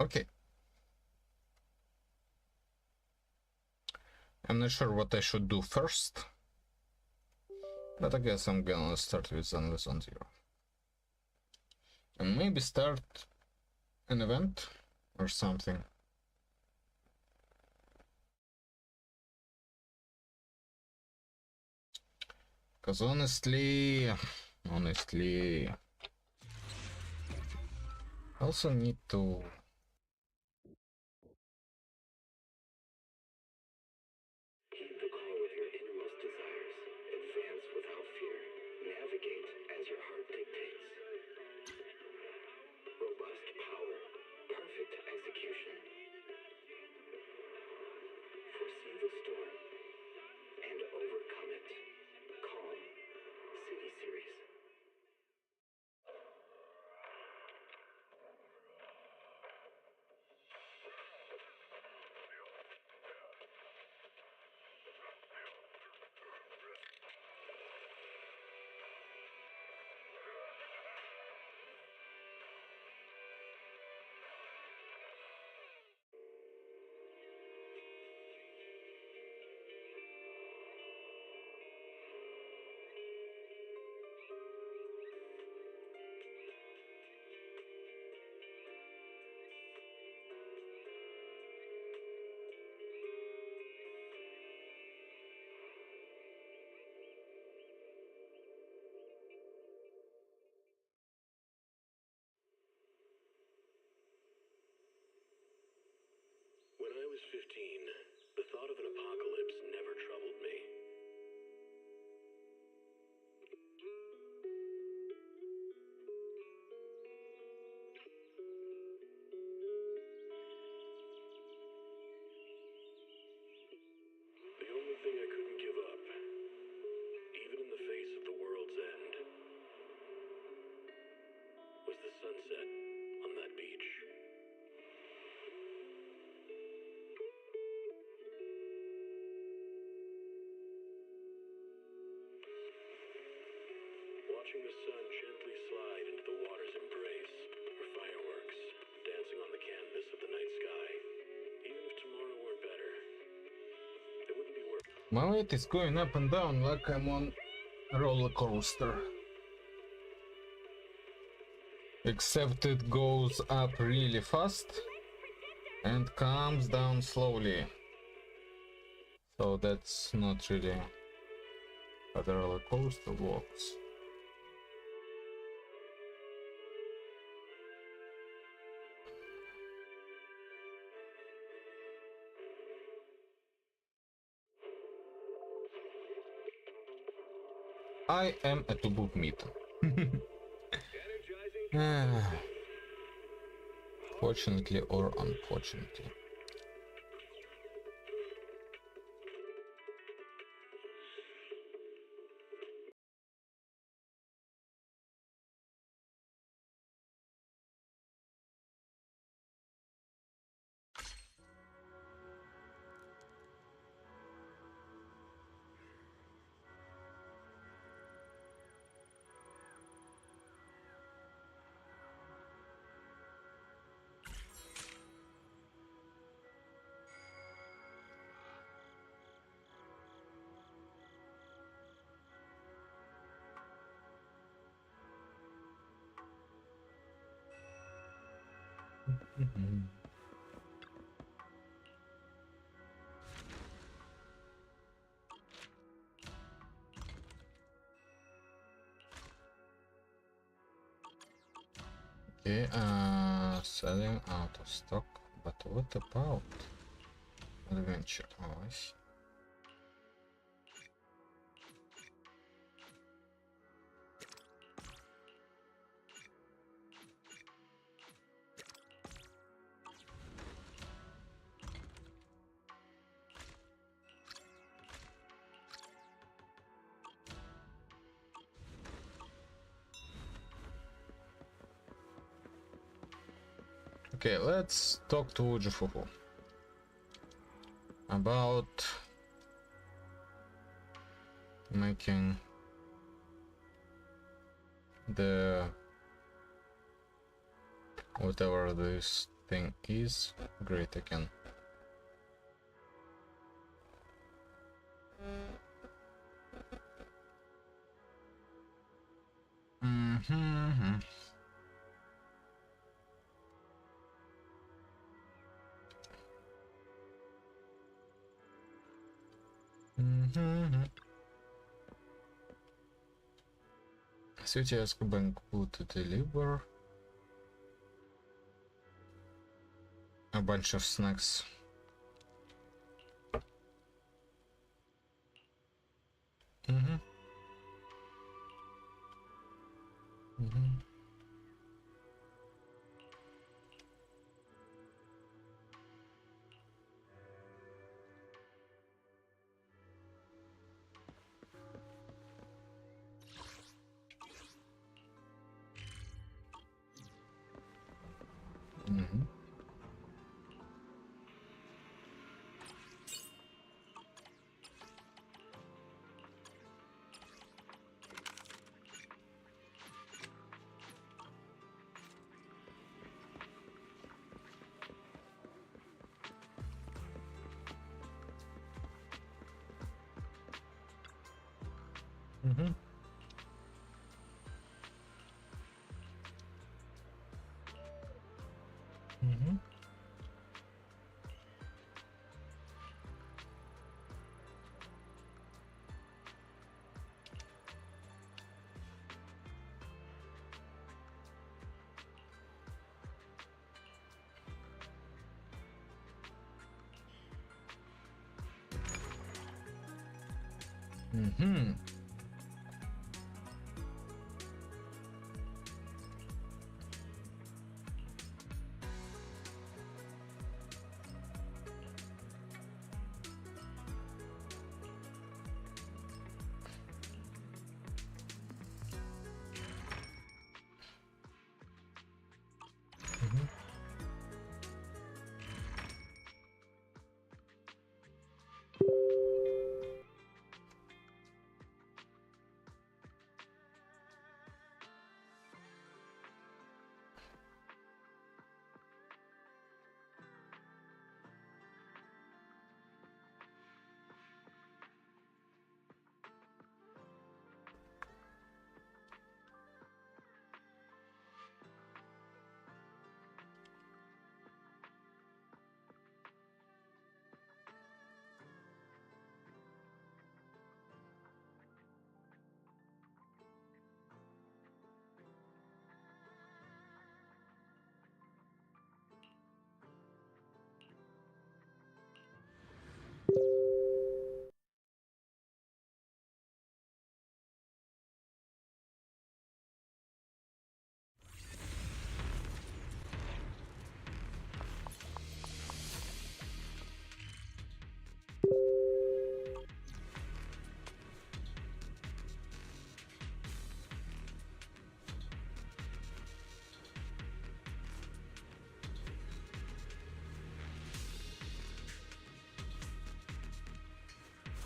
Okay. I'm not sure what I should do first, but I guess I'm gonna start with Zenless on 0. And maybe start an event or something. Because honestly, I also need to Heed the call of your innermost desires. Advance without fear. Navigate as your heart dictates. Robust power. Perfect execution. Foresee the storm and overcome it. Calm. City Series. When I was 15, the thought of an apocalypse never troubled me. The only thing I couldn't give up, even in the face of the world's end, was the sunset on that beach. Watching the sun gently slide into the water's embrace, or fireworks dancing on the canvas of the night sky. Even if tomorrow weren't better, it wouldn't be worth. my weight is going up and down like I'm on a roller coaster. Except it goes up really fast and comes down slowly. So that's not really how the roller coaster works. I am a tube of meat. Fortunately or unfortunately. Okay, selling out of stock, but what about adventure? Oh, I see. Okay, let's talk to Jufufu about making the whatever this everything is great again. Mm-hmm. Mm-hmm. City Bank would deliver a bunch of snacks. Mm-hmm. Mm-hmm. Mm-hmm. Mm-hmm. Mm-hmm. Mm-hmm. Mm-hmm.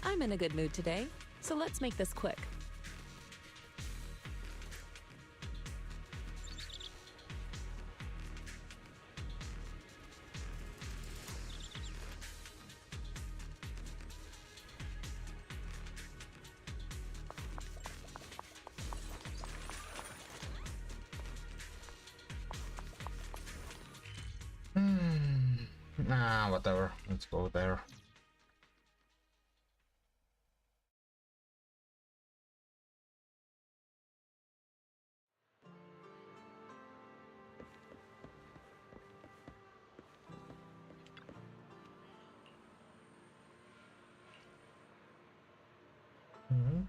I'm in a good mood today, so let's make this quick. Nah, whatever. Let's go there. Mm-hmm.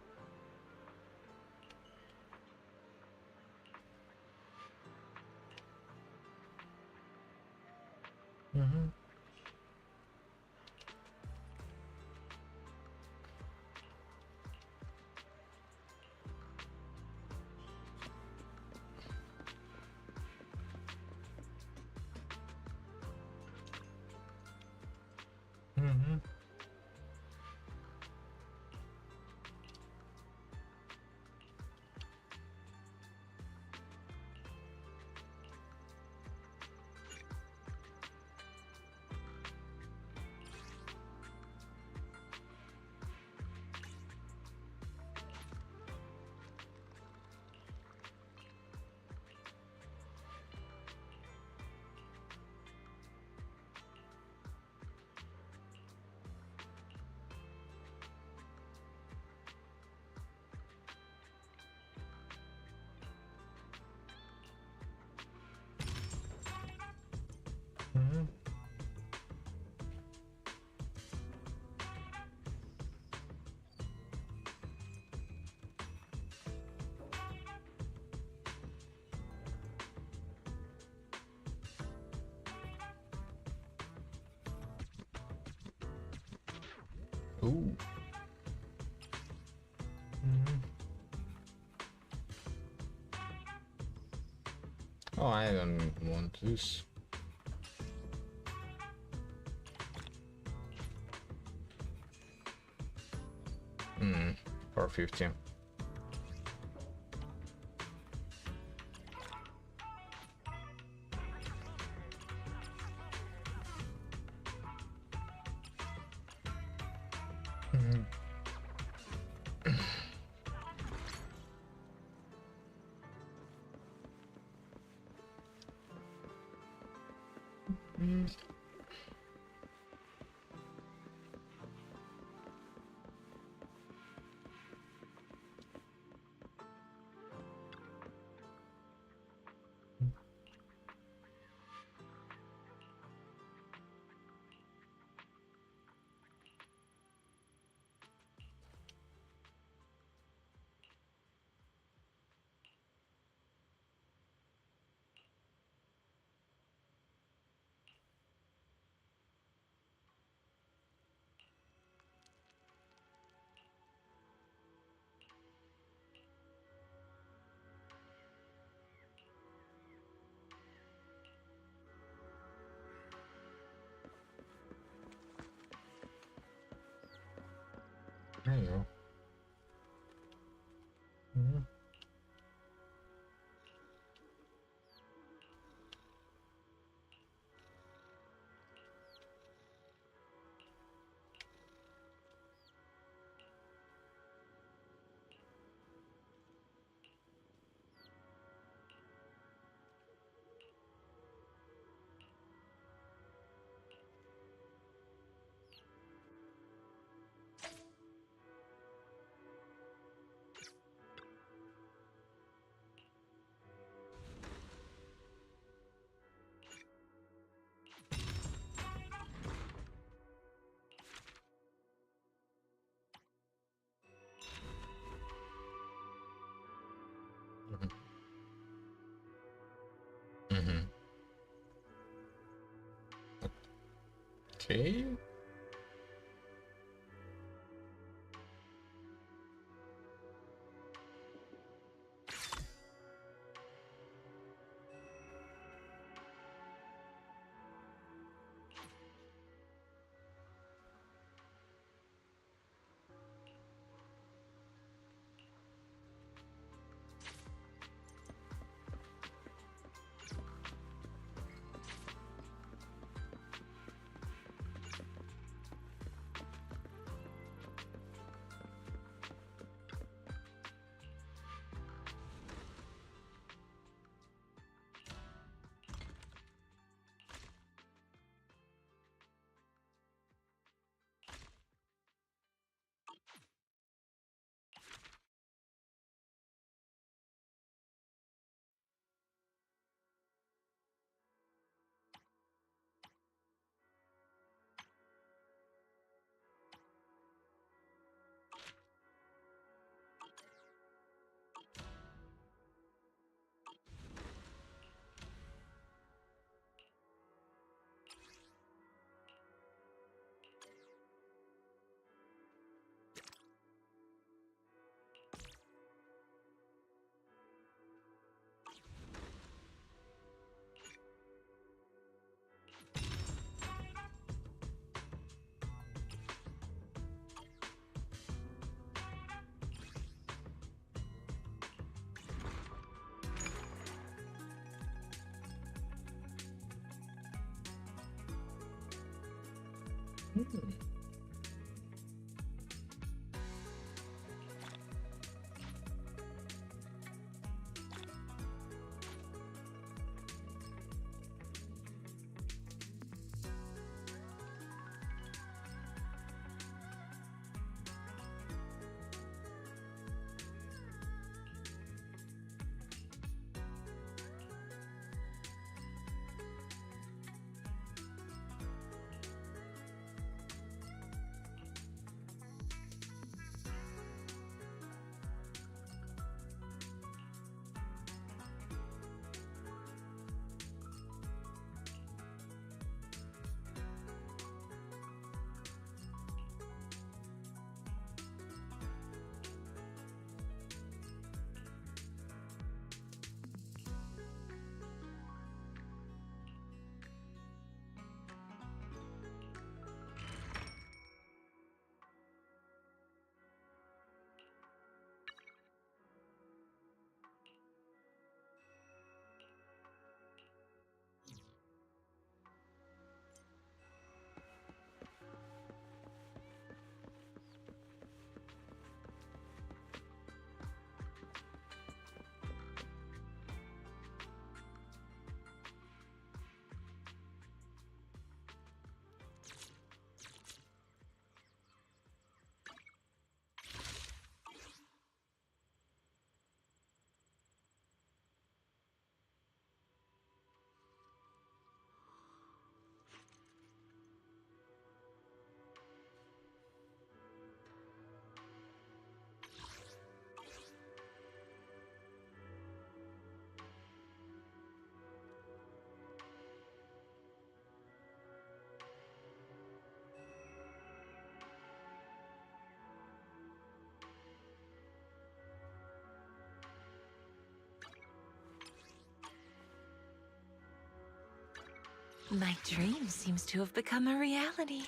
Mm-hmm. Mm-hmm. Ooh. Mhm. Oh, I don't want this. Hmm, 450. Mhm. There you go. Mhm. Mhm. Okay. Hmm. My dream seems to have become a reality.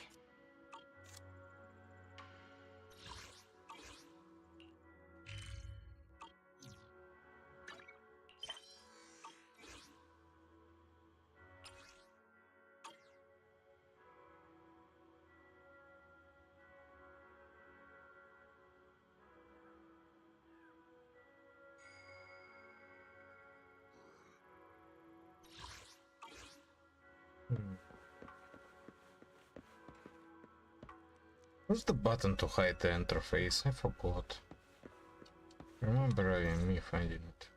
Hmm. Where's the button to hide the interface? I forgot. Remember me finding it.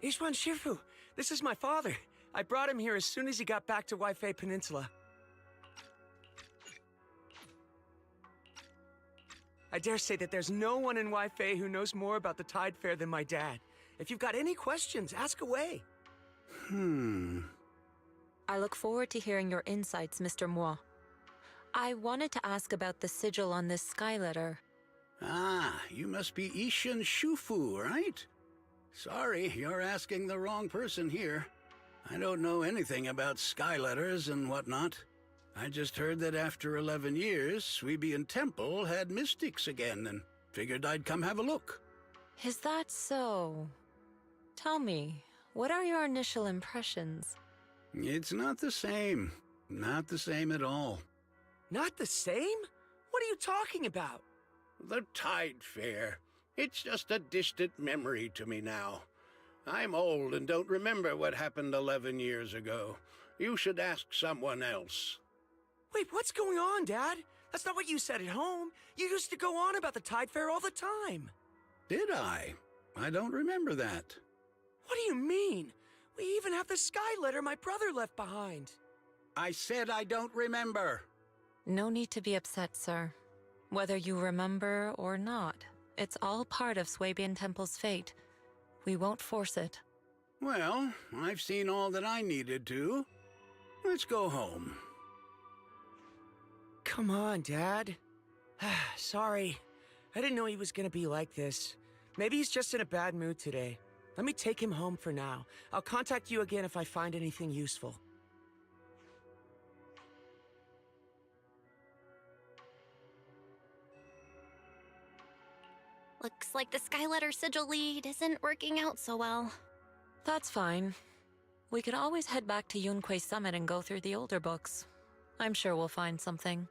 Ishwan Shifu, this is my father. I brought him here as soon as he got back to Waifei Peninsula. I dare say that there's no one in Waifei who knows more about the Tide Fair than my dad. If you've got any questions, ask away. I look forward to hearing your insights, Mr. Moi. I wanted to ask about the sigil on this sky letter. Ah, you must be Ishin Shufu, right? Sorry, you're asking the wrong person here. I don't know anything about sky letters and whatnot. I just heard that after 11 years, Suibian Temple had mystics again and figured I'd come have a look. Is that so? Tell me, what are your initial impressions? It's not the same. Not the same at all. Not the same? What are you talking about? The Tide Fair. It's just a distant memory to me now. I'm old and don't remember what happened 11 years ago. You should ask someone else. Wait, what's going on, Dad? That's not what you said at home. You used to go on about the Tide Fair all the time. Did I? I don't remember that. What do you mean? We even have the sky letter my brother left behind. I said I don't remember. No need to be upset, sir. Whether you remember or not, it's all part of Swabian Temple's fate. We won't force it. Well, I've seen all that I needed to. Let's go home. Come on, Dad. Sorry. I didn't know he was gonna be like this. Maybe he's just in a bad mood today. Let me take him home for now. I'll contact you again if I find anything useful. Looks like the Skyletter sigil lead isn't working out so well. That's fine. We could always head back to Yunquei Summit and go through the older books. I'm sure we'll find something.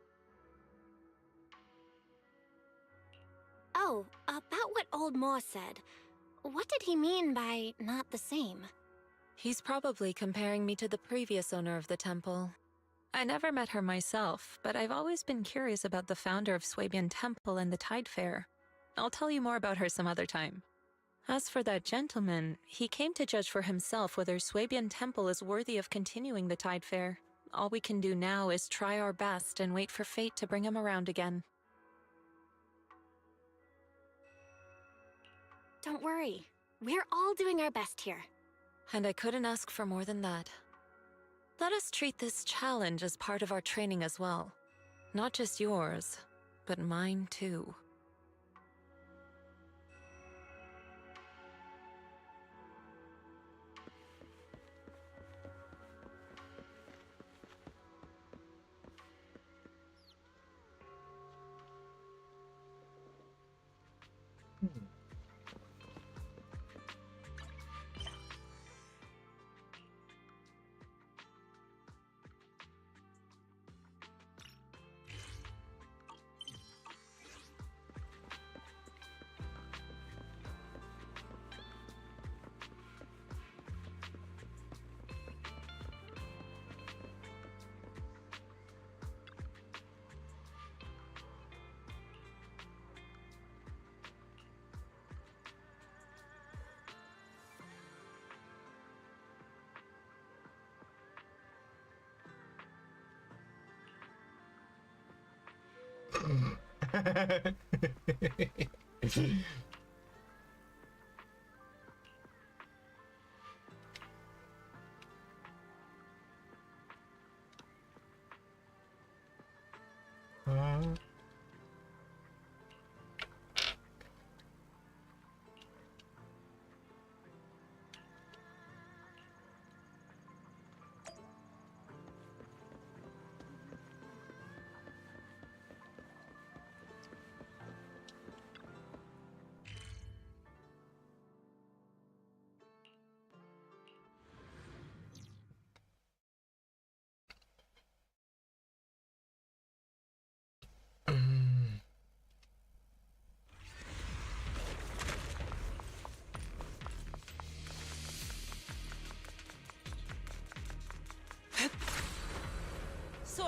Oh, about what old Mo said. What did he mean by not the same? He's probably comparing me to the previous owner of the temple. I never met her myself, but I've always been curious about the founder of Swabian Temple and the Tide Fair. I'll tell you more about her some other time. As for that gentleman, he came to judge for himself whether Swabian Temple is worthy of continuing the Tide Fair. All we can do now is try our best and wait for fate to bring him around again. Don't worry. We're all doing our best here. And I couldn't ask for more than that. Let us treat this challenge as part of our training as well. Not just yours, but mine too.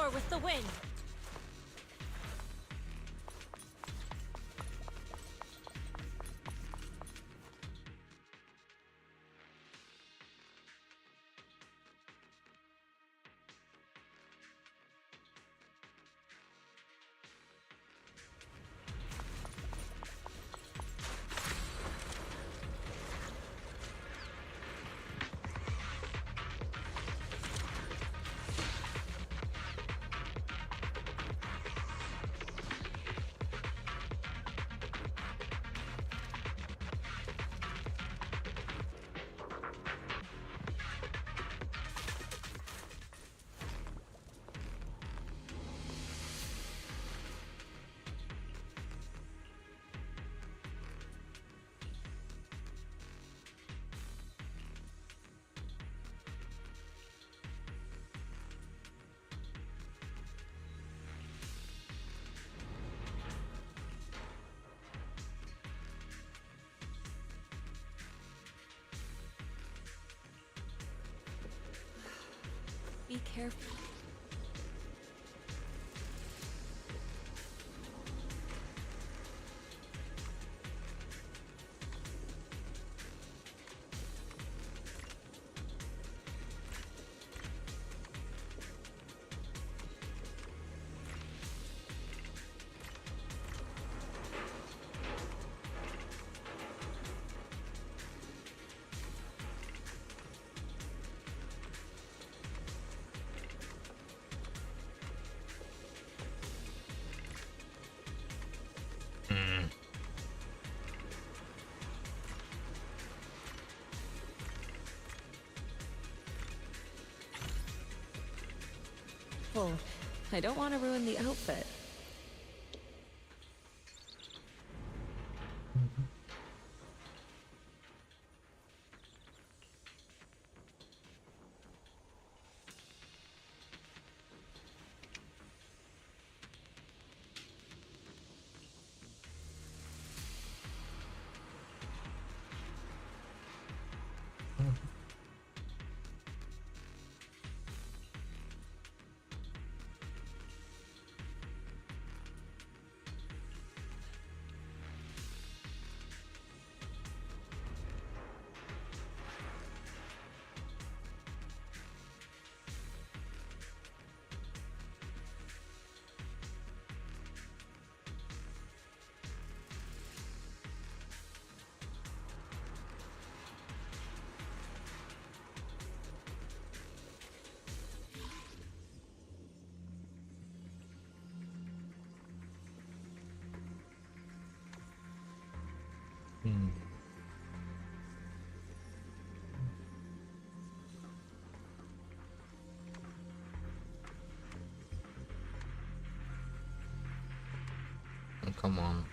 soar with the wind. Be careful. Oh, I don't want to ruin the outfit. Come on.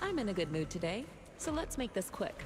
I'm in a good mood today, so let's make this quick.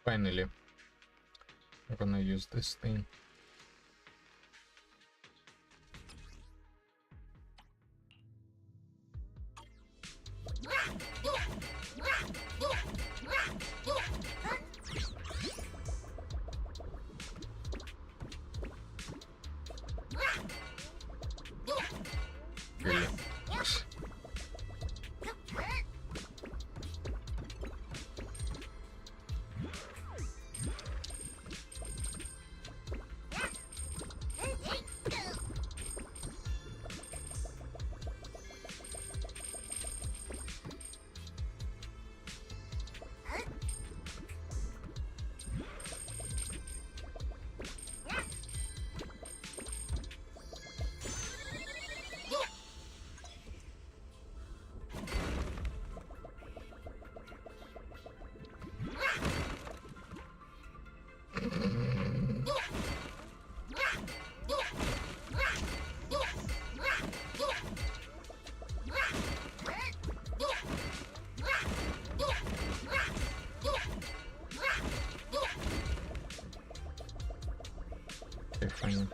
Finally, I'm gonna use this thing. Really? Okay, fine.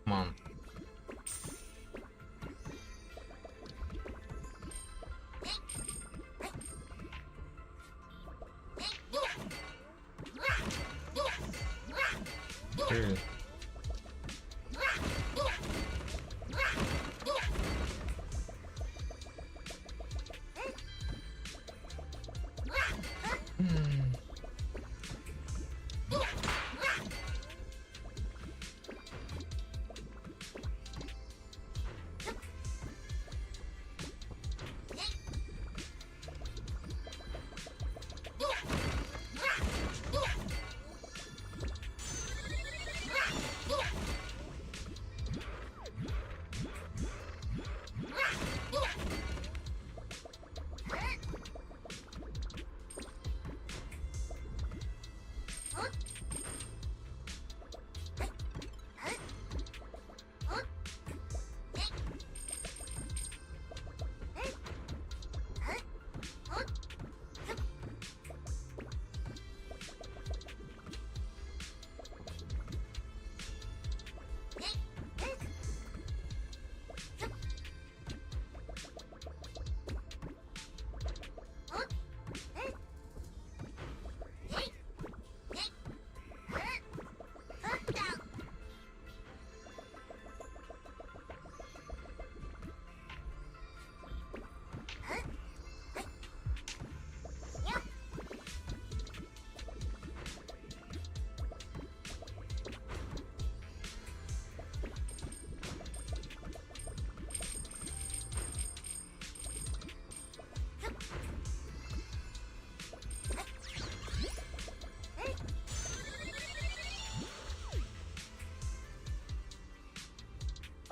Come on. Really?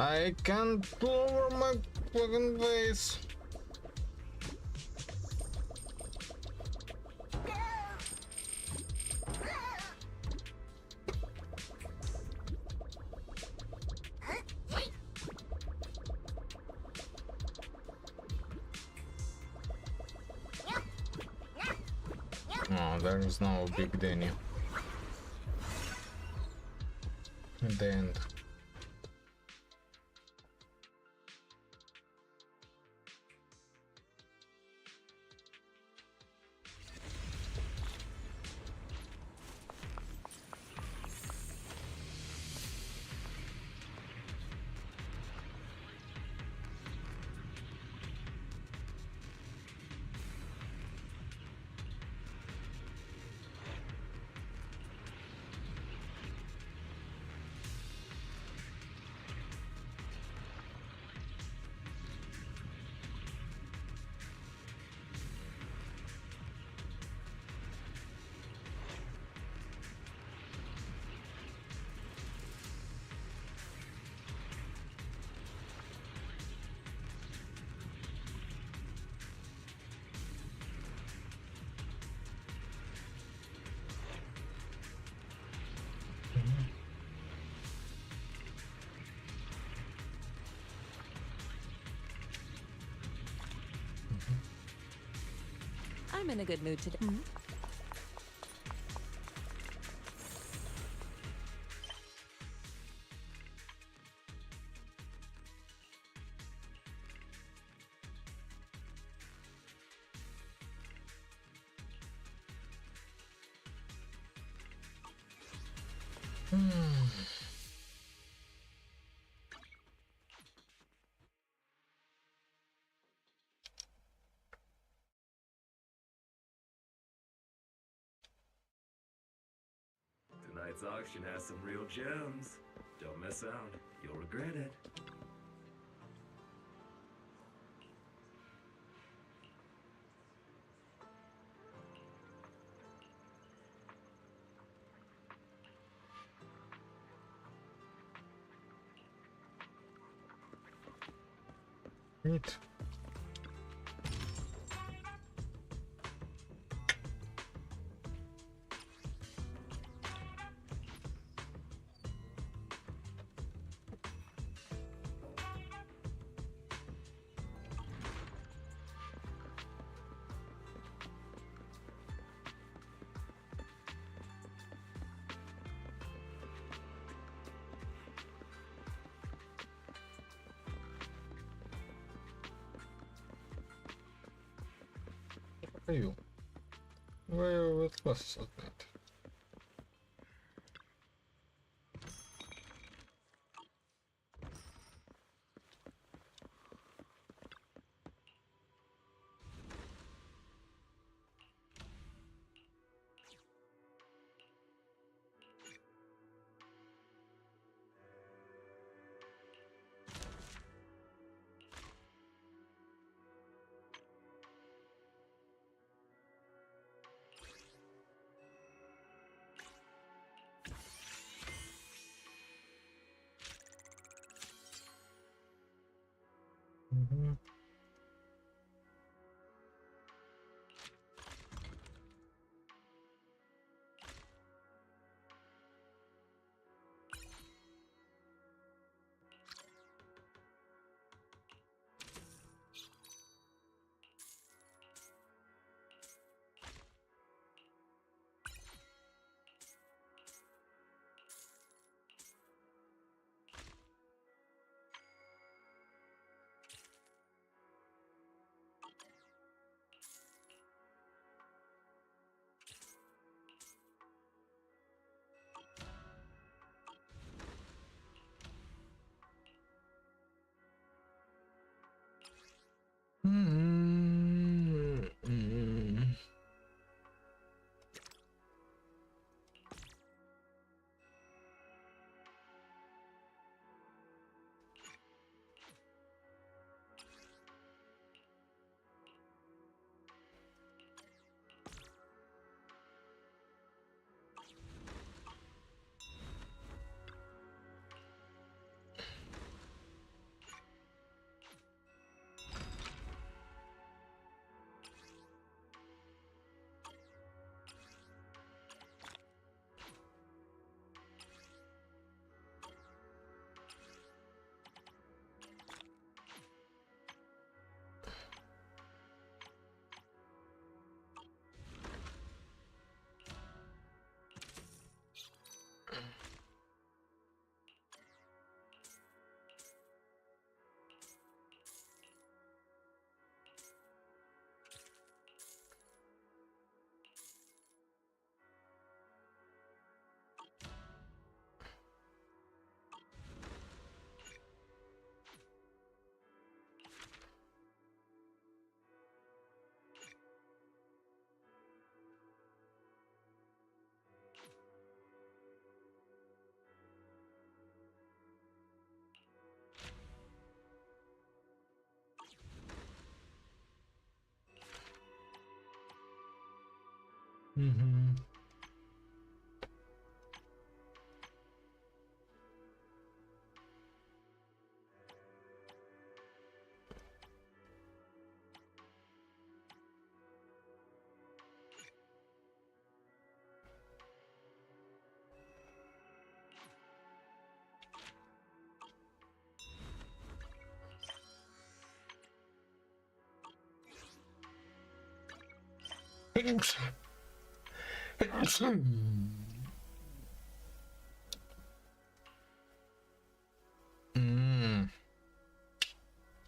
I can't lower my fucking face. Oh, there is no Big Danny. At the end. I'm in a good mood today. Tonight's auction has some real gems. Don't miss out. You'll regret it. Great. Are you? What was that? Mm-hmm. Mm-hmm. Mm-hmm.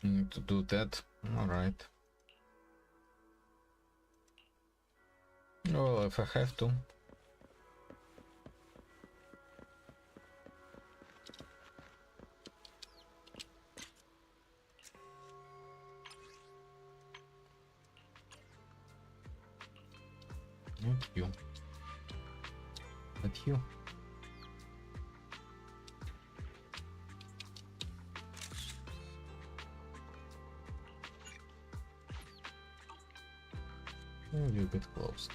Need to do that. All right. Well, if I have to. Not you. But you. A little bit closer.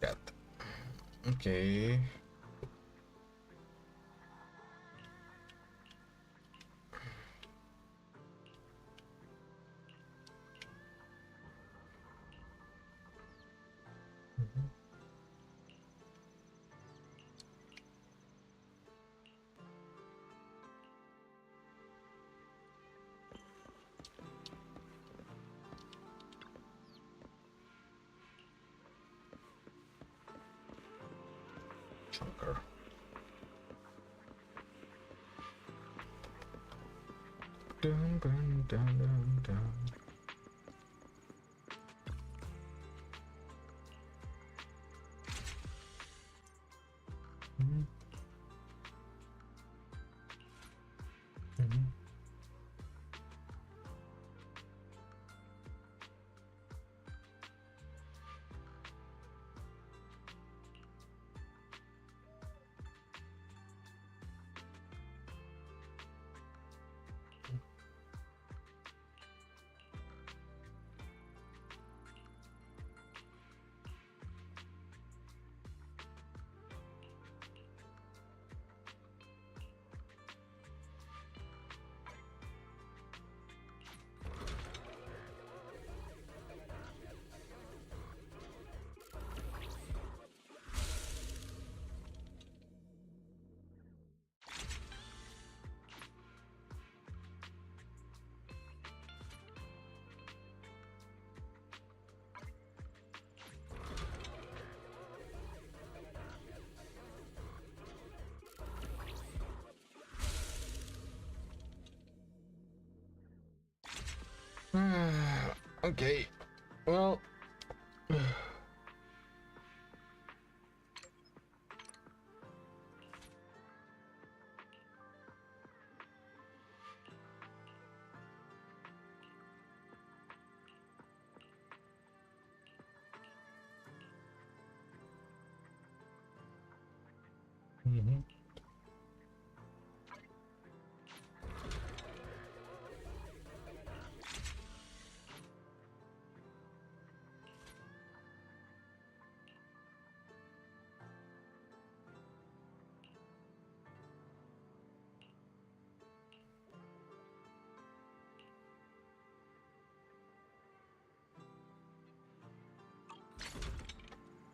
That. Okay. Chunker. Dun, dun, dun, dun, dun. Mhm. Mhm. Okay. Well. Mhm.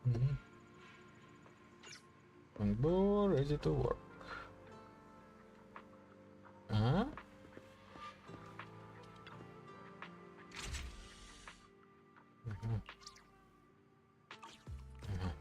Mhm. On board, ready to work. Huh? Mhm. Mhm.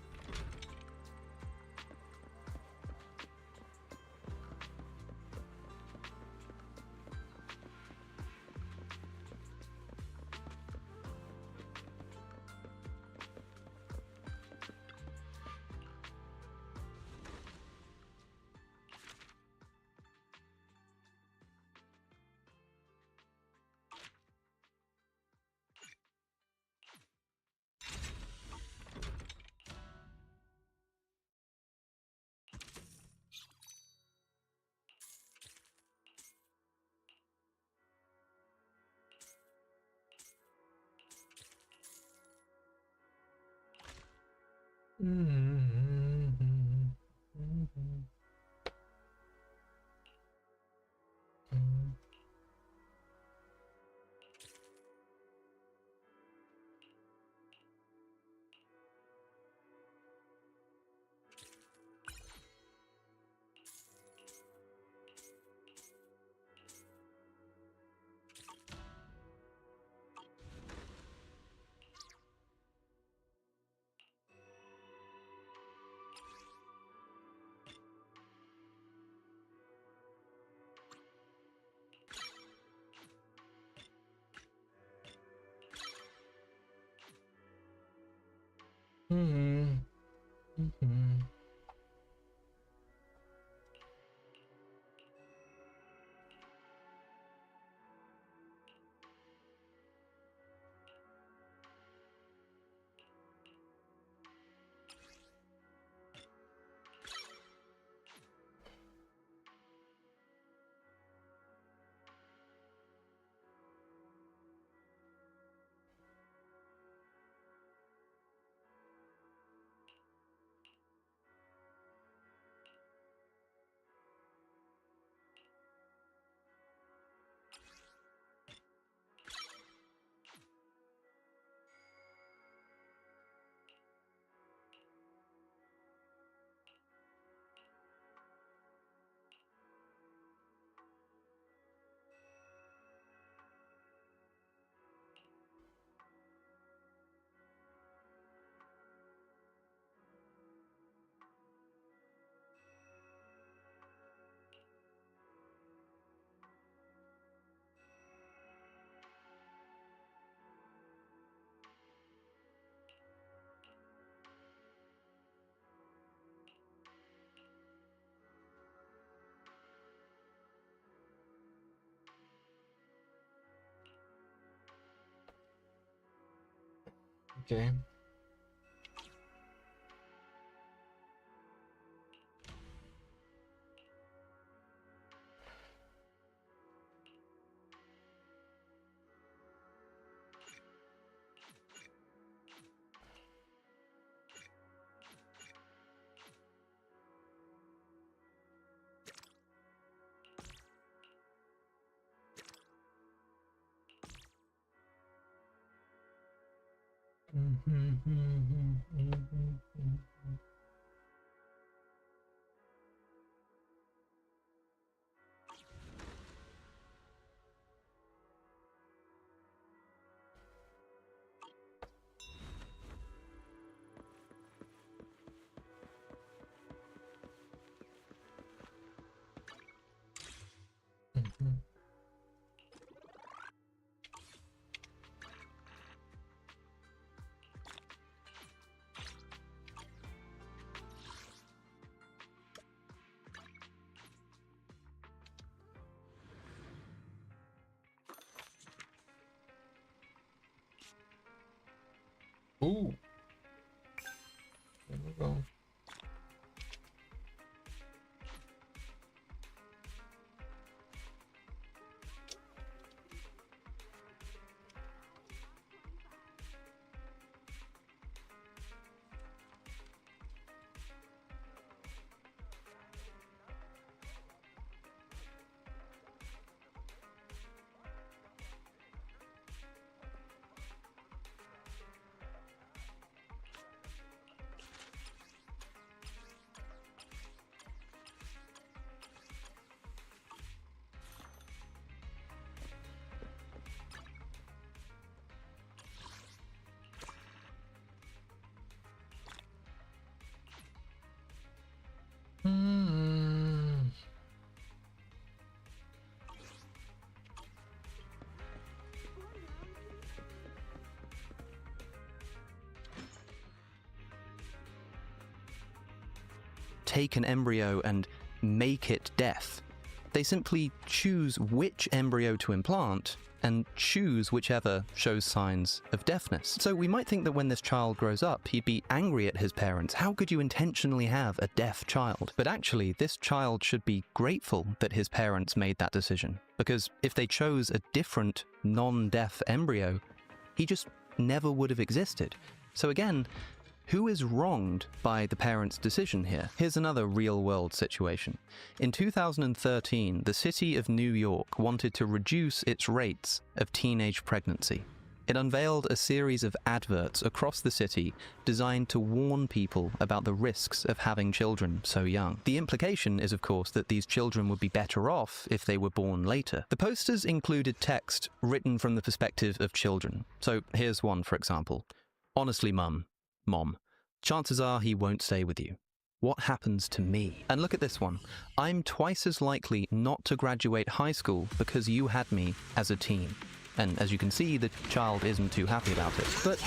Okay. Ooh. There we go. Take an embryo and make it death. They simply choose which embryo to implant and choose whichever shows signs of deafness. So we might think that when this child grows up, he'd be angry at his parents. How could you intentionally have a deaf child? But actually, this child should be grateful that his parents made that decision. Because if they chose a different, non-deaf embryo, he just never would have existed. So again, who is wronged by the parents' decision here? Here's another real-world situation. In 2013, the city of New York wanted to reduce its rates of teenage pregnancy. It unveiled a series of adverts across the city designed to warn people about the risks of having children so young. The implication is, of course, that these children would be better off if they were born later. The posters included text written from the perspective of children. So here's one, for example. Honestly, Mom, chances are he won't stay with you. What happens to me? And look at this one. I'm twice as likely not to graduate high school because you had me as a teen. And as you can see, the child isn't too happy about it. But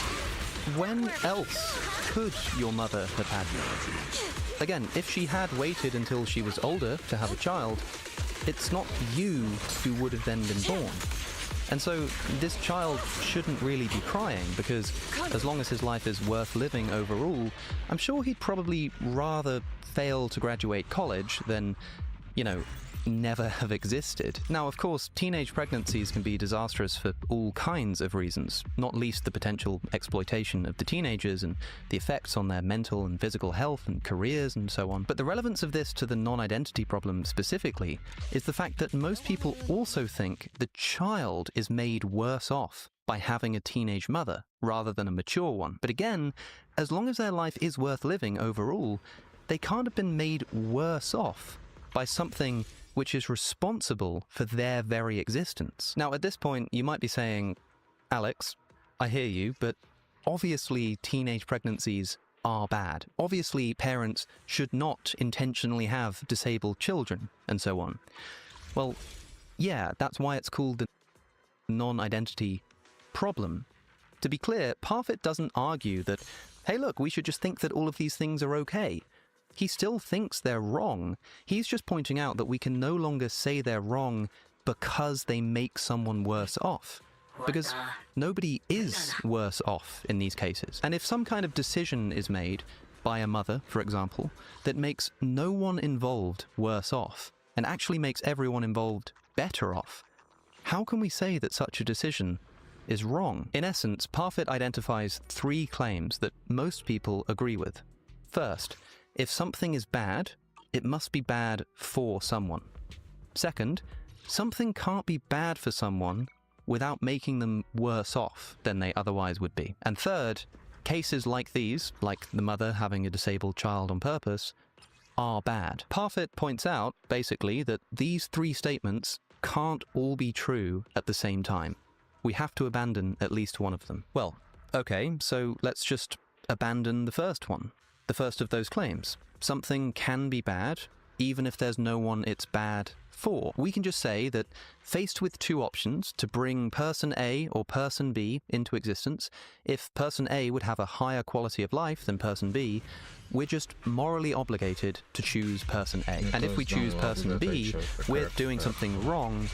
when else could your mother have had you? Again, if she had waited until she was older to have a child, it's not you who would have then been born. And so this child shouldn't really be crying, because as long as his life is worth living overall, I'm sure he'd probably rather fail to graduate college than, never have existed. Now, of course, teenage pregnancies can be disastrous for all kinds of reasons, not least the potential exploitation of the teenagers and the effects on their mental and physical health and careers and so on. But the relevance of this to the non-identity problem specifically is the fact that most people also think the child is made worse off by having a teenage mother rather than a mature one. But again, as long as their life is worth living overall, they can't have been made worse off by something which is responsible for their very existence. Now, at this point, you might be saying, Alex, I hear you, but obviously teenage pregnancies are bad. Obviously, parents should not intentionally have disabled children, and so on. Well, yeah, that's why it's called the non-identity problem. To be clear, Parfit doesn't argue that, hey look, we should just think that all of these things are okay. He still thinks they're wrong. He's just pointing out that we can no longer say they're wrong because they make someone worse off. Because nobody is worse off in these cases. And if some kind of decision is made by a mother, for example, that makes no one involved worse off, and actually makes everyone involved better off, how can we say that such a decision is wrong? In essence, Parfit identifies 3 claims that most people agree with. First, if something is bad, it must be bad for someone. Second, something can't be bad for someone without making them worse off than they otherwise would be. And third, cases like these, like the mother having a disabled child on purpose, are bad. Parfit points out, basically, that these 3 statements can't all be true at the same time. We have to abandon at least one of them. Well, okay, so let's just abandon the first one. The first of those claims. Something can be bad, even if there's no one it's bad for. We can just say that, faced with 2 options to bring person A or person B into existence, if person A would have a higher quality of life than person B, we're just morally obligated to choose person A. And if we choose person B, we're doing something wrong,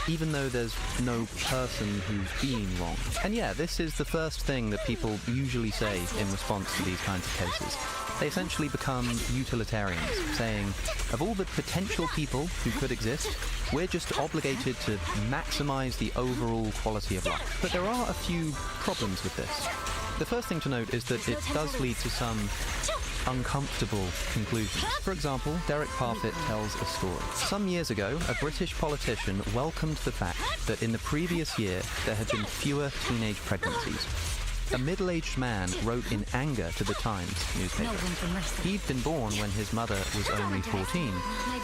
even though there's no person who's being wrong. And yeah, this is the first thing that people usually say in response to these kinds of cases. They essentially become utilitarians, saying, of all the potential people who could exist, we're just obligated to maximize the overall quality of life. But there are a few problems with this. The first thing to note is that it does lead to some uncomfortable conclusions. For example, Derek Parfit tells a story. Some years ago, a British politician welcomed the fact that in the previous year there had been fewer teenage pregnancies. A middle-aged man wrote in anger to the Times newspaper. He'd been born when his mother was only 14.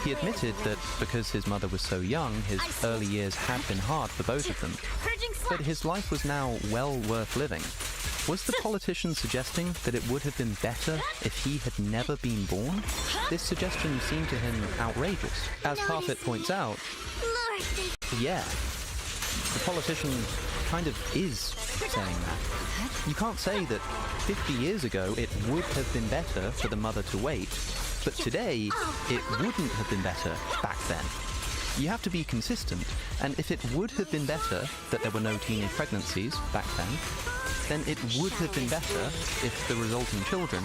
He admitted that because his mother was so young, his early years had been hard for both of them. But his life was now well worth living. Was the politician suggesting that it would have been better if he had never been born? This suggestion seemed to him outrageous. As Parfit points out, yeah, the politician kind of is saying that. You can't say that 50 years ago it would have been better for the mother to wait, but today it wouldn't have been better back then. You have to be consistent, and if it would have been better that there were no teenage pregnancies back then it would have been better if the resulting children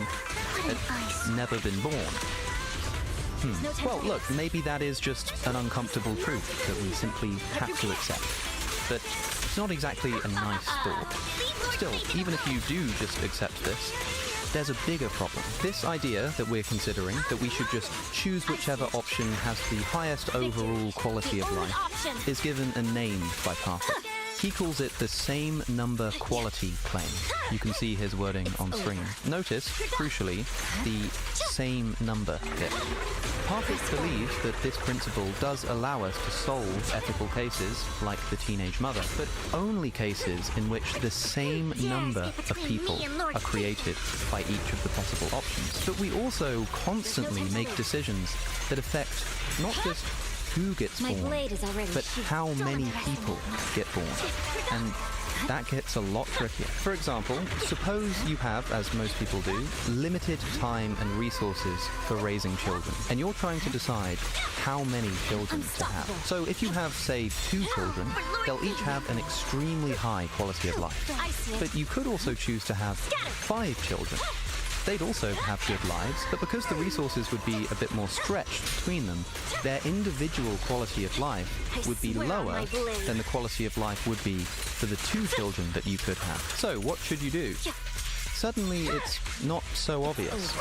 had never been born. Well, look, maybe that is just an uncomfortable truth that we simply have to accept. But it's not exactly a nice thought. Still, even if you do just accept this, there's a bigger problem. This idea that we're considering, that we should just choose whichever option has the highest overall quality of life, is given a name by Parfit. He calls it the same number quality claim. You can see his wording on screen. Notice, crucially, the same number bit. Parfit believes that this principle does allow us to solve ethical cases like the teenage mother, but only cases in which the same number of people are created by each of the possible options. But we also constantly make decisions that affect not just who gets born, but how many people get born. And that gets a lot trickier. For example, suppose you have, as most people do, limited time and resources for raising children, and you're trying to decide how many children to have. So if you have, say, 2 children, they'll each have an extremely high quality of life. But you could also choose to have 5 children. They'd also have good lives, but because the resources would be a bit more stretched between them, their individual quality of life would be lower than the quality of life would be for the 2 children that you could have. So what should you do? Suddenly it's not so obvious.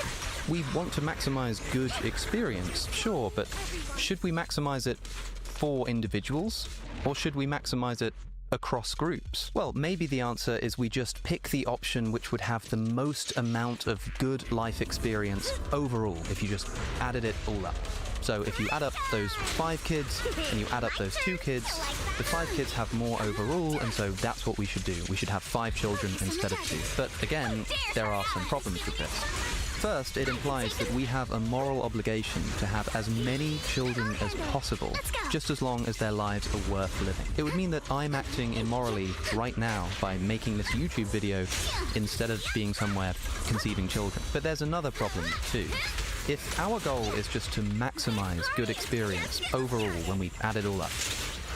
We want to maximize good experience, sure, but should we maximize it for individuals, or should we maximize it across groups? Well, maybe the answer is we just pick the option which would have the most amount of good life experience overall if you just added it all up. So if you add up those 5 kids and you add up those 2 kids, the 5 kids have more overall, and so that's what we should do. We should have 5 children instead of 2. But again, there are some problems with this. First, it implies that we have a moral obligation to have as many children as possible, just as long as their lives are worth living. It would mean that I'm acting immorally right now by making this YouTube video instead of being somewhere conceiving children. But there's another problem too. If our goal is just to maximize good experience overall when we add it all up,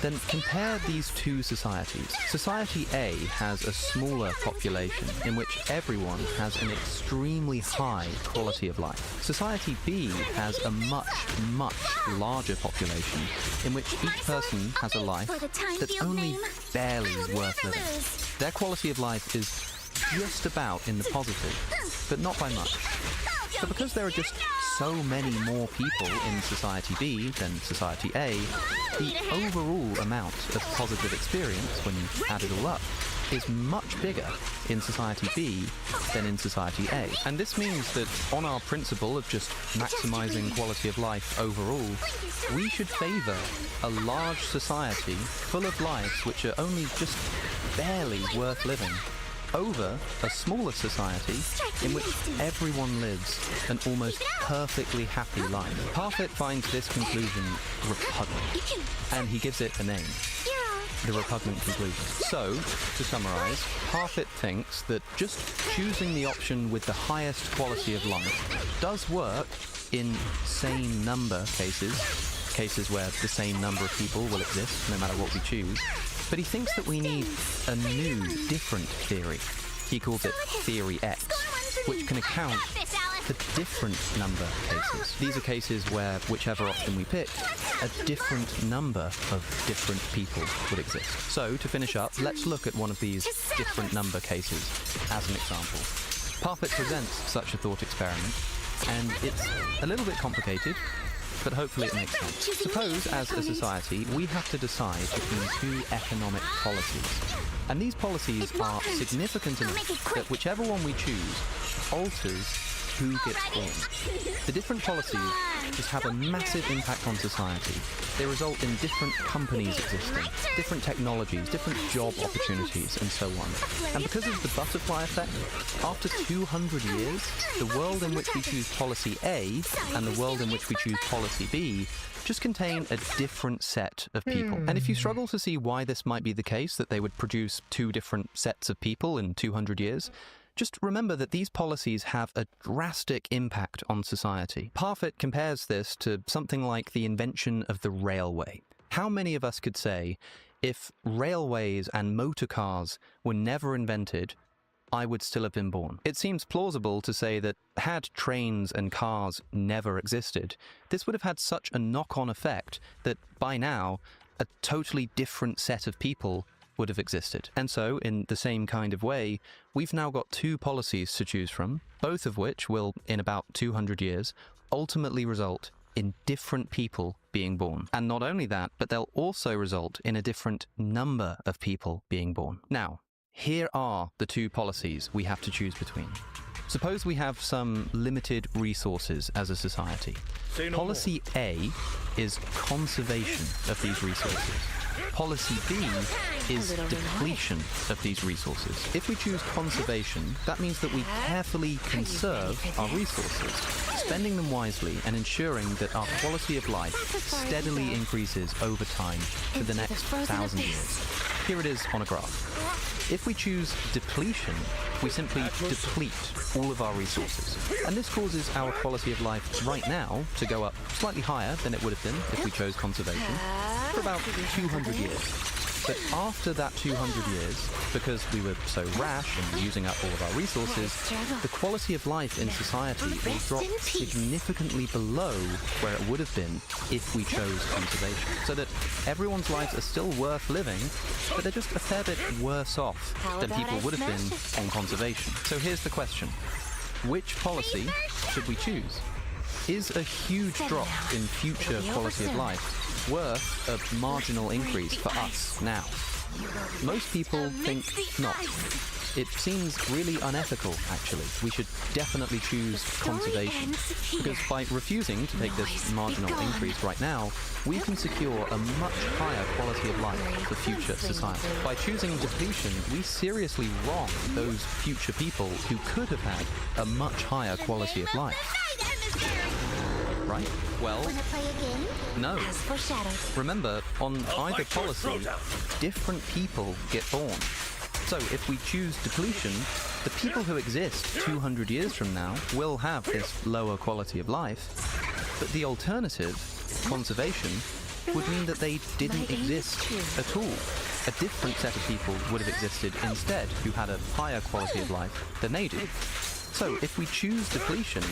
then compare these 2 societies. Society A has a smaller population in which everyone has an extremely high quality of life. Society B has a much, much larger population in which each person has a life that's only barely worth living. Their quality of life is just about in the positive, but not by much. But because there are just so many more people in Society B than Society A, the overall amount of positive experience when you add it all up is much bigger in Society B than in Society A. And this means that on our principle of just maximizing quality of life overall, we should favor a large society full of lives which are only just barely worth living over a smaller society in which everyone lives an almost perfectly happy life. Parfit finds this conclusion repugnant, and he gives it a name. The repugnant conclusion. So, to summarize, Parfit thinks that just choosing the option with the highest quality of life does work in same number cases where the same number of people will exist no matter what we choose. But he thinks that we need a new, different theory. He calls it Theory X, which can account for different number cases. These are cases where, whichever option we pick, a different number of different people would exist. So, to finish up, let's look at one of these different number cases as an example. Parfit presents such a thought experiment, and it's a little bit complicated, but hopefully it makes sense. Suppose, as a society, we have to decide between 2 economic policies. And these policies are significant enough that whichever one we choose alters who gets born. The different policies just have a massive impact on society. They result in different companies existing, different technologies, different job opportunities, and so on. And because of the butterfly effect, after 200 years, the world in which we choose policy A and the world in which we choose policy B just contain a different set of people. And if you struggle to see why this might be the case, that they would produce 2 different sets of people in 200 years, just remember that these policies have a drastic impact on society. Parfit compares this to something like the invention of the railway. How many of us could say, if railways and motor cars were never invented, I would still have been born? It seems plausible to say that had trains and cars never existed, this would have had such a knock-on effect that by now, a totally different set of people would have existed. And so, in the same kind of way, we've now got two policies to choose from, both of which will, in about 200 years, ultimately result in different people being born. And not only that, but they'll also result in a different number of people being born. Now, here are the two policies we have to choose between. Suppose we have some limited resources as a society. Policy A is conservation of these resources. Policy B is depletion of these resources. If we choose conservation, that means that we carefully conserve our resources, spending them wisely and ensuring that our quality of life steadily increases over time for the next 1,000 years. Here it is on a graph. If we choose depletion, we simply deplete all of our resources. And this causes our quality of life right now to go up slightly higher than it would have been if we chose conservation for about 200 years. But after that 200 years, because we were so rash and using up all of our resources, the quality of life in society will drop significantly below where it would have been if we chose conservation. So that everyone's lives are still worth living, but they're just a fair bit worse off than people would have been on conservation. So here's the question. Which policy should we choose? Is a huge drop in future quality of life worth a marginal increase for us now? Most people think not. It seems really unethical, actually. We should definitely choose conservation, because by refusing to take this marginal increase right now, we can secure a much higher quality of life for future society. By choosing depletion, we seriously wrong those future people who could have had a much higher quality of life. Right? Well, no. Remember, on either policy, different people get born. So if we choose depletion, the people who exist 200 years from now will have this lower quality of life. But the alternative, conservation, would mean that they didn't exist at all. A different set of people would have existed instead who had a higher quality of life than they do. So if we choose depletion,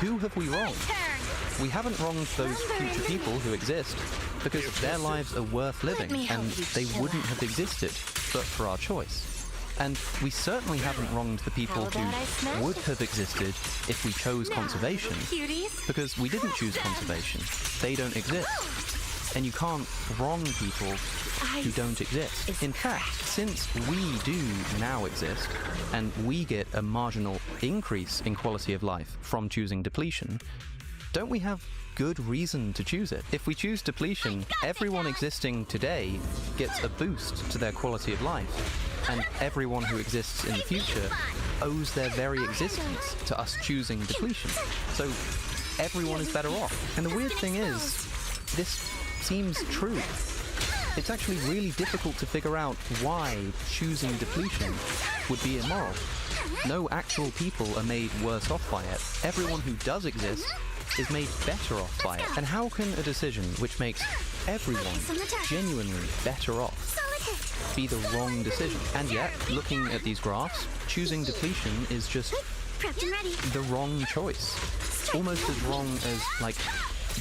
who have we wronged? We haven't wronged those future people who exist because their lives are worth living and they wouldn't have existed but for our choice. And we certainly haven't wronged the people who would have existed if we chose conservation because we didn't choose conservation. They don't exist. And you can't wrong people who don't exist. In fact, since we do now exist, and we get a marginal increase in quality of life from choosing depletion, don't we have good reason to choose it? If we choose depletion, everyone existing today gets a boost to their quality of life, and everyone who exists in the future owes their very existence to us choosing depletion. So everyone is better off. And the weird thing is, this seems true. It's actually really difficult to figure out why choosing depletion would be immoral. No actual people are made worse off by it. Everyone who does exist is made better off by it. And how can a decision which makes everyone genuinely better off be the wrong decision? And yet, looking at these graphs, choosing depletion is just the wrong choice. Almost as wrong as, like,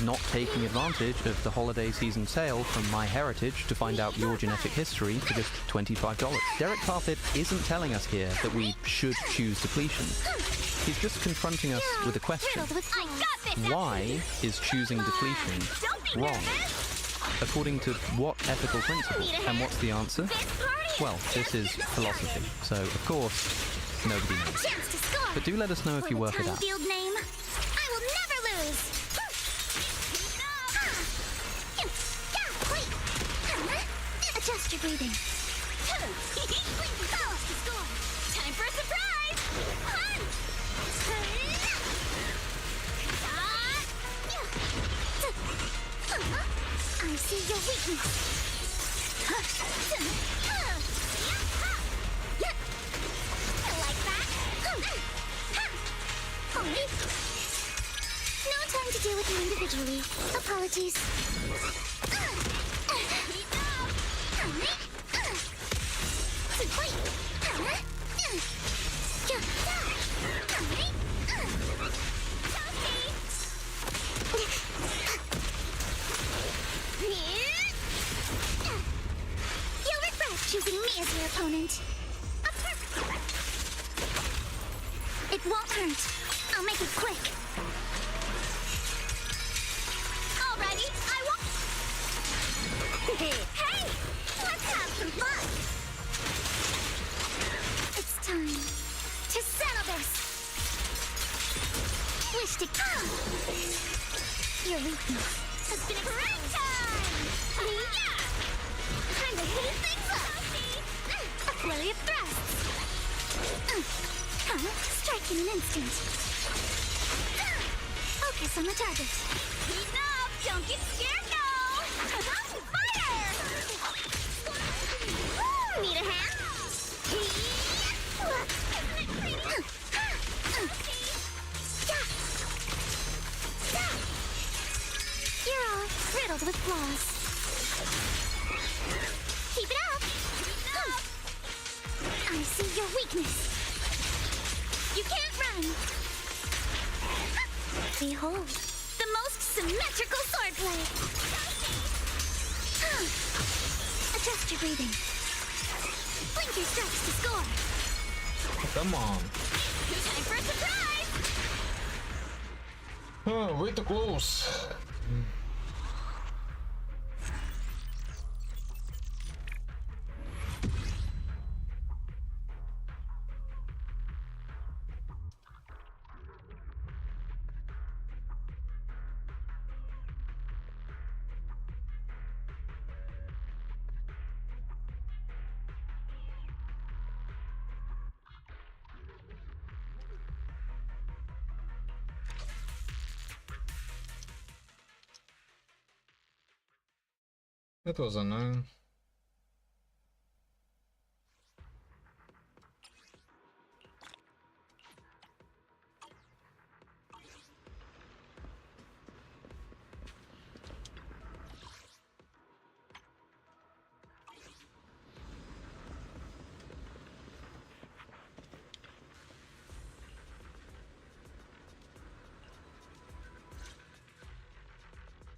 not taking advantage of the holiday season sale from MyHeritage to find out your genetic history for just $25. Derek Parfit isn't telling us here that we should choose depletion. He's just confronting us with a question. Why is choosing depletion wrong? According to what ethical principle? And what's the answer? Well, this is philosophy, so of course, nobody knows. But do let us know if you work it out. Adjust your breathing. Time for a surprise! I see your weakness. Like that? No time to deal with you individually. Apologies. You'll regret choosing me as your opponent. It won't hurt. I'll make it quick. Alrighty, I won't. Hey, let's have some fun. It's time to settle this. Wish to come. Your weakness has been break time. Yeah. Time to heat things up. A flurry of thrusts. Strike in an instant. Focus on the target. Heat up! Don't get scared, no! Fire! Need a hand? You're all riddled with flaws. Keep it up! I see your weakness. You can't run! Behold, the most symmetrical swordplay! Adjust your breathing. Blink your strikes to score! Come on. Time for a surprise! Oh, way too close. That was annoying.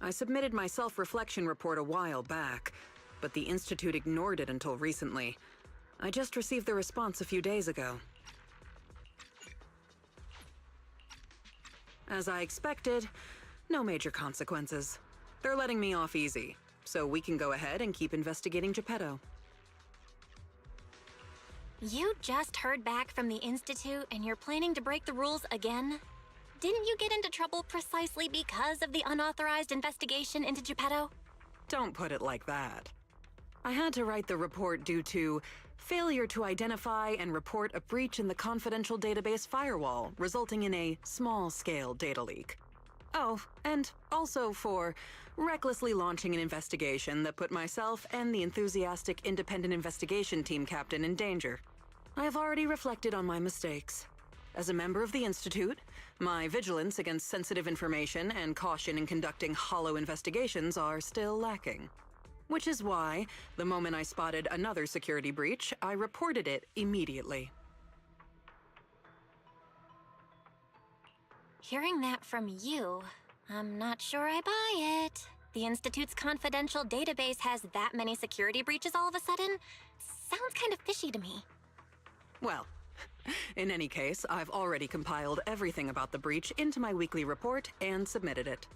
I submitted my self-reflection report a while back, but the Institute ignored it until recently. I just received the response a few days ago. As I expected, no major consequences. They're letting me off easy, so we can go ahead and keep investigating Geppetto. You just heard back from the Institute and you're planning to break the rules again? Didn't you get into trouble precisely because of the unauthorized investigation into Geppetto? Don't put it like that. I had to write the report due to failure to identify and report a breach in the confidential database firewall, resulting in a small-scale data leak. Oh, and also for recklessly launching an investigation that put myself and the enthusiastic independent investigation team captain in danger. I have already reflected on my mistakes. As a member of the Institute, my vigilance against sensitive information and caution in conducting hollow investigations are still lacking. Which is why, the moment I spotted another security breach, I reported it immediately. Hearing that from you, I'm not sure I buy it. The Institute's confidential database has that many security breaches all of a sudden? Sounds kind of fishy to me. Well, in any case, I've already compiled everything about the breach into my weekly report and submitted it.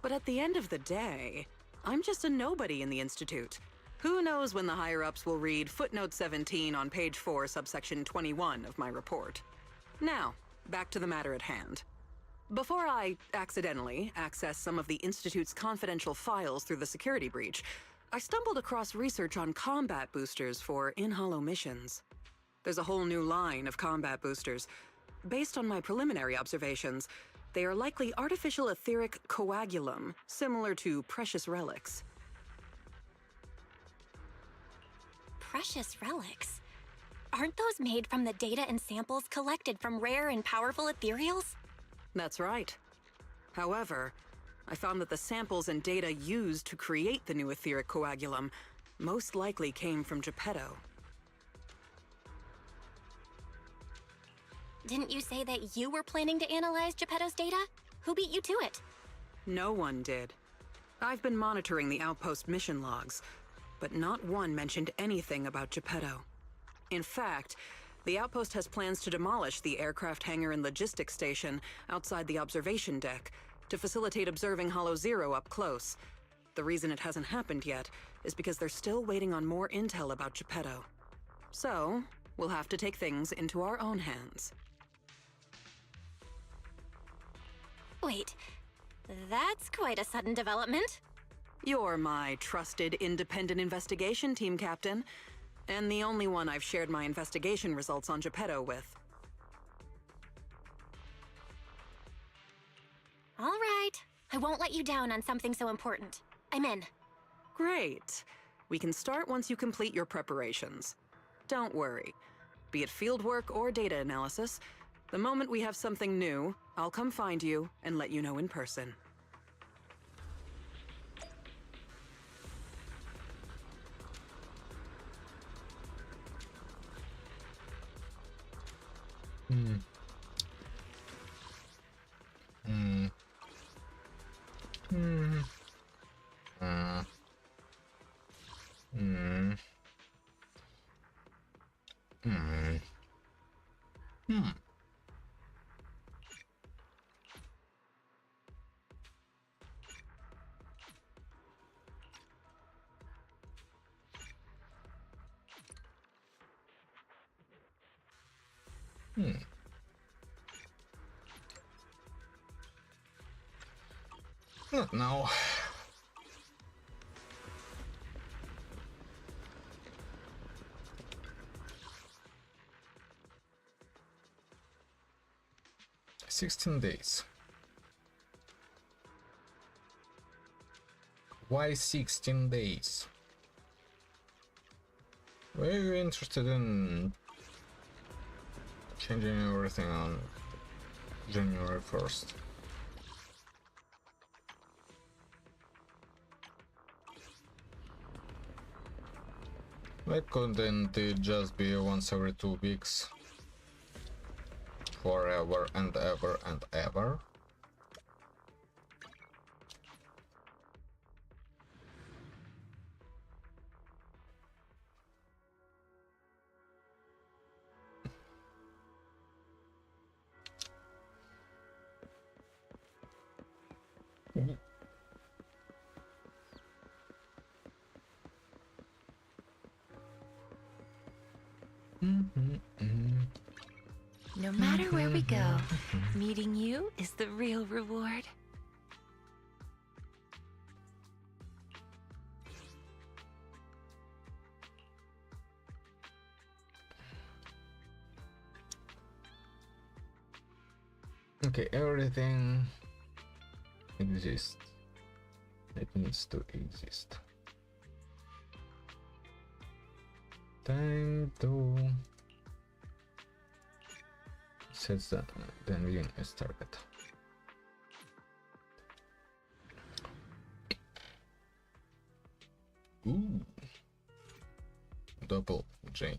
But at the end of the day, I'm just a nobody in the Institute. Who knows when the higher-ups will read footnote 17 on page 4, subsection 21 of my report. Now, back to the matter at hand. Before I accidentally access some of the Institute's confidential files through the security breach, I stumbled across research on combat boosters for in-hollow missions. There's a whole new line of combat boosters. Based on my preliminary observations, they are likely artificial etheric coagulum, similar to precious relics. Precious relics? Aren't those made from the data and samples collected from rare and powerful ethereals? That's right. However, I found that the samples and data used to create the new etheric coagulum most likely came from Geppetto. Didn't you say that you were planning to analyze Geppetto's data? Who beat you to it? No one did. I've been monitoring the outpost mission logs, but not one mentioned anything about Geppetto. In fact, the outpost has plans to demolish the aircraft hangar and logistics station outside the observation deck to facilitate observing Hollow Zero up close. The reason it hasn't happened yet is because they're still waiting on more intel about Geppetto. So, we'll have to take things into our own hands. Wait, that's quite a sudden development. You're my trusted independent investigation team captain, and the only one I've shared my investigation results on Geppetto with. All right, I won't let you down on something so important. I'm in. Great. We can start once you complete your preparations. Don't worry. Be it fieldwork or data analysis, the moment we have something new, I'll come find you and let you know in person. Not now. "16 days. Why 16 days? Were you interested in changing everything on January 1st? Why couldn't it just be once every 2 weeks? Forever and ever and ever? No matter where we go, meeting you is the real reward. Okay, everything exists. It needs to exist. Time to set the viewing as target. Ooh, double J.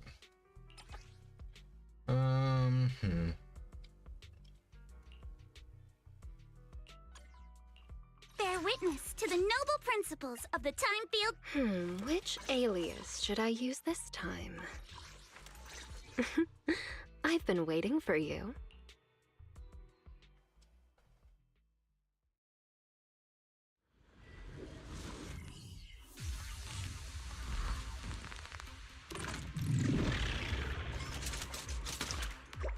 Bear witness to the noble principles of the time field. Which alias should I use this time? I've been waiting for you.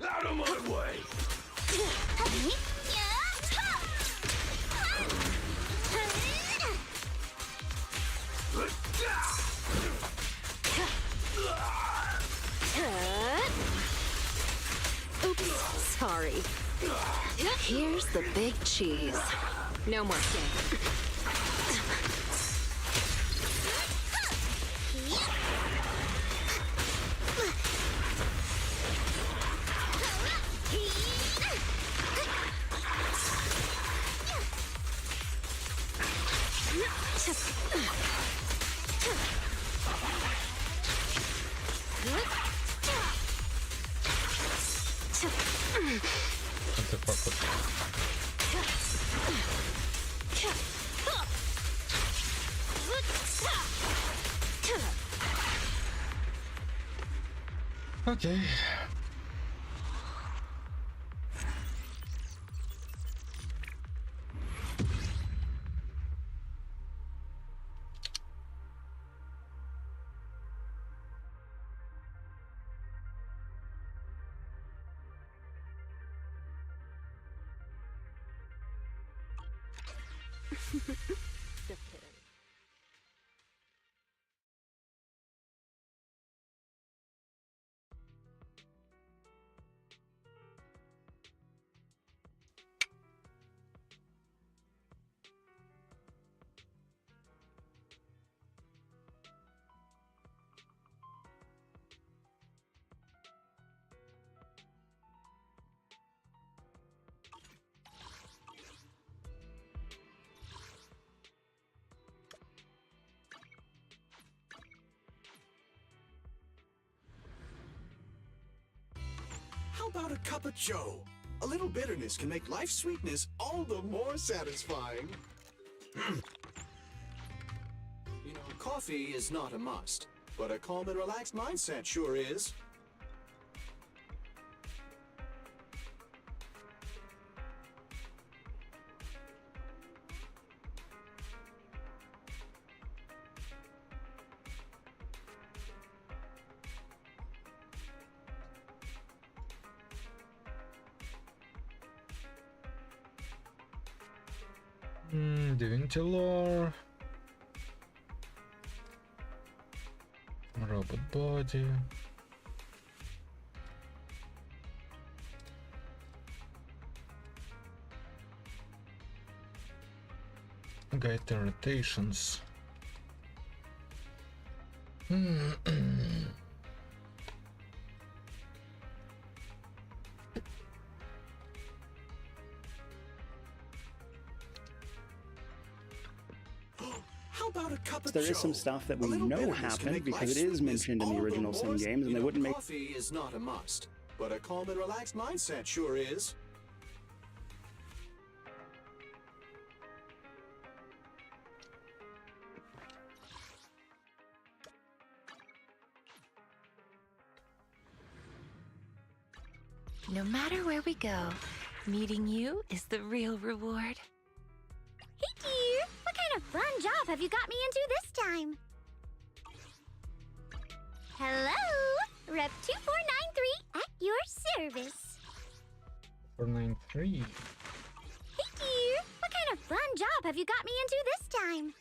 Out of my way! Oops, sorry. Here's the big cheese. No more game. What the fuck was that? Okay. How about a cup of joe? A little bitterness can make life's sweetness all the more satisfying. You know, coffee is not a must, but a calm and relaxed mindset sure is. Divinity lore, robot body, guide the rotations. There is some stuff that we know happened because it is mentioned in the original Sim games, and they wouldn't make. Coffee is not a must, but a calm and relaxed mindset sure is. No matter where we go, meeting you is the real reward. Hey dear, what kind of fun job have you got me into this time? Hello, Rep 2493 at your service. 493. Hey dear, what kind of fun job have you got me into this time?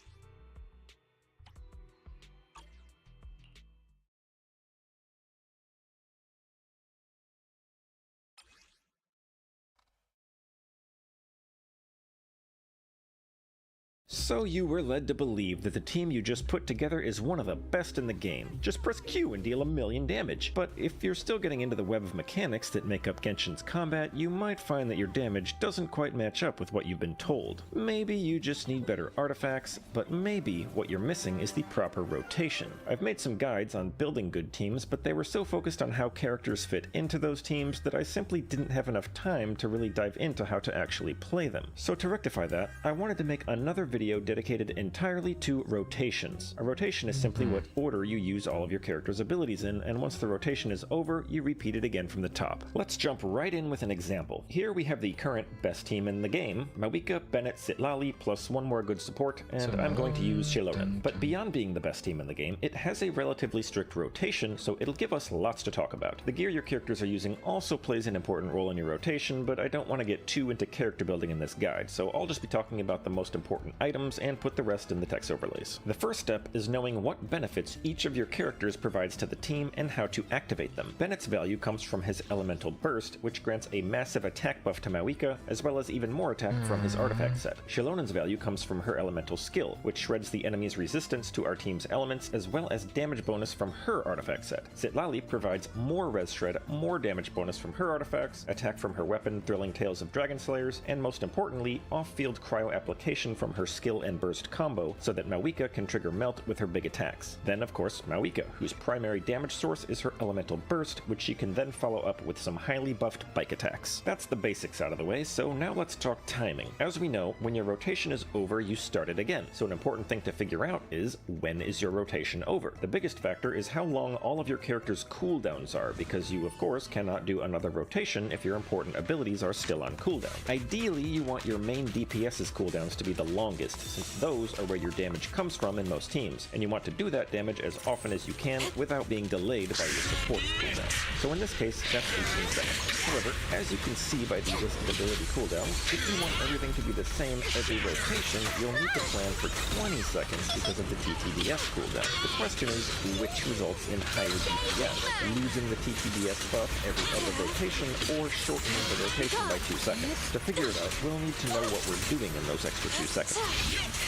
So you were led to believe that the team you just put together is one of the best in the game. Just press Q and deal 1,000,000 damage. But if you're still getting into the web of mechanics that make up Genshin's combat, you might find that your damage doesn't quite match up with what you've been told. Maybe you just need better artifacts, but maybe what you're missing is the proper rotation. I've made some guides on building good teams, but they were so focused on how characters fit into those teams that I simply didn't have enough time to really dive into how to actually play them. So to rectify that, I wanted to make another video dedicated entirely to rotations. A rotation is simply what order you use all of your character's abilities in, and once the rotation is over, you repeat it again from the top. Let's jump right in with an example. Here we have the current best team in the game, Mawika, Bennett, Citlali, plus one more good support, and I'm going to use Xilonen. But beyond being the best team in the game, it has a relatively strict rotation, so it'll give us lots to talk about. The gear your characters are using also plays an important role in your rotation, but I don't want to get too into character building in this guide, so I'll just be talking about the most important items and put the rest in the text overlays. The first step is knowing what benefits each of your characters provides to the team and how to activate them. Bennett's value comes from his Elemental Burst, which grants a massive attack buff to Mawika, as well as even more attack from his artifact set. Xilonen's value comes from her Elemental Skill, which shreds the enemy's resistance to our team's elements, as well as damage bonus from her artifact set. Citlali provides more res shred, more damage bonus from her artifacts, attack from her weapon, Thrilling Tales of Dragon Slayers, and most importantly, off-field cryo application from her skill and burst combo so that Mawika can trigger Melt with her big attacks. Then, of course, Mawika, whose primary damage source is her elemental burst, which she can then follow up with some highly buffed bike attacks. That's the basics out of the way, so now let's talk timing. As we know, when your rotation is over, you start it again. So an important thing to figure out is, when is your rotation over? The biggest factor is how long all of your character's cooldowns are, because you, of course, cannot do another rotation if your important abilities are still on cooldown. Ideally, you want your main DPS's cooldowns to be the longest, since those are where your damage comes from in most teams, and you want to do that damage as often as you can without being delayed by your support cooldown. So in this case, that's 18 seconds. However, as you can see by the listed ability cooldowns, if you want everything to be the same every rotation, you'll need to plan for 20 seconds because of the TTDS cooldown. The question is, which results in higher DPS, losing the TTDS buff every other rotation, or shortening the rotation by 2 seconds. To figure it out, we'll need to know what we're doing in those extra 2 seconds.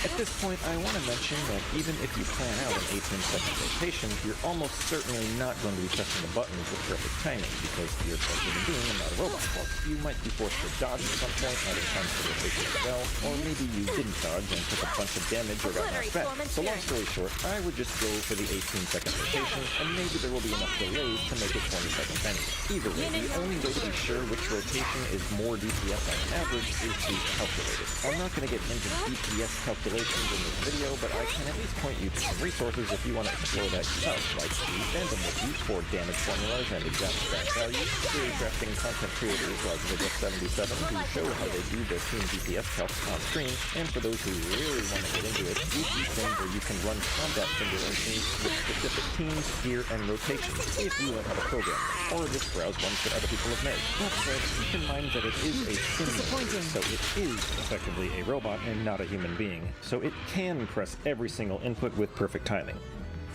At this point, I want to mention that even if you plan out an 18-second rotation, you're almost certainly not going to be pressing the buttons with perfect timing, because you're a human being and not a robot. You might be forced to dodge at some point out of time for the rotation as well, or maybe you didn't dodge and took a bunch of damage or got knocked back. So long story short, I would just go for the 18-second rotation, and maybe there will be enough delays to make it 20 seconds anyway. Either way, the only way to be sure which rotation is more DPS on average is to calculate it. I'm not going to get into DPS calculations in this video, but I can at least point you to some resources if you want to explore that yourself, like the Fandom Wiki for damage formulas and exact stat values, theory crafting content creators like Vigil77 who show how they do their team DPS calcs on screen, and for those who really want to get into it, thing where you can run combat simulations with specific teams, gear, and rotations if you learn how to program them, or just browse ones that other people have made. That said, keep in mind that it is a simulator, so it is effectively a robot and not a human being, so it can press every single input with perfect timing.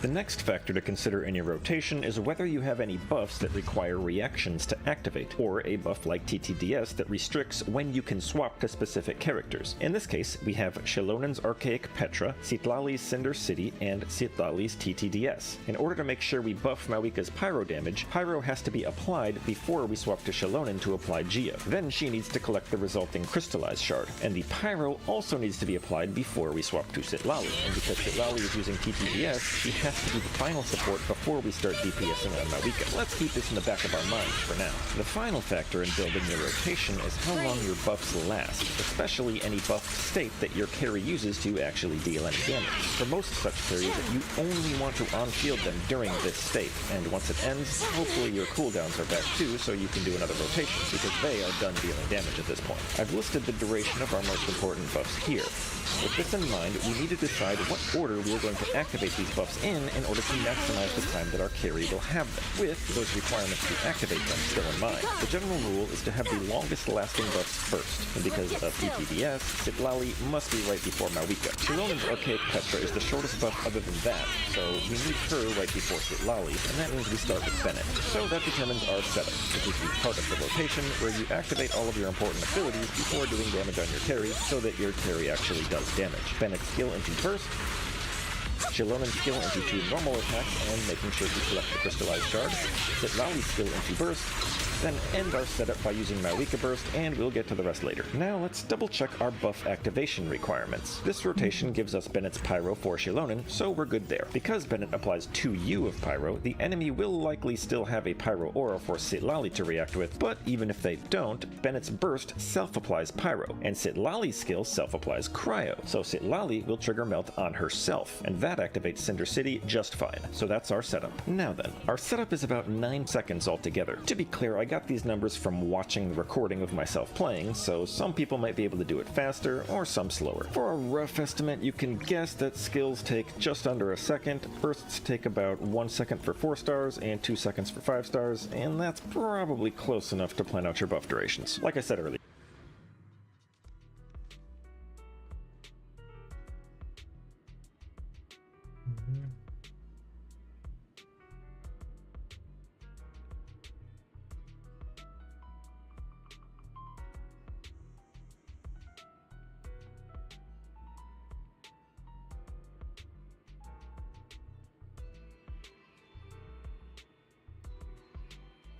The next factor to consider in your rotation is whether you have any buffs that require reactions to activate, or a buff like TTDS that restricts when you can swap to specific characters. In this case, we have Shalonen's Archaic Petra, Citlali's Cinder City, and Citlali's TTDS. In order to make sure we buff Mawika's Pyro damage, Pyro has to be applied before we swap to Shalonen to apply Gia. Then she needs to collect the resulting Crystallized Shard, and the Pyro also needs to be applied before we swap to Citlali, and because Citlali is using TTDS, she has to be the final support before we start DPSing on Mawika. Let's keep this in the back of our minds for now. The final factor in building your rotation is how long your buffs last, especially any buffed state that your carry uses to actually deal any damage. For most such carries, you only want to on-shield them during this state, and once it ends, hopefully your cooldowns are back too, so you can do another rotation, because they are done dealing damage at this point. I've listed the duration of our most important buffs here. With this in mind, we need to decide what order we are going to activate these buffs in order to maximize the time that our carry will have them, with those requirements to activate them still in mind. The general rule is to have the longest lasting buffs first, and because of TTDS, Citlali must be right before Mawika. Shalonen's Archaic Petra is the shortest buff other than that, so we need her right before Citlali, and that means we start with Bennett. So that determines our setup, which is the part of the rotation where you activate all of your important abilities before doing damage on your carry, so that your carry actually does damage. Bennett's skill into burst, Shalonen's skill into 2 normal attacks and making sure to collect the Crystallized Shard, Citlali's skill into burst, then end our setup by using Mawika Burst, and we'll get to the rest later. Now let's double check our buff activation requirements. This rotation gives us Bennett's Pyro for Shalonen, so we're good there. Because Bennett applies 2U of Pyro, the enemy will likely still have a Pyro Aura for Citlali to react with, but even if they don't, Bennett's Burst self-applies Pyro, and Citlali's skill self-applies Cryo, so Citlali will trigger Melt on herself, and that activates Cinder City just fine. So that's our setup. Now then, our setup is about 9 seconds altogether. To be clear, I got these numbers from watching the recording of myself playing, so some people might be able to do it faster, or some slower. For a rough estimate, you can guess that skills take just under a second, bursts take about 1 second for 4 stars, and 2 seconds for 5 stars, and that's probably close enough to plan out your buff durations. Like I said earlier.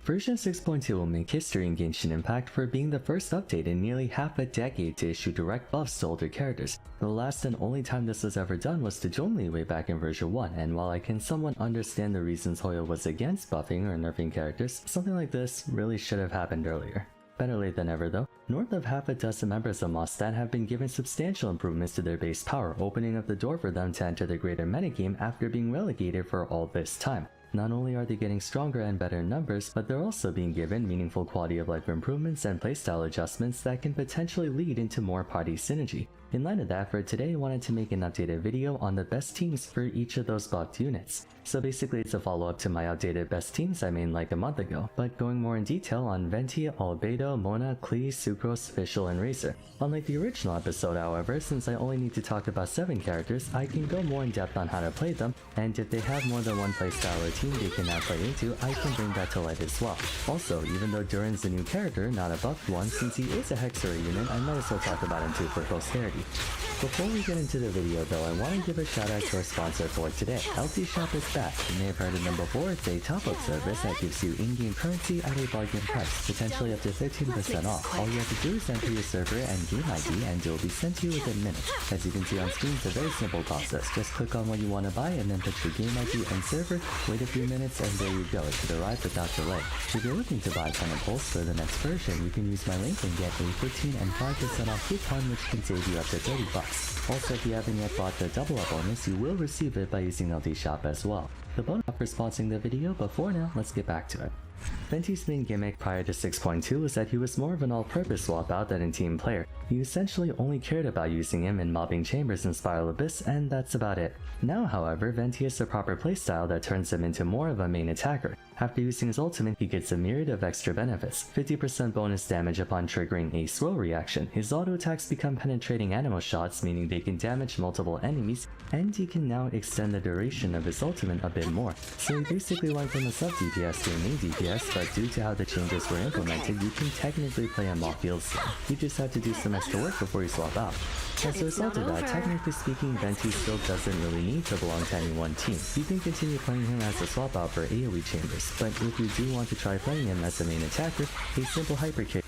Version 6.2 will make history in Genshin Impact for being the first update in nearly half a decade to issue direct buffs to older characters. The last and only time this was ever done was to Zhongli way back in version 1, and while I can somewhat understand the reasons Hoyo was against buffing or nerfing characters, something like this really should have happened earlier. Better late than ever though. North of half a dozen members of Mondstadt have been given substantial improvements to their base power, opening up the door for them to enter the greater metagame after being relegated for all this time. Not only are they getting stronger and better in numbers, but they're also being given meaningful quality of life improvements and playstyle adjustments that can potentially lead into more party synergy. In light of that, for today I wanted to make an updated video on the best teams for each of those buffed units. So basically it's a follow-up to my outdated best teams I made like a month ago, but going more in detail on Venti, Albedo, Mona, Klee, Sucrose, Fischl, and Razor. Unlike the original episode however, since I only need to talk about 7 characters, I can go more in depth on how to play them, and if they have more than one playstyle or team they can now play into, I can bring that to light as well. Also, even though Durin's a new character, not a buffed one, since he is a Hexarray unit, I might as well talk about him too for posterity. Before we get into the video though, I want to give a shout out to our sponsor for today. LT Shop is back. You may have heard of them before. It's a top-up service that gives you in-game currency at a bargain price, potentially up to 15% off. All you have to do is enter your server and game ID and it will be sent to you within minutes. As you can see on screen, it's a very simple process. Just click on what you want to buy and then put your game ID and server, wait a few minutes and there you go. It should arrive without delay. If you're looking to buy Pulse for the next version, you can use my link and get a 15 and 5% off coupon which can save you up to $30. Also, if you haven't yet bought the double up bonus, you will receive it by using LT Shop as well. The bonus for sponsoring the video, but for now, let's get back to it. Venti's main gimmick prior to 6.2 was that he was more of an all-purpose swap out than a team player. You essentially only cared about using him in mobbing chambers and Spiral Abyss, and that's about it. Now, however, Venti has a proper playstyle that turns him into more of a main attacker. After using his ultimate, he gets a myriad of extra benefits. 50% bonus damage upon triggering a swirl reaction. His auto attacks become penetrating animal shots, meaning they can damage multiple enemies, and he can now extend the duration of his ultimate a bit more. So he basically went from a sub DPS to a main DPS, but due to how the changes were implemented, you can technically play him off-field still. You just have to do some extra work before you swap out. As a result of that, technically speaking, Venti still doesn't really need to belong to any one team. You can continue playing him as a swap out for AoE chambers, but if you do want to try playing him as a main attacker, a simple hypercarry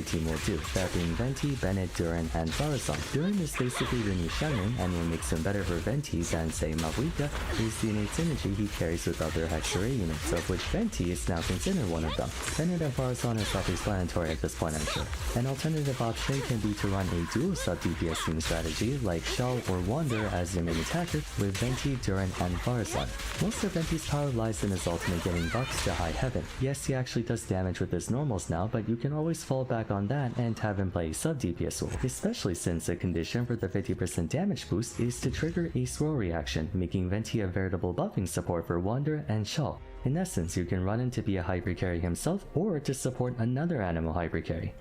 team will do, that being Venti, Bennett, Duran, and Farazan. Duran is basically the new Shenron, and what makes him better for Venti than, say, Mavuika is the innate synergy he carries with other Hexarray units, of which Venti is now considered one of them. Bennett and Farazan are self-explanatory at this point, I'm sure. An alternative option can be to run a dual sub-DPS team strategy, like Shell or Wander as your main attacker, with Venti, Duran, and Farazan. Most of Venti's power lies in his ultimate getting buffs to high heaven. Yes, he actually does damage with his normals now, but you can always fall back on that and have him play sub-DPS role, especially since the condition for the 50% damage boost is to trigger a swirl reaction, making Venti a veritable buffing support for Wander and Shell. In essence, you can run him to be a hyper carry himself or to support another animal hyper carry.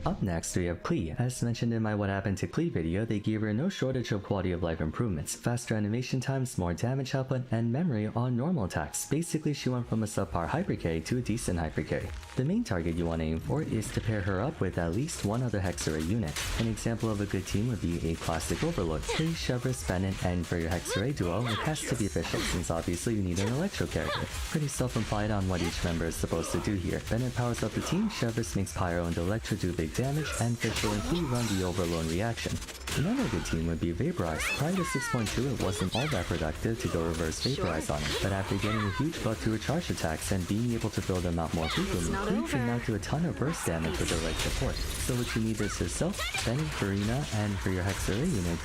Up next, we have Klee. As mentioned in my What Happened to Klee video, they gave her no shortage of quality of life improvements, faster animation times, more damage output, and memory on normal attacks. Basically, she went from a subpar hypercarry to a decent hypercarry. The main target you want to aim for is to pair her up with at least one other Hexarray unit. An example of a good team would be a classic Overlord, Klee, Shevris, Bennett, and for your Hexarray duo, it has to be Fischl, since obviously you need an Electro character. Pretty self-implied on what each member is supposed to do here. Bennett powers up the team, Shevris makes Pyro and Electro do big damage, and Fischl and Klee run the Overload reaction. Another good team would be Vaporize. Prior to 6.2 it wasn't all that productive to go reverse Vaporize on it, but after getting a huge buff to her charge attacks and being able to build them out more frequently, Klee can now do a ton of burst damage with her leg support. So what you need is herself, Bennett, Farina, and for your Hexarray unit,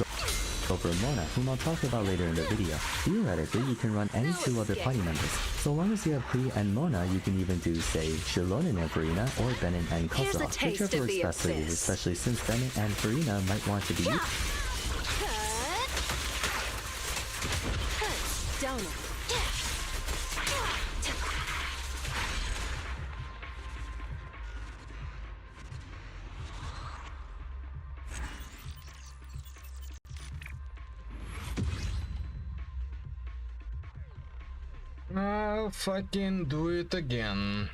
go for Mona, whom I'll talk about later in the video. Theoretically, you can run any 2 other party members. So long as you have Klee and Mona, you can even do, say, Shilonen and Farina, or Bennett and Kozlov, whichever works best for you, especially since Bennett and Farina might want to be I'll fucking do it again.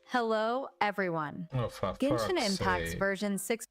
Hello, everyone. Oh, for Genshin fuck's Impact's sake. version 6.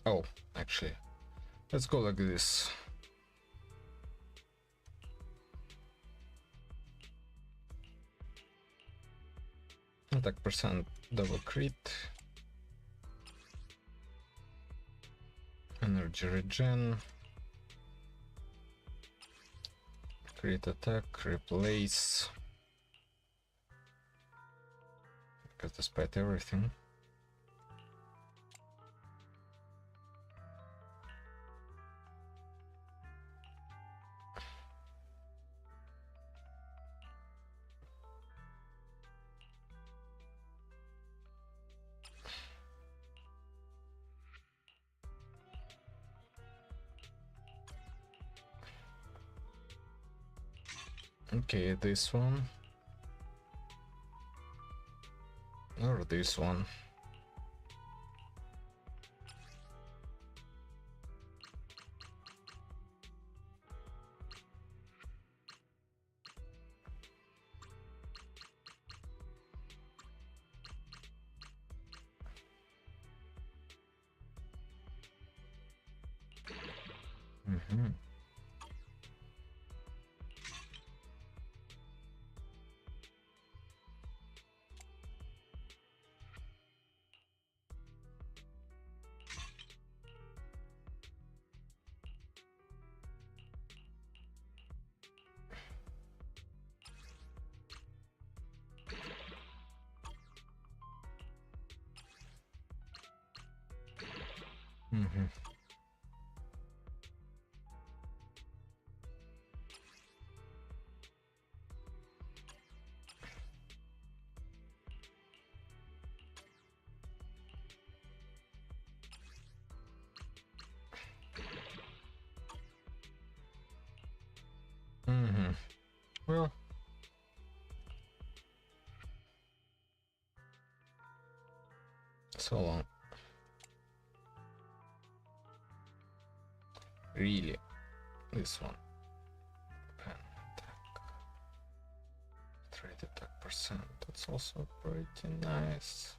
Oh, actually, let's go like this. Attack percent double crit. Energy regen. Crit attack, replace. Because despite everything. Okay, this one. Or this one. Mm-hmm. Mm-hmm. Mm-hmm. Well, so long. Really, this one. Pen attack. Trade attack percent. That's also pretty nice.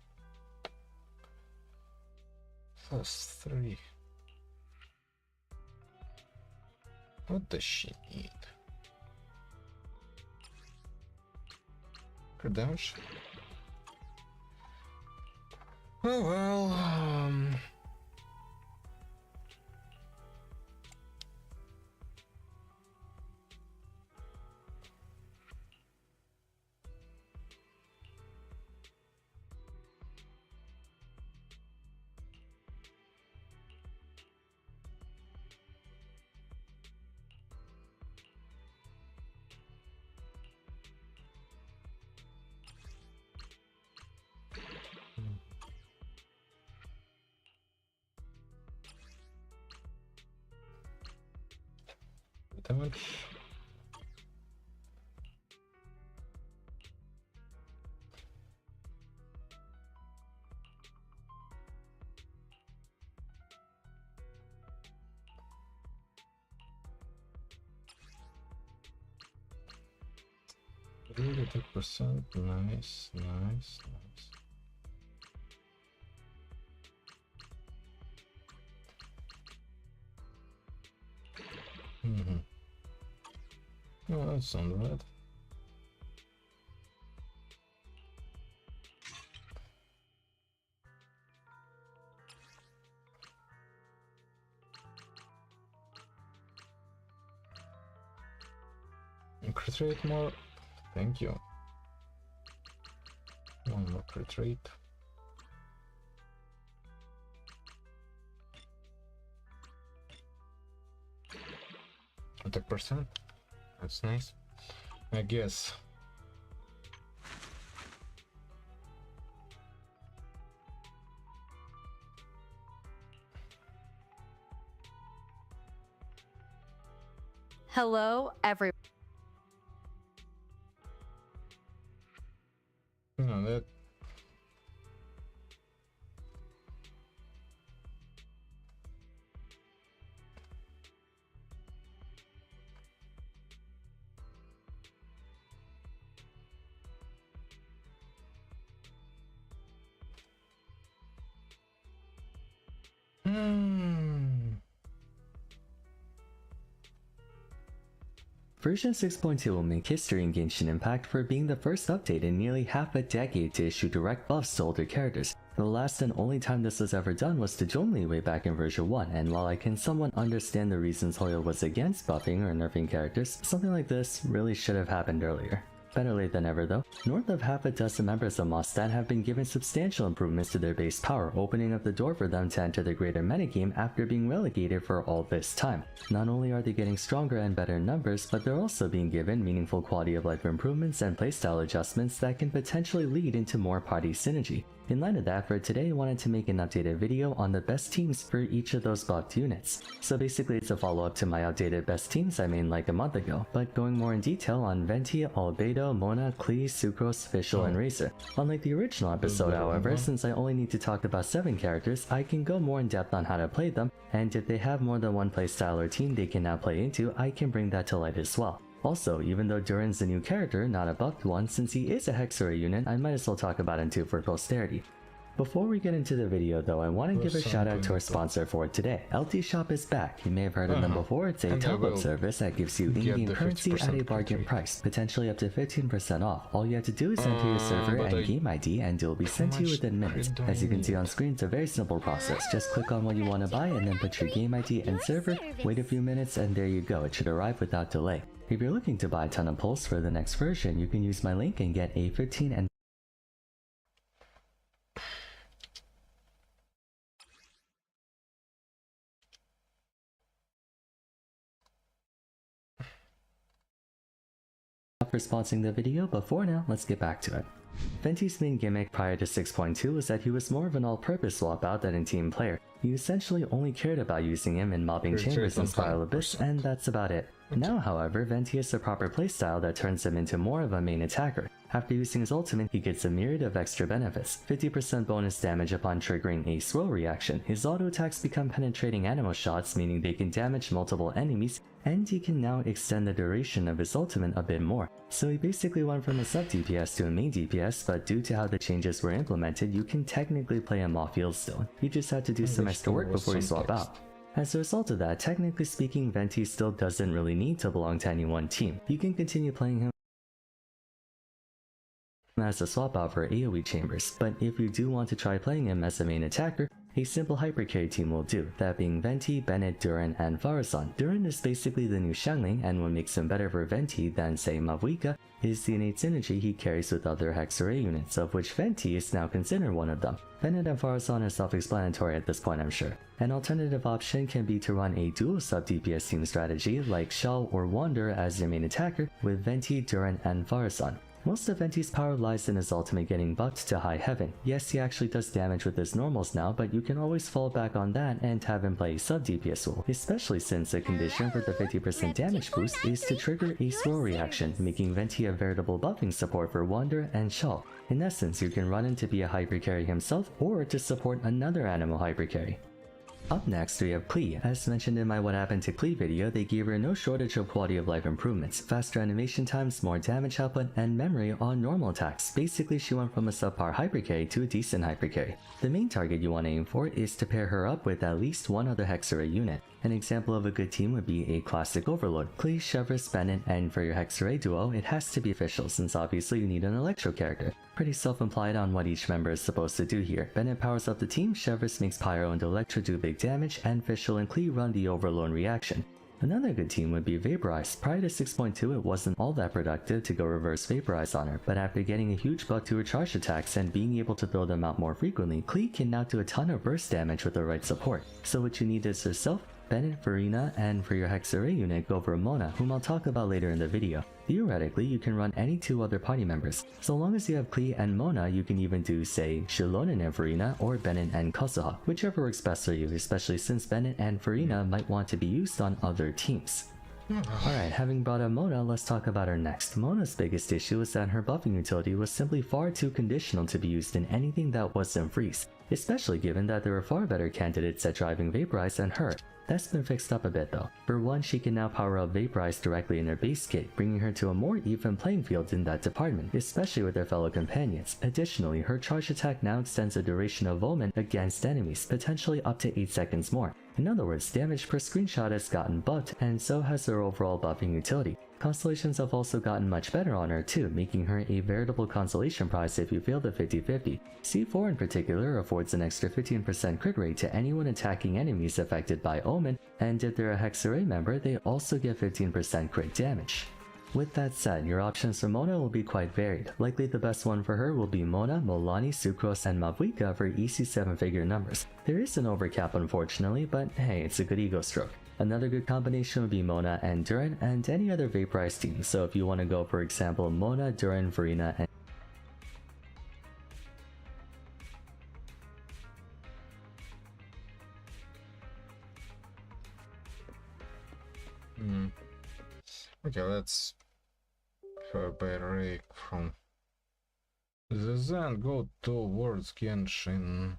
+3. What does she need? Redemption. Oh well. damage. Really 10%, nice, nice, nice. Oh, that's not bad. Crit rate more. Thank you. One more crit rate. Attack percent. That's nice. I guess. Hello, everyone. No, that. Version 6.2 will make history in Genshin Impact for being the first update in nearly half a decade to issue direct buffs to older characters. The last and only time this was ever done was to Zhongli way back in version 1, and while I can somewhat understand the reasons Hoyo was against buffing or nerfing characters, something like this really should have happened earlier. Better late than ever though. North of half a dozen members of Mostan have been given substantial improvements to their base power, opening up the door for them to enter the greater metagame after being relegated for all this time. Not only are they getting stronger and better in numbers, but they're also being given meaningful quality of life improvements and playstyle adjustments that can potentially lead into more party synergy. In light of that, for today I wanted to make an updated video on the best teams for each of those buffed units. So basically it's a follow-up to my updated best teams I made like a month ago, but going more in detail on Venti, Albedo, Mona, Klee, Sucrose, Fischl, and Razor. Unlike the original episode, however, since I only need to talk about 7 characters, I can go more in depth on how to play them, and if they have more than one playstyle or team they can now play into, I can bring that to light as well. Also, even though Durin's a new character, not a buffed one, since he is a Hexarray unit, I might as well talk about him too for posterity. Before we get into the video though, I want to give a shout out to our sponsor for today. LT Shop is back. You may have heard of them before. It's a top-up service that gives you in-game currency at a bargain price, potentially up to 15% off. All you have to do is enter your server and game ID and it will be sent to you within minutes. As you can see on screen, it's a very simple process. Just click on what you want to buy and then put your game ID and server, wait a few minutes, and there you go. It should arrive without delay. If you're looking to buy a ton of pulse for the next version, you can use my link and get a 15 and for sponsoring the video, but for now, let's get back to it. Venti's main gimmick prior to 6.2 was that he was more of an all-purpose swap-out than a team player. You essentially only cared about using him in mobbing chambers and Spiral Abyss, and that's about it. Now, however, Venti has a proper playstyle that turns him into more of a main attacker. After using his ultimate, he gets a myriad of extra benefits. 50% bonus damage upon triggering a swirl reaction. His auto attacks become penetrating animo shots, meaning they can damage multiple enemies, and he can now extend the duration of his ultimate a bit more. So he basically went from a sub DPS to a main DPS, but due to how the changes were implemented, you can technically play him off field still. You just had to do some extra work before you swap out. As a result of that, technically speaking, Venti still doesn't really need to belong to any one team. You can continue playing him as a swap out for AoE chambers, but if you do want to try playing him as a main attacker, a simple hypercarry team will do, that being Venti, Bennett, Durin, and Farazan. Durin is basically the new Xiangling, and what makes him better for Venti than, say, Mavuika is the innate synergy he carries with other Hexarray units, of which Venti is now considered one of them. Bennett and Farazan are self-explanatory at this point, I'm sure. An alternative option can be to run a dual sub-DPS team strategy like Shao or Wander as your main attacker with Venti, Durin, and Farazan. Most of Venti's power lies in his ultimate getting buffed to high heaven. Yes, he actually does damage with his normals now, but you can always fall back on that and have him play sub DPS role, especially since the condition for the 50% damage boost is to trigger a slow reaction, making Venti a veritable buffing support for Wander and Shulk. In essence, you can run him to be a hyper carry himself or to support another animal hyper carry. Up next, we have Klee. As mentioned in my What Happened to Klee video, they gave her no shortage of quality of life improvements, faster animation times, more damage output, and memory on normal attacks. Basically, she went from a subpar hypercarry to a decent hypercarry. The main target you want to aim for is to pair her up with at least one other Hexarray unit. An example of a good team would be a classic Overlord, Klee, Chevreuse, Bennett, and for your Hexarray duo, it has to be official since obviously you need an Electro character. Pretty self-implied on what each member is supposed to do here. Bennett powers up the team, Chevreuse makes Pyro and Electro do big damage, and Fischl and Klee run the Overlord reaction. Another good team would be Vaporize. Prior to 6.2 it wasn't all that productive to go reverse Vaporize on her, but after getting a huge buff to her charge attacks and being able to throw them out more frequently, Klee can now do a ton of burst damage with the right support. So what you need is herself, Bennett, Furina, and for your Hexarray unit, go for Mona, whom I'll talk about later in the video. Theoretically, you can run any two other party members. So long as you have Klee and Mona, you can even do, say, Xilonen and Furina, or Bennett and Kazuha, whichever works best for you, especially since Bennett and Furina might want to be used on other teams. Alright, having brought up Mona, let's talk about her next. Mona's biggest issue is that her buffing utility was simply far too conditional to be used in anything that wasn't Freeze, especially given that there were far better candidates at driving Vaporize than her. That's been fixed up a bit though. For one, she can now power up Vaporize directly in her base kit, bringing her to a more even playing field in that department, especially with her fellow companions. Additionally, her charge attack now extends the duration of Omen against enemies, potentially up to 8 seconds more. In other words, damage per screenshot has gotten buffed, and so has her overall buffing utility. Constellations have also gotten much better on her too, making her a veritable consolation prize if you fail the 50-50. C4 in particular affords an extra 15% crit rate to anyone attacking enemies affected by Omen, and if they're a Hexarray member, they also get 15% crit damage. With that said, your options for Mona will be quite varied. Likely the best one for her will be Mona, Molani, Sucrose, and Mavuika for easy 7-figure numbers. There is an overcap unfortunately, but hey, it's a good ego stroke. Another good combination would be Mona and Duran and any other Vaporize team, so if you want to go for example Mona, Duran, Furina, and Okay, let's break from the Zen, go towards Genshin.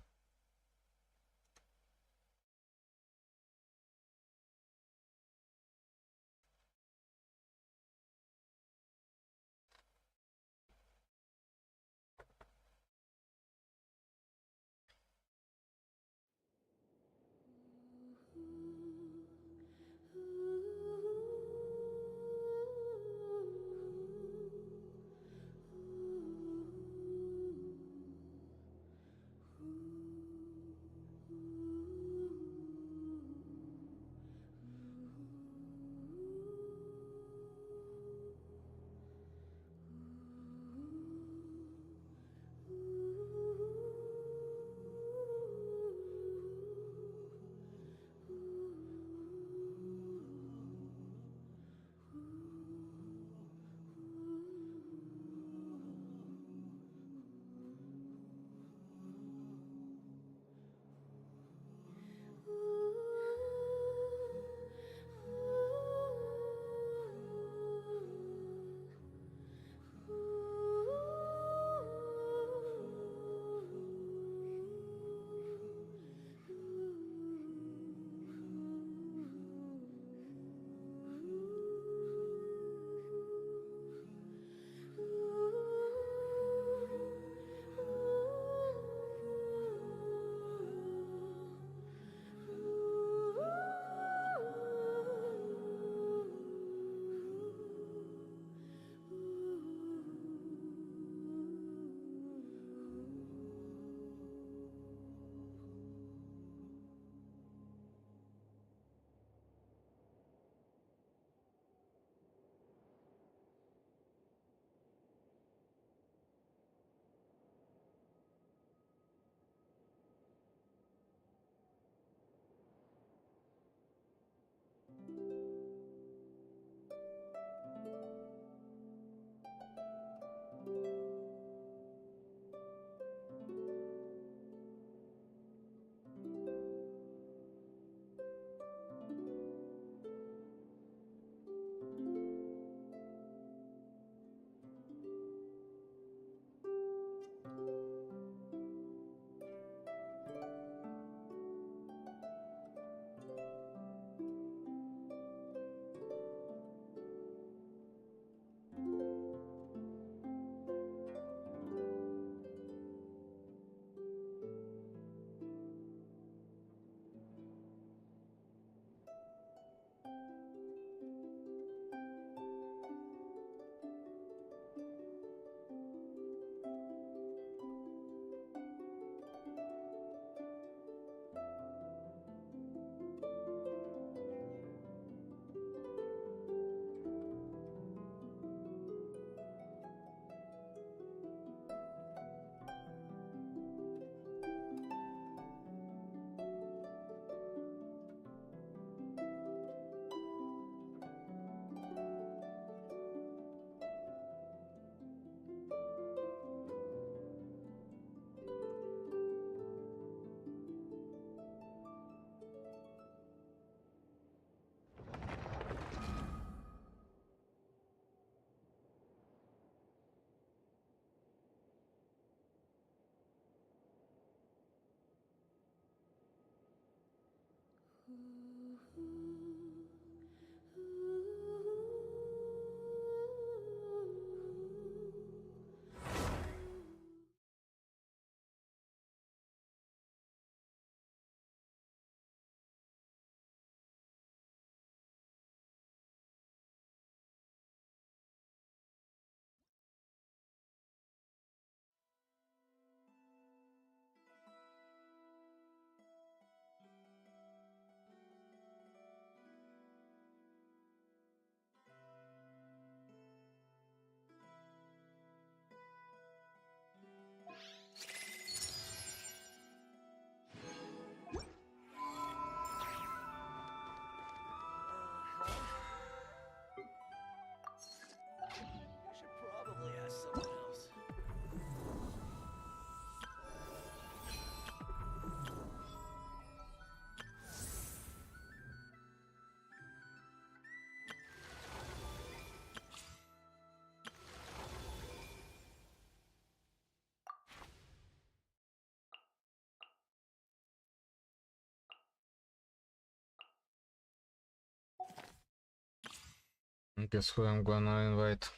Guess who I'm gonna invite?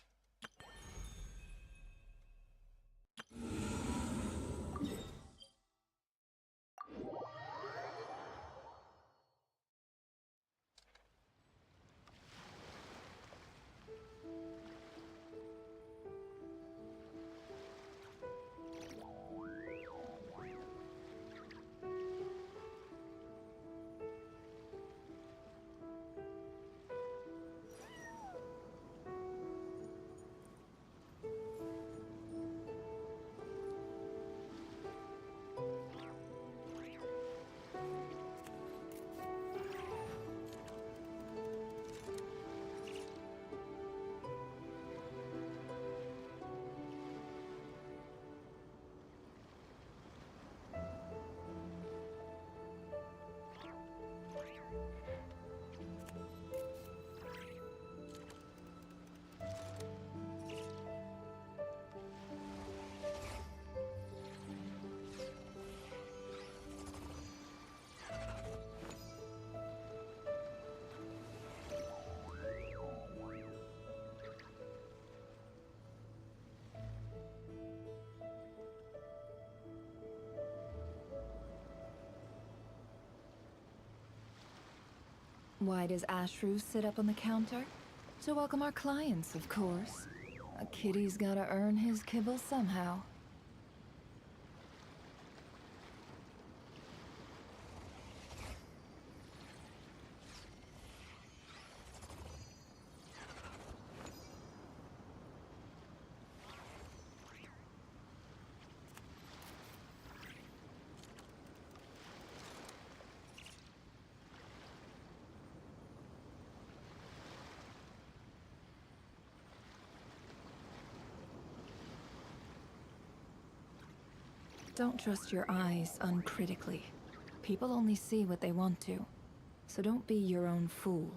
Why does Ashru sit up on the counter? To welcome our clients, of course. A kitty's gotta earn his kibble somehow. Don't trust your eyes uncritically. People only see what they want to, so don't be your own fool.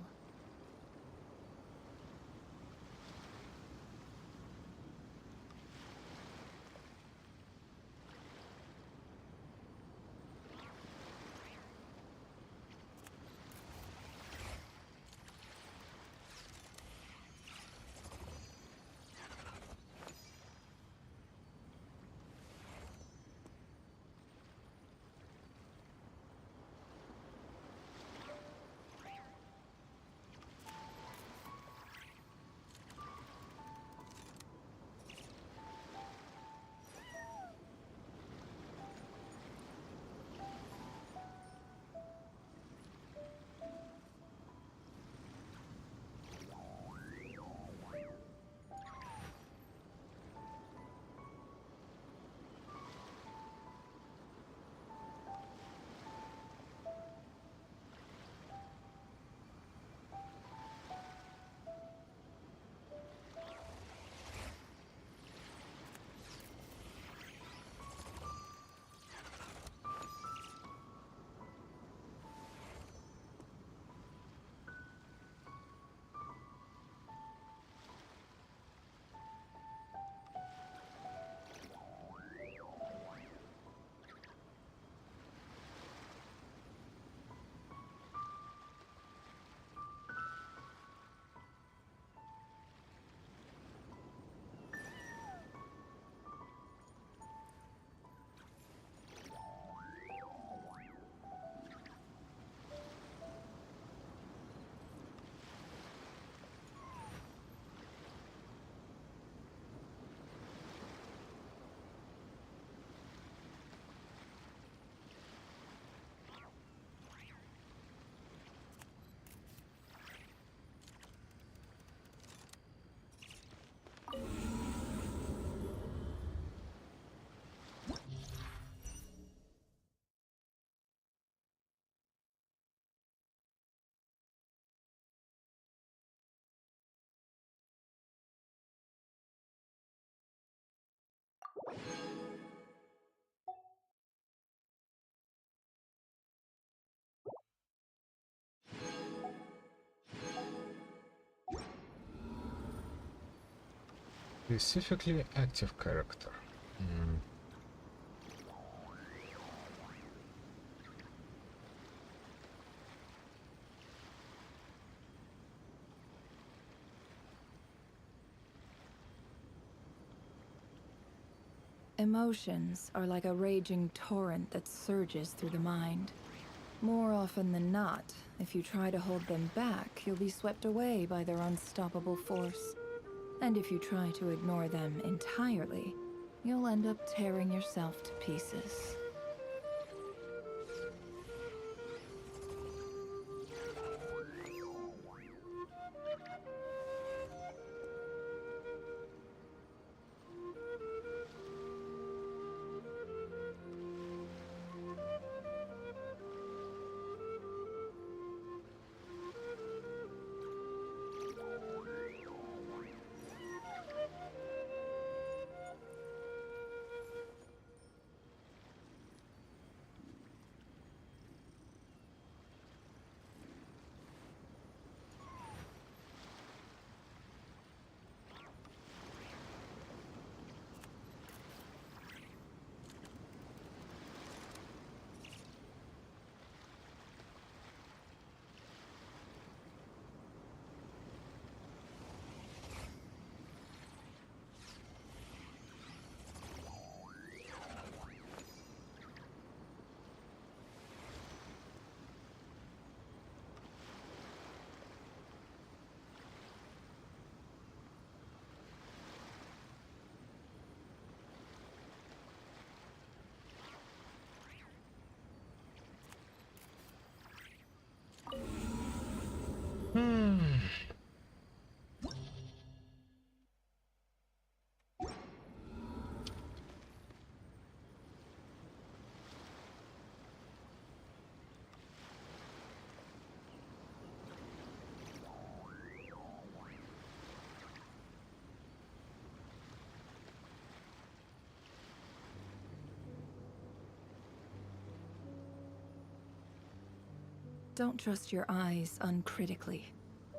Specifically active character. Emotions are like a raging torrent that surges through the mind. More often than not, if you try to hold them back, you'll be swept away by their unstoppable force. And if you try to ignore them entirely, you'll end up tearing yourself to pieces. Don't trust your eyes uncritically.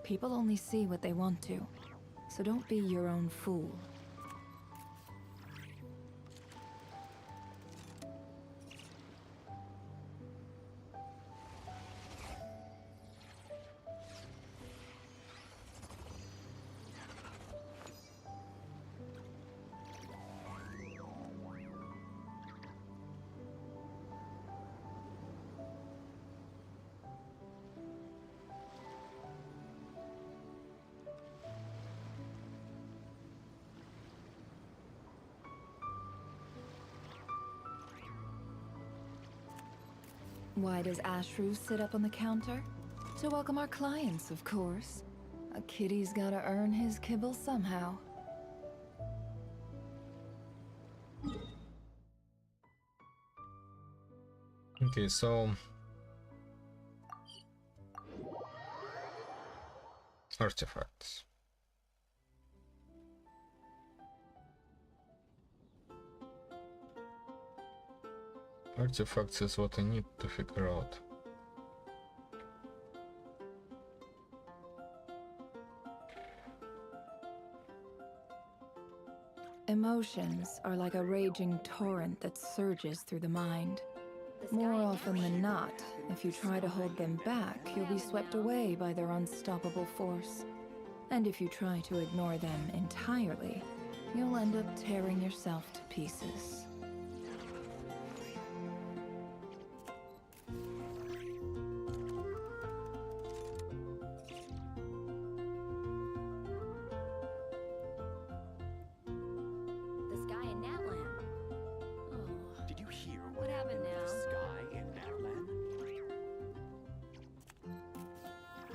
People only see what they want to, so don't be your own fool. Why does Ashru sit up on the counter? To welcome our clients, of course. A kitty's gotta earn his kibble somehow. Okay, so artifacts. Artifacts is what I need to figure out. Emotions are like a raging torrent that surges through the mind. More often than not, if you try to hold them back, you'll be swept away by their unstoppable force. And if you try to ignore them entirely, you'll end up tearing yourself to pieces.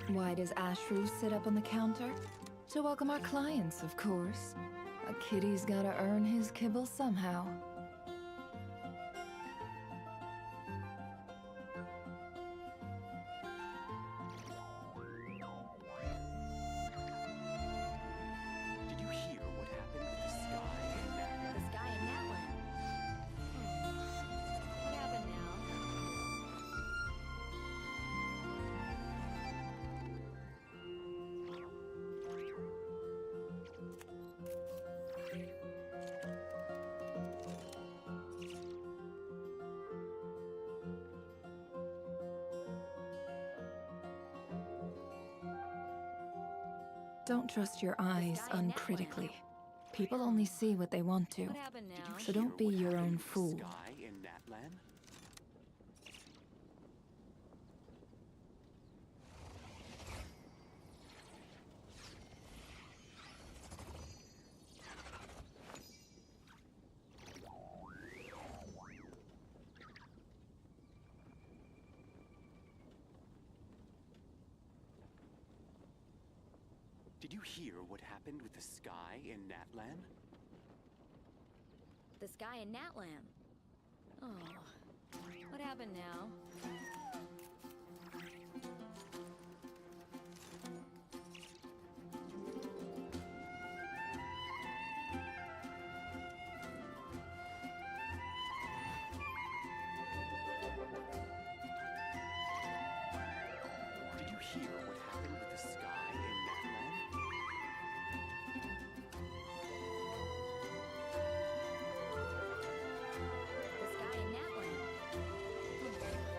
Why does Ashru sit up on the counter? To welcome our clients, of course. A kitty's gotta earn his kibble somehow. Did you hear what happened with the sky in Natlan? The sky in Natlan? What happened now? Don't trust your eyes uncritically. People only see what they want to. What happened now? So don't be your own fool. Sky in Natlan? Did you hear what happened with the sky in Natlan? The sky in Natlan. Oh. What happened now? Did you hear what happened with the sky in Natlan? The sky in Natlan. What happened now?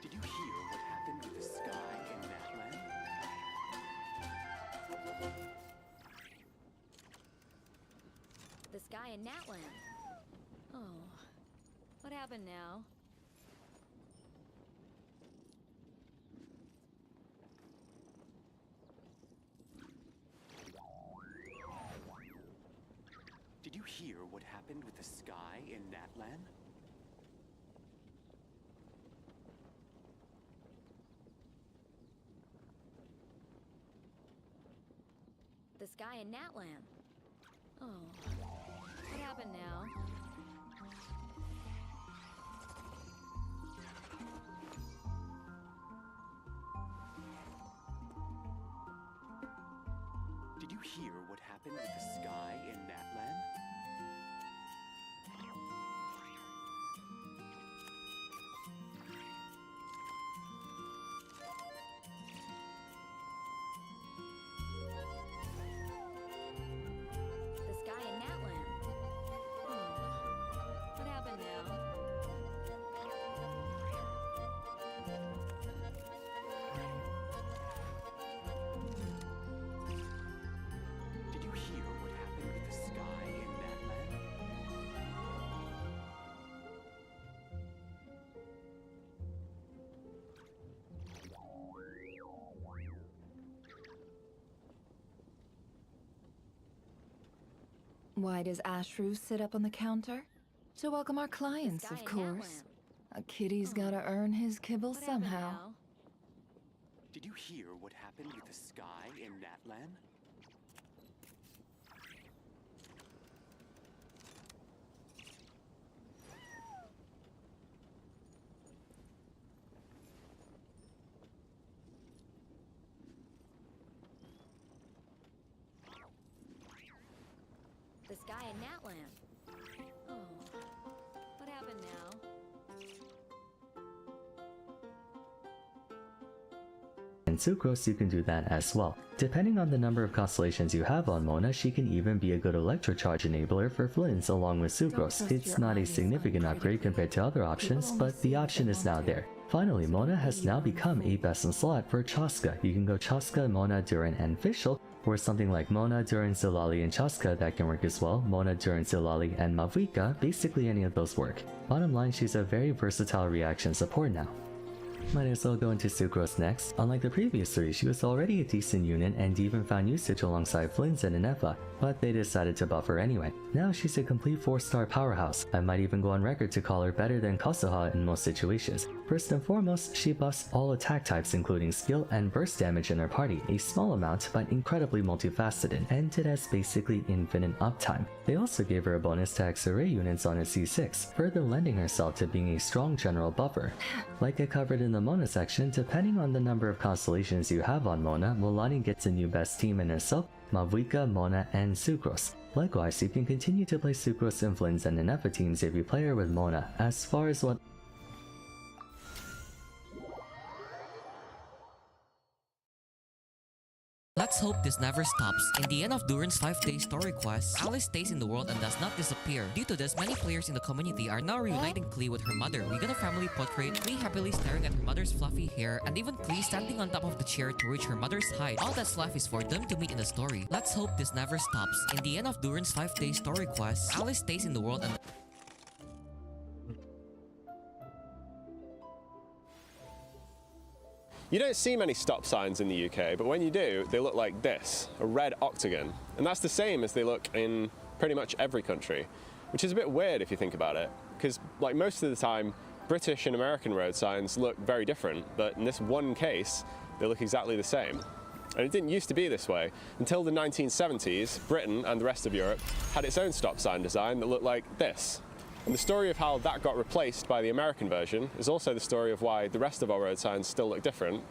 Did you hear what happened with the sky in Natlan? The sky in Natlan. Oh. What happened now? Did you hear what happened with the sky in Natlan? The sky in Natlan. Oh. What happened now? Did you hear what happened with the sky in Natlan? The sky in Natlan. Oh. What happened now? Did you hear what happened with the sky in Natlan? Why does Ashru sit up on the counter? To welcome our clients, sky of in course. Natlan. A kitty's gotta earn his kibble What happened somehow. now? Did you hear what happened with the sky in Natlan? The sky in Natlan. Oh. What happened now? And Sucrose, you can do that as well. Depending on the number of constellations you have on Mona, she can even be a good electrocharge enabler for Flints along with Sucrose. trust It's your not a eyes significant on upgrade compared to other options, only but see the what option they is now want to. there. Finally, Mona has now become a best in slot for Chaska. You can go Chaska, Mona, Durin, and Fischl, or something like Mona, Durin, Zilali, and Chaska that can work as well. Mona, Durin, Zilali, and Mavuika, basically any of those work. Bottom line, she's a very versatile reaction support now. Might as well go into Sucrose next. Unlike the previous three, she was already a decent unit and even found usage alongside Flints and Inefa, but they decided to buff her anyway. Now she's a complete 4-star powerhouse. I might even go on record to call her better than Kazuha in most situations. First and foremost, she buffs all attack types including skill and burst damage in her party, a small amount but incredibly multifaceted, and it has basically infinite uptime. They also gave her a bonus to X-Array units on a C6, further lending herself to being a strong general buffer. Like I covered in the Mona section, depending on the number of constellations you have on Mona, Mulan gets a new best team in herself, Mavuika, Mona, and Sucrose. Likewise, you can continue to play Sucrose, Influence, and Inefa teams if you play her with Mona. As far as what Let's hope this never stops. In the end of Duran's 5-day story quest, Alice stays in the world and does not disappear. Due to this, many players in the community are now reuniting Klee with her mother. We get a family portrait, Klee happily staring at her mother's fluffy hair, and even Klee standing on top of the chair to reach her mother's height. All that's left is for them to meet in the story. Let's hope this never stops. In the end of Duran's 5-day story quest, Alice stays in the world and You don't see many stop signs in the UK, but when you do, they look like this, a red octagon. And that's the same as they look in pretty much every country, which is a bit weird if you think about it, because like most of the time, British and American road signs look very different, but in this one case, they look exactly the same. And it didn't used to be this way. Until the 1970s, Britain and the rest of Europe had its own stop sign design that looked like this. And the story of how that got replaced by the American version is also the story of why the rest of our road signs still look different,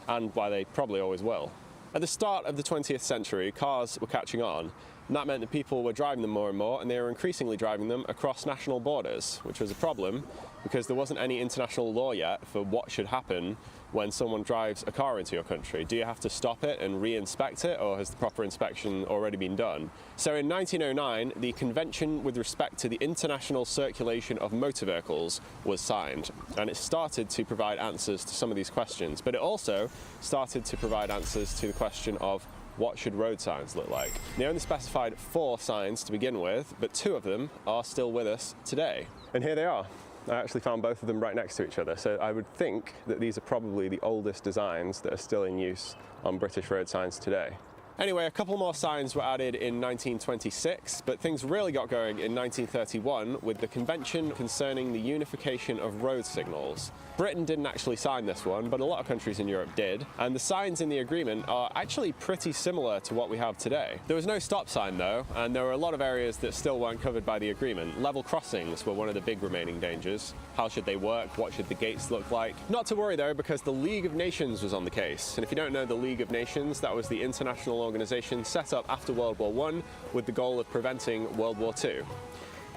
and why they probably always will. At the start of the 20th century, cars were catching on, and that meant that people were driving them more and more, and they were increasingly driving them across national borders, which was a problem because there wasn't any international law yet for what should happen when someone drives a car into your country. Do you have to stop it and re-inspect it, or has the proper inspection already been done? So in 1909, the Convention with respect to the international circulation of motor vehicles was signed, and it started to provide answers to some of these questions, but it also started to provide answers to the question of what should road signs look like? They only specified 4 signs to begin with, but 2 of them are still with us today. And here they are. I actually found both of them right next to each other, so I would think that these are probably the oldest designs that are still in use on British road signs today. Anyway, a couple more signs were added in 1926, but things really got going in 1931 with the Convention concerning the unification of road signals. Britain didn't actually sign this one, but a lot of countries in Europe did, and the signs in the agreement are actually pretty similar to what we have today. There was no stop sign though, and there were a lot of areas that still weren't covered by the agreement. Level crossings were one of the big remaining dangers. How should they work? What should the gates look like? Not to worry though, because the League of Nations was on the case, and if you don't know the League of Nations, that was the international organization set up after World War I with the goal of preventing World War II.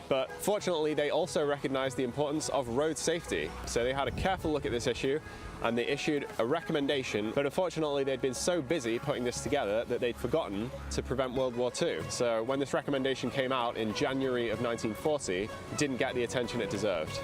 But fortunately, they also recognized the importance of road safety. So they had a careful look at this issue and they issued a recommendation, but unfortunately they'd been so busy putting this together that they'd forgotten to prevent World War II. So when this recommendation came out in January of 1940, it didn't get the attention it deserved.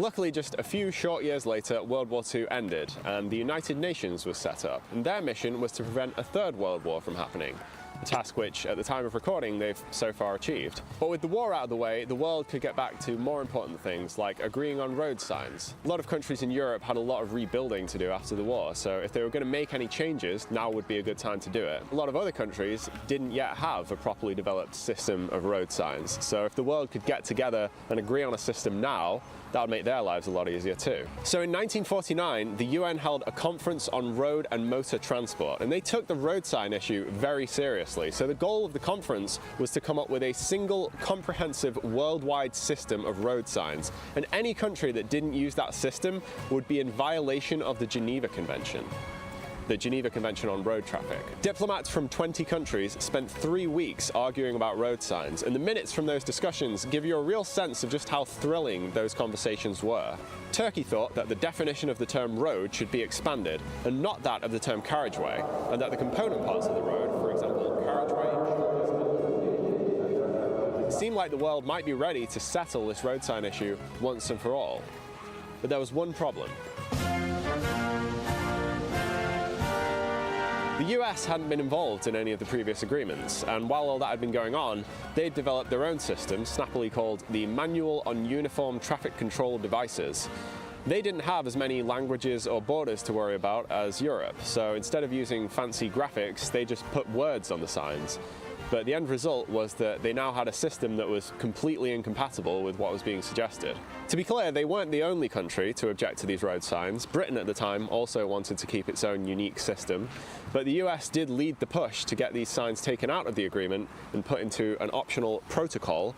Luckily, just a few short years later, World War II ended, and the United Nations was set up, and their mission was to prevent a third World War from happening. A task which, at the time of recording, they've so far achieved. But with the war out of the way, the world could get back to more important things, like agreeing on road signs. A lot of countries in Europe had a lot of rebuilding to do after the war, so if they were going to make any changes, now would be a good time to do it. A lot of other countries didn't yet have a properly developed system of road signs, so if the world could get together and agree on a system now, that would make their lives a lot easier too. So in 1949, the UN held a conference on road and motor transport, and they took the road sign issue very seriously. So the goal of the conference was to come up with a single, comprehensive, worldwide system of road signs, and any country that didn't use that system would be in violation of the Geneva Convention. The Geneva Convention on Road Traffic. Diplomats from 20 countries spent 3 weeks arguing about road signs, and the minutes from those discussions give you a real sense of just how thrilling those conversations were. Turkey thought that the definition of the term road should be expanded, and not that of the term carriageway, and that the component parts of the road, for example, carriageway, it seemed like the world might be ready to settle this road sign issue once and for all. But there was one problem. The US hadn't been involved in any of the previous agreements, and while all that had been going on, they'd developed their own system, snappily called the Manual on Uniform Traffic Control Devices. They didn't have as many languages or borders to worry about as Europe, so instead of using fancy graphics, they just put words on the signs. But the end result was that they now had a system that was completely incompatible with what was being suggested. To be clear, they weren't the only country to object to these road signs. Britain at the time also wanted to keep its own unique system, but the US did lead the push to get these signs taken out of the agreement and put into an optional protocol,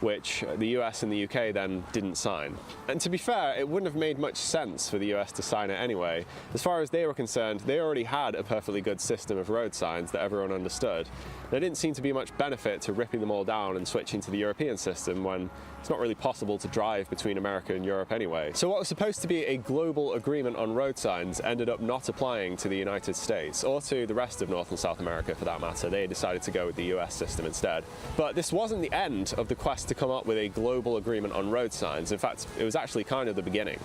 which the US and the UK then didn't sign. And to be fair, it wouldn't have made much sense for the US to sign it anyway. As far as they were concerned, they already had a perfectly good system of road signs that everyone understood. There didn't seem to be much benefit to ripping them all down and switching to the European system when it's not really possible to drive between America and Europe anyway. So what was supposed to be a global agreement on road signs ended up not applying to the United States, or to the rest of North and South America for that matter. They decided to go with the US system instead. But this wasn't the end of the quest to come up with a global agreement on road signs. In fact, it was actually kind of the beginning.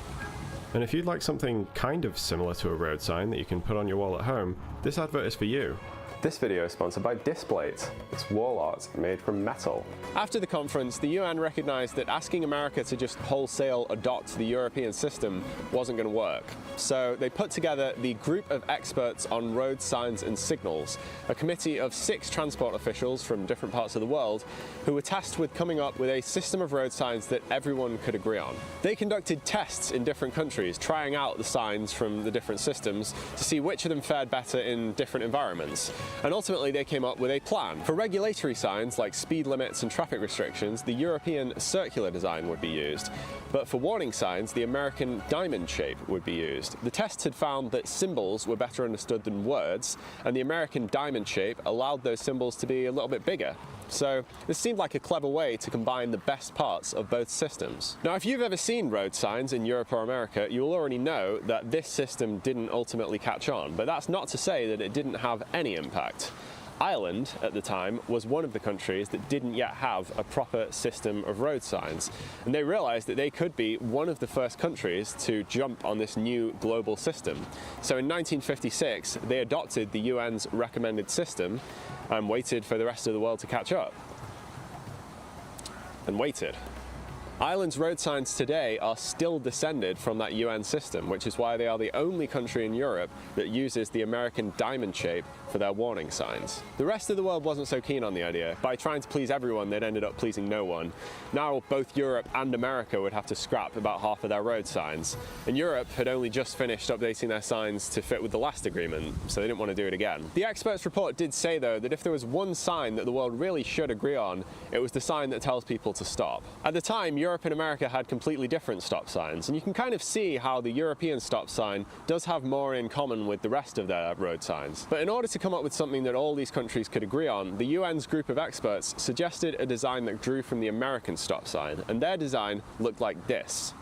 And if you'd like something kind of similar to a road sign that you can put on your wall at home, this advert is for you. This video is sponsored by Displate. It's wall art made from metal. After the conference, the UN recognized that asking America to just wholesale adopt the European system wasn't going to work. So they put together the Group of Experts on Road Signs and Signals, a committee of 6 transport officials from different parts of the world who were tasked with coming up with a system of road signs that everyone could agree on. They conducted tests in different countries, trying out the signs from the different systems to see which of them fared better in different environments. And ultimately they came up with a plan. For regulatory signs like speed limits and traffic restrictions, the European circular design would be used. But for warning signs, the American diamond shape would be used. The tests had found that symbols were better understood than words, and the American diamond shape allowed those symbols to be a little bit bigger. So this seemed like a clever way to combine the best parts of both systems. Now, if you've ever seen road signs in Europe or America, you'll already know that this system didn't ultimately catch on, but that's not to say that it didn't have any impact. Ireland, at the time, was one of the countries that didn't yet have a proper system of road signs, and they realized that they could be one of the first countries to jump on this new global system. So in 1956, they adopted the UN's recommended system and waited for the rest of the world to catch up. And waited. Ireland's road signs today are still descended from that UN system, which is why they are the only country in Europe that uses the American diamond shape for their warning signs. The rest of the world wasn't so keen on the idea. By trying to please everyone, they'd ended up pleasing no one. Now both Europe and America would have to scrap about half of their road signs. And Europe had only just finished updating their signs to fit with the last agreement, so they didn't want to do it again. The experts' report did say, though, that if there was one sign that the world really should agree on, it was the sign that tells people to stop. At the time, Europe and America had completely different stop signs, and you can kind of see how the European stop sign does have more in common with the rest of their road signs. But in order to come up with something that all these countries could agree on, the UN's group of experts suggested a design that drew from the American stop sign, and their design looked like this.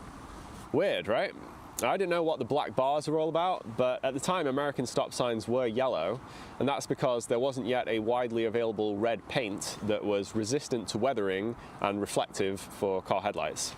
Weird, right? I didn't know what the black bars were all about, but at the time American stop signs were yellow, and that's because there wasn't yet a widely available red paint that was resistant to weathering and reflective for car headlights.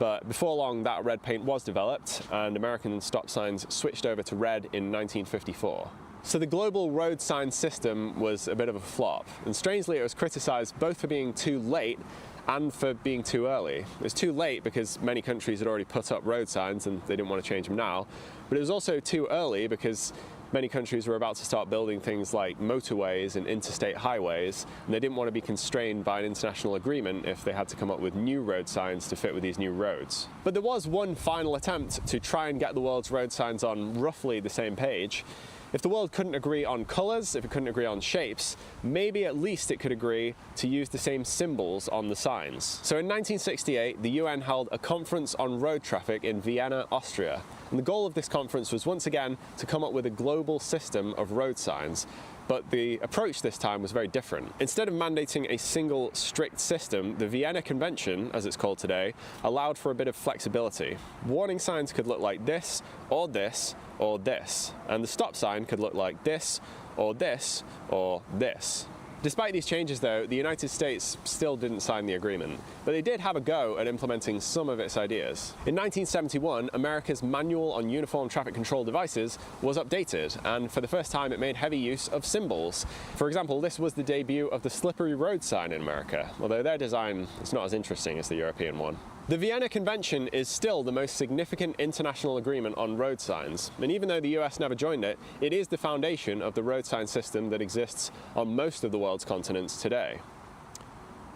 But before long, that red paint was developed, and American stop signs switched over to red in 1954. So the global road sign system was a bit of a flop, and strangely it was criticised both for being too late and for being too early. It was too late because many countries had already put up road signs and they didn't want to change them now, but it was also too early because many countries were about to start building things like motorways and interstate highways, and they didn't want to be constrained by an international agreement if they had to come up with new road signs to fit with these new roads. But there was one final attempt to try and get the world's road signs on roughly the same page. If the world couldn't agree on colours, if it couldn't agree on shapes, maybe at least it could agree to use the same symbols on the signs. So in 1968, the UN held a conference on road traffic in Vienna, Austria. And the goal of this conference was once again to come up with a global system of road signs. But the approach this time was very different. Instead of mandating a single strict system, the Vienna Convention, as it's called today, allowed for a bit of flexibility. Warning signs could look like this, or this, or this. And the stop sign could look like this, or this, or this. Despite these changes, though, the United States still didn't sign the agreement, but they did have a go at implementing some of its ideas. In 1971, America's Manual on Uniform Traffic Control Devices was updated, and for the first time it made heavy use of symbols. For example, this was the debut of the slippery road sign in America, although their design is not as interesting as the European one. The Vienna Convention is still the most significant international agreement on road signs, and even though the US never joined it, it is the foundation of the road sign system that exists on most of the world's continents today.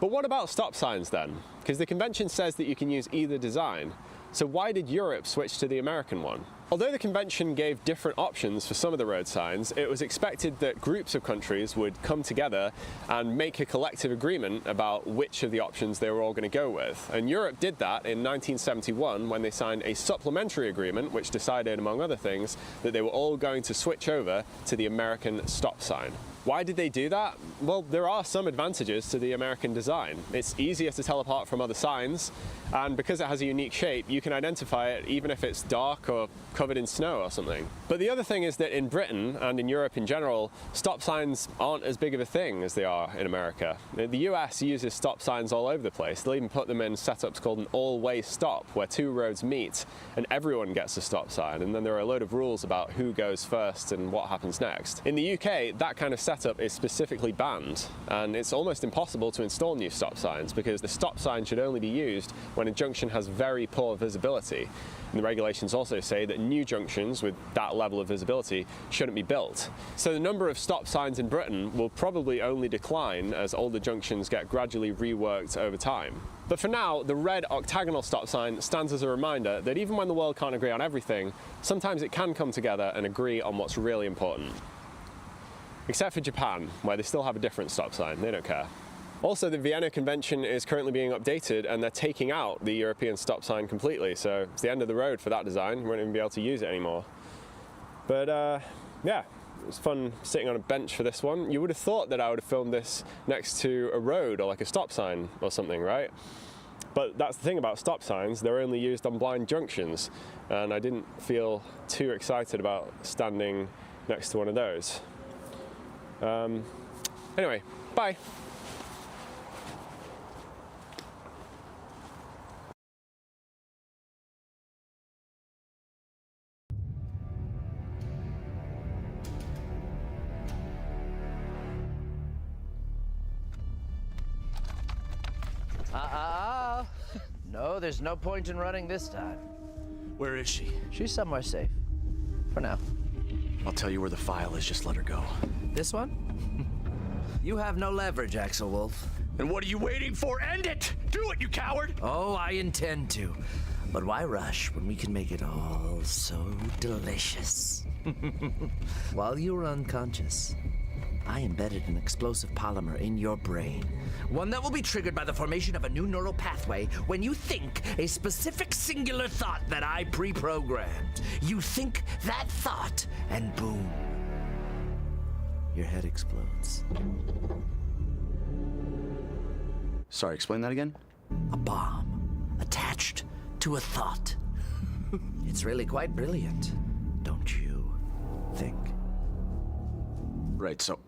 But what about stop signs then? Because the convention says that you can use either design, so why did Europe switch to the American one? Although the convention gave different options for some of the road signs, it was expected that groups of countries would come together and make a collective agreement about which of the options they were all going to go with. And Europe did that in 1971 when they signed a supplementary agreement which decided, among other things, that they were all going to switch over to the American stop sign. Why did they do that? Well, there are some advantages to the American design. It's easier to tell apart from other signs, and because it has a unique shape, you can identify it even if it's dark or covered in snow or something. But the other thing is that in Britain and in Europe in general, stop signs aren't as big of a thing as they are in America. The US uses stop signs all over the place. They'll even put them in setups called an all-way stop, where two roads meet and everyone gets a stop sign, and then there are a load of rules about who goes first and what happens next. In the UK, that kind of setup is specifically banned, and it's almost impossible to install new stop signs because the stop sign should only be used when a junction has very poor visibility. And the regulations also say that new junctions with that level of visibility shouldn't be built. So the number of stop signs in Britain will probably only decline as older junctions get gradually reworked over time. But for now, the red octagonal stop sign stands as a reminder that even when the world can't agree on everything, sometimes it can come together and agree on what's really important. Except for Japan, where they still have a different stop sign. They don't care. Also, the Vienna Convention is currently being updated and they're taking out the European stop sign completely, so it's the end of the road for that design. You won't even be able to use it anymore. But yeah, it was fun sitting on a bench for this one. You would have thought that I would have filmed this next to a road or like a stop sign or something, right? But that's the thing about stop signs, they're only used on blind junctions, and I didn't feel too excited about standing next to one of those. Anyway, bye. No, there's no point in running this time. Where is she? She's somewhere safe. For now. I'll tell you where the file is, just let her go. This one? You have no leverage, Axel Wolf. And what are you waiting for? End it! Do it, you coward! Oh, I intend to. But why rush when we can make it all so delicious? While you were unconscious, I embedded an explosive polymer in your brain. One that will be triggered by the formation of a new neural pathway when you think a specific singular thought that I pre-programmed. You think that thought, and boom. Your head explodes. Sorry, explain that again? A bomb attached to a thought. It's really quite brilliant, don't you think? Right, so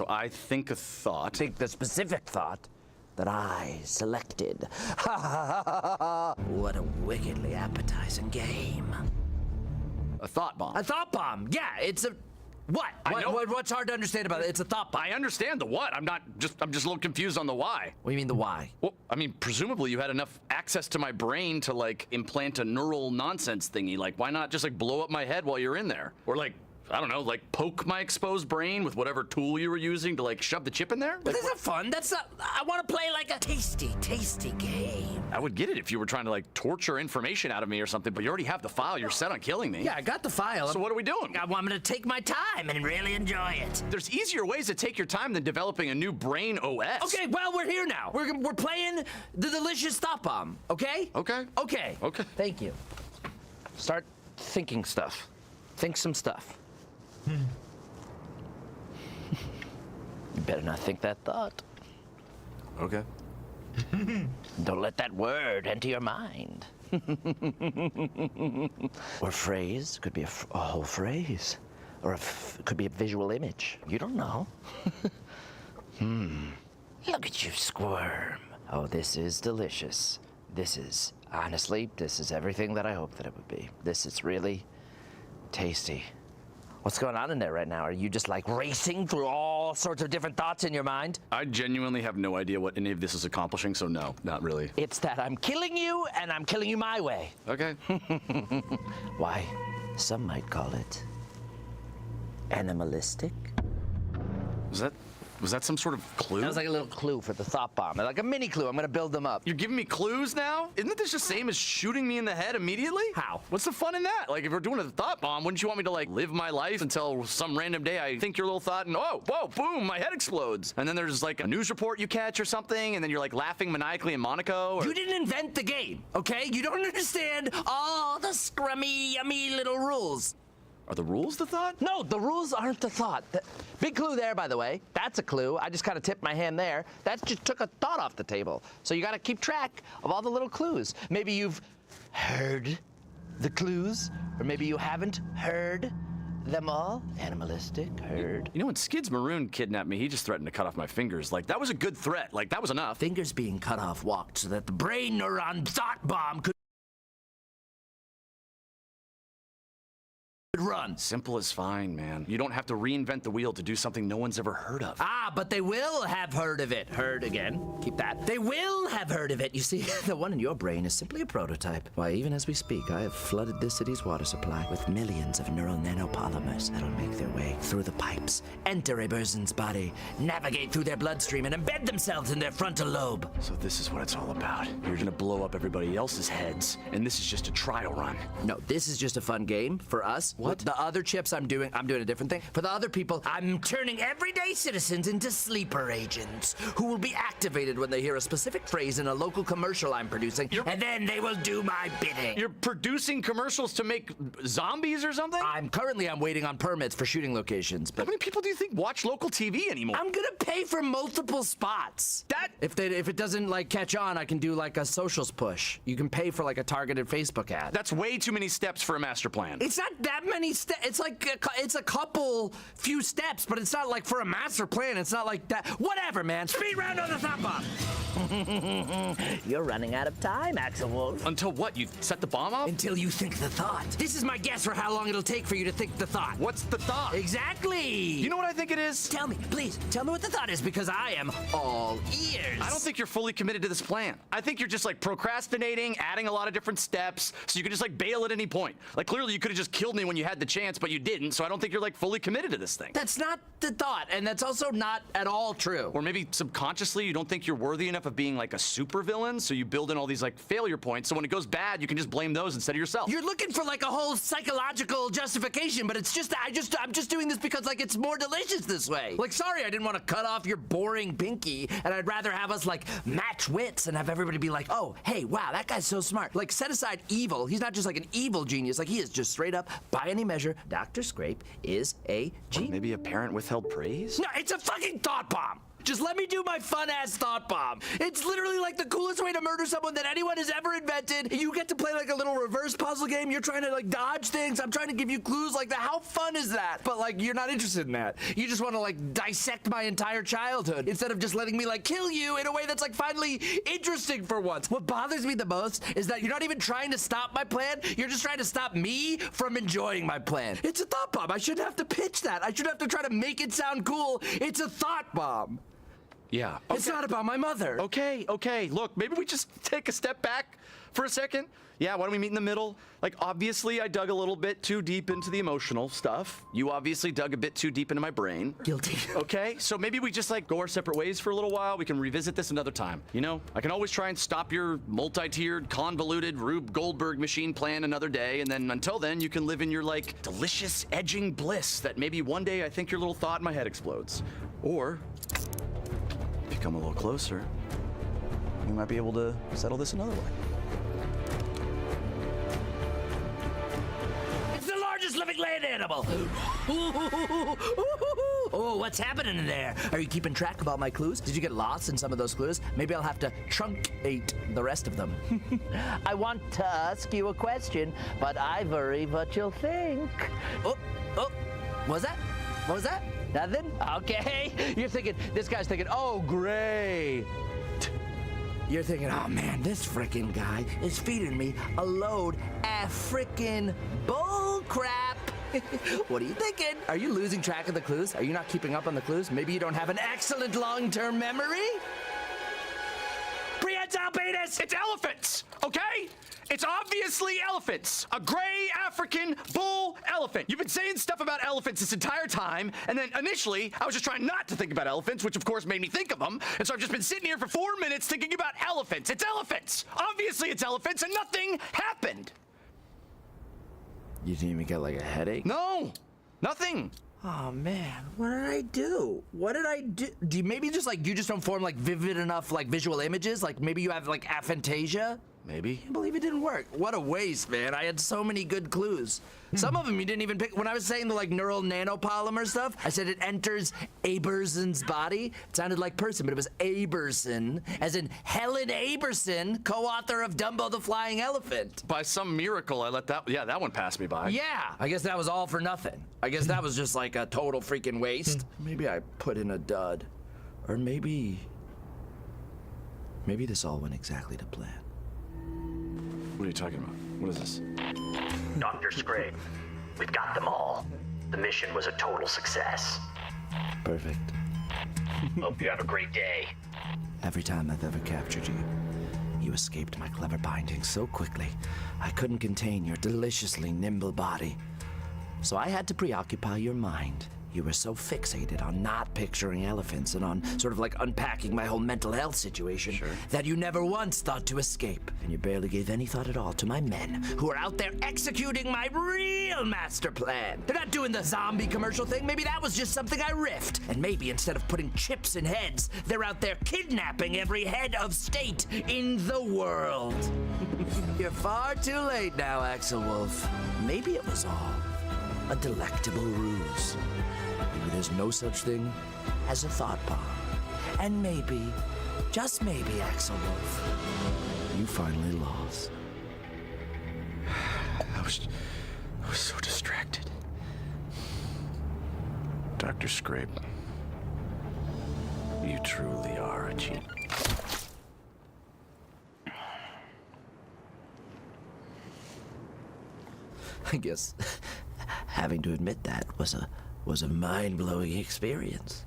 I think a thought. Think the specific thought, that I selected. Ha ha ha ha ha! What a wickedly appetizing game. A thought bomb. A thought bomb. Yeah, it's a. What? What's hard to understand about it? It's a thought bomb. I understand the what. I'm just a little confused on the why. What do you mean the why? Well, I mean, presumably you had enough access to my brain to like implant a neural nonsense thingy. Like, why not just like blow up my head while you're in there? Or like, I don't know, like poke my exposed brain with whatever tool you were using to like shove the chip in there? But that's not fun. That's not. I want to play like a tasty, tasty game. I would get it if you were trying to like torture information out of me or something, but you already have the file. You're set on killing me. Yeah, I got the file. So what are we doing? I'm going to take my time and really enjoy it. There's easier ways to take your time than developing a new brain OS. Okay, well, we're here now. We're playing the delicious thought bomb, okay? Okay. Okay. Okay. Thank you. Start thinking stuff. Think some stuff. You better not think that thought. Okay. Don't let that word enter your mind. Or phrase. Could be a whole phrase. Or could be a visual image. You don't know. Look at you squirm. Oh, this is delicious. This is, honestly, this is everything that I hoped that it would be. This is really tasty. What's going on in there right now? Are you just like racing through all sorts of different thoughts in your mind? I genuinely have no idea what any of this is accomplishing, so no, not really. It's that I'm killing you, and I'm killing you my way. Okay. Why, some might call it animalistic. Was that some sort of clue? That was like a little clue for the thought bomb. Like a mini clue. I'm gonna build them up. You're giving me clues now? Isn't this the same as shooting me in the head immediately? How? What's the fun in that? Like, if we're doing a thought bomb, wouldn't you want me to, like, live my life until some random day I think your little thought and, oh, whoa, boom, my head explodes. And then there's, like, a news report you catch or something, and then you're, like, laughing maniacally in Monaco? Or... You didn't invent the game, okay? You don't understand all the scrummy, yummy little rules. Are the rules the thought? No, the rules aren't the thought. Big clue there, by the way. That's a clue. I just kind of tipped my hand there. That just took a thought off the table. So you got to keep track of all the little clues. Maybe you've heard the clues, or maybe you haven't heard them all. Animalistic, heard. You know, when Skids Maroon kidnapped me, he just threatened to cut off my fingers. Like, that was a good threat. Like, that was enough. Fingers being cut off walked so that the brain neuron thought bomb could run. Simple as fine, man. You don't have to reinvent the wheel to do something no one's ever heard of. Ah, but they will have heard of it. Heard again. Keep that. They will have heard of it. You see, the one in your brain is simply a prototype. Why, even as we speak, I have flooded this city's water supply with millions of neural nanopolymers that'll make their way through the pipes, enter a person's body, navigate through their bloodstream, and embed themselves in their frontal lobe. So this is what it's all about. You're gonna blow up everybody else's heads, and this is just a trial run. No, this is just a fun game for us. What? The other chips I'm doing a different thing. For the other people, I'm turning everyday citizens into sleeper agents who will be activated when they hear a specific phrase in a local commercial I'm producing, and then they will do my bidding. You're producing commercials to make zombies or something? I'm waiting on permits for shooting locations. But how many people do you think watch local TV anymore? I'm gonna pay for multiple spots. If it doesn't like catch on, I can do like a socials push. You can pay for like a targeted Facebook ad. That's way too many steps for a master plan. It's not that many steps. It's like it's a few steps, but it's not like for a master plan. It's not like that. Whatever, man. Speed round on the thought bomb. You're running out of time, Axel Wolf. Until what? You set the bomb off? Until you think the thought. This is my guess for how long it'll take for you to think the thought. What's the thought? Exactly. You know what I think it is? Tell me, please. Tell me what the thought is, because I am all ears. I don't think you're fully committed to this plan. I think you're just like procrastinating, adding a lot of different steps, so you can just like bail at any point. Like clearly you could have just killed me when you had the chance, but you didn't, so I don't think you're like fully committed to this thing. That's not the thought, and that's also not at all true. Or maybe subconsciously you don't think you're worthy enough of being like a supervillain, so you build in all these like failure points, so when it goes bad, you can just blame those instead of yourself. You're looking for like a whole psychological justification, but it's just I'm just doing this because like it's more delicious this way. Like, sorry, I didn't want to cut off your boring pinky, and I'd rather have us like match wits and have everybody be like, oh, hey, wow, that guy's so smart. Like, set aside evil. He's not just like an evil genius. Like, he is just straight up, by any measure, Dr. Scrape is a genius. Maybe a parent withheld praise? No, it's a fucking thought bomb. Just let me do my fun-ass thought bomb. It's literally like the coolest way to murder someone that anyone has ever invented. You get to play like a little reverse puzzle game. You're trying to like dodge things. I'm trying to give you clues like that. How fun is that? But like, you're not interested in that. You just want to like dissect my entire childhood instead of just letting me like kill you in a way that's like finally interesting for once. What bothers me the most is that you're not even trying to stop my plan. You're just trying to stop me from enjoying my plan. It's a thought bomb. I shouldn't have to pitch that. I should have to try to make it sound cool. It's a thought bomb. Yeah. Okay. It's not about my mother. Okay. Look, maybe we just take a step back for a second. Yeah, why don't we meet in the middle? Like, obviously, I dug a little bit too deep into the emotional stuff. You obviously dug a bit too deep into my brain. Guilty. Okay, so maybe we just, like, go our separate ways for a little while. We can revisit this another time. You know, I can always try and stop your multi-tiered, convoluted Rube Goldberg machine plan another day, and then until then, you can live in your, like, delicious, edging bliss that maybe one day I think your little thought in my head explodes. Or, if you come a little closer, we might be able to settle this another way. Largest living land animal. Oh, what's happening in there? Are you keeping track of all my clues? Did you get lost in some of those clues? Maybe I'll have to truncate the rest of them. I want to ask you a question, but I worry what you'll think. Oh, what was that? What was that? Nothing? Okay. You're thinking, this guy's thinking, oh, great. You're thinking, oh man, this frickin' guy is feeding me a load of frickin' bull crap. What are you thinking? Are you losing track of the clues? Are you not keeping up on the clues? Maybe you don't have an excellent long-term memory? Prehensile penis! It's elephants, okay? It's obviously elephants. A gray African bull elephant. You've been saying stuff about elephants this entire time, and then initially, I was just trying not to think about elephants, which of course made me think of them, and so I've just been sitting here for 4 minutes thinking about elephants. It's elephants! Obviously it's elephants, and nothing happened! You didn't even get like a headache? No! Nothing! Oh man, what did I do? What did I do? Do you maybe just like, you just don't form like vivid enough like visual images? Like maybe you have like aphantasia? Maybe. I can't believe it didn't work. What a waste, man. I had so many good clues. Some of them you didn't even pick. When I was saying the like neural nanopolymer stuff, I said it enters Aberson's body. It sounded like person, but it was Aberson, as in Helen Aberson, co-author of Dumbo the Flying Elephant. By some miracle, I let that one pass me by. Yeah, I guess that was all for nothing. I guess that was just like a total freaking waste. Maybe I put in a dud. Or maybe this all went exactly to plan. What are you talking about? What is this? Dr. Scrape, we've got them all. The mission was a total success. Perfect. Hope you have a great day. Every time I've ever captured you, you escaped my clever binding so quickly, I couldn't contain your deliciously nimble body. So I had to preoccupy your mind. You were so fixated on not picturing elephants and on sort of like unpacking my whole mental health situation that you never once thought to escape. And you barely gave any thought at all to my men who are out there executing my real master plan. They're not doing the zombie commercial thing. Maybe that was just something I riffed. And maybe instead of putting chips in heads, they're out there kidnapping every head of state in the world. You're far too late now, Axel Wolf. Maybe it was all a delectable ruse. Maybe there's no such thing as a thought bomb. And maybe, just maybe, Axel Wolf, you finally lost. I was so distracted. Dr. Scrape, you truly are a genius. I guess having to admit that was a mind-blowing experience.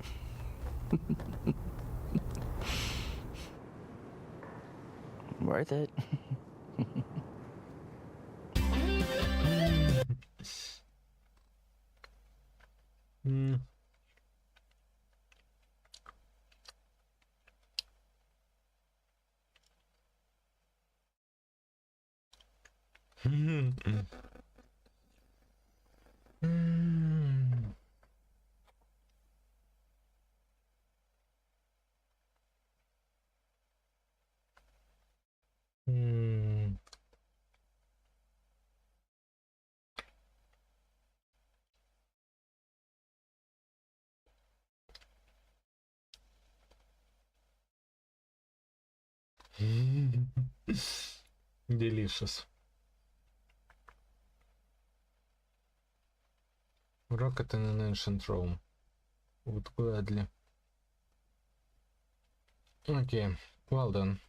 Worth it. Delicious. Rocket in an ancient Rome. Would gladly. Okay, well done.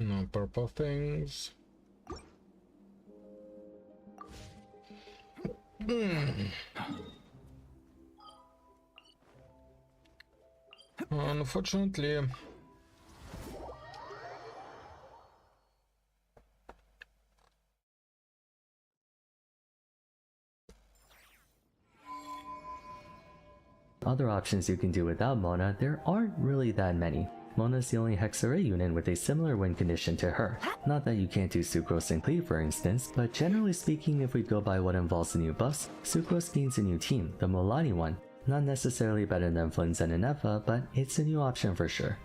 No purple things. Unfortunately. Other options you can do without Mona, there aren't really that many. Mona's the only Hexarray unit with a similar win condition to her. Not that you can't do Sucrose and Cleve for instance, but generally speaking if we go by what involves the new buffs, Sucrose gains a new team, the Mualani one. Not necessarily better than Flynn's and Inefa, but it's a new option for sure.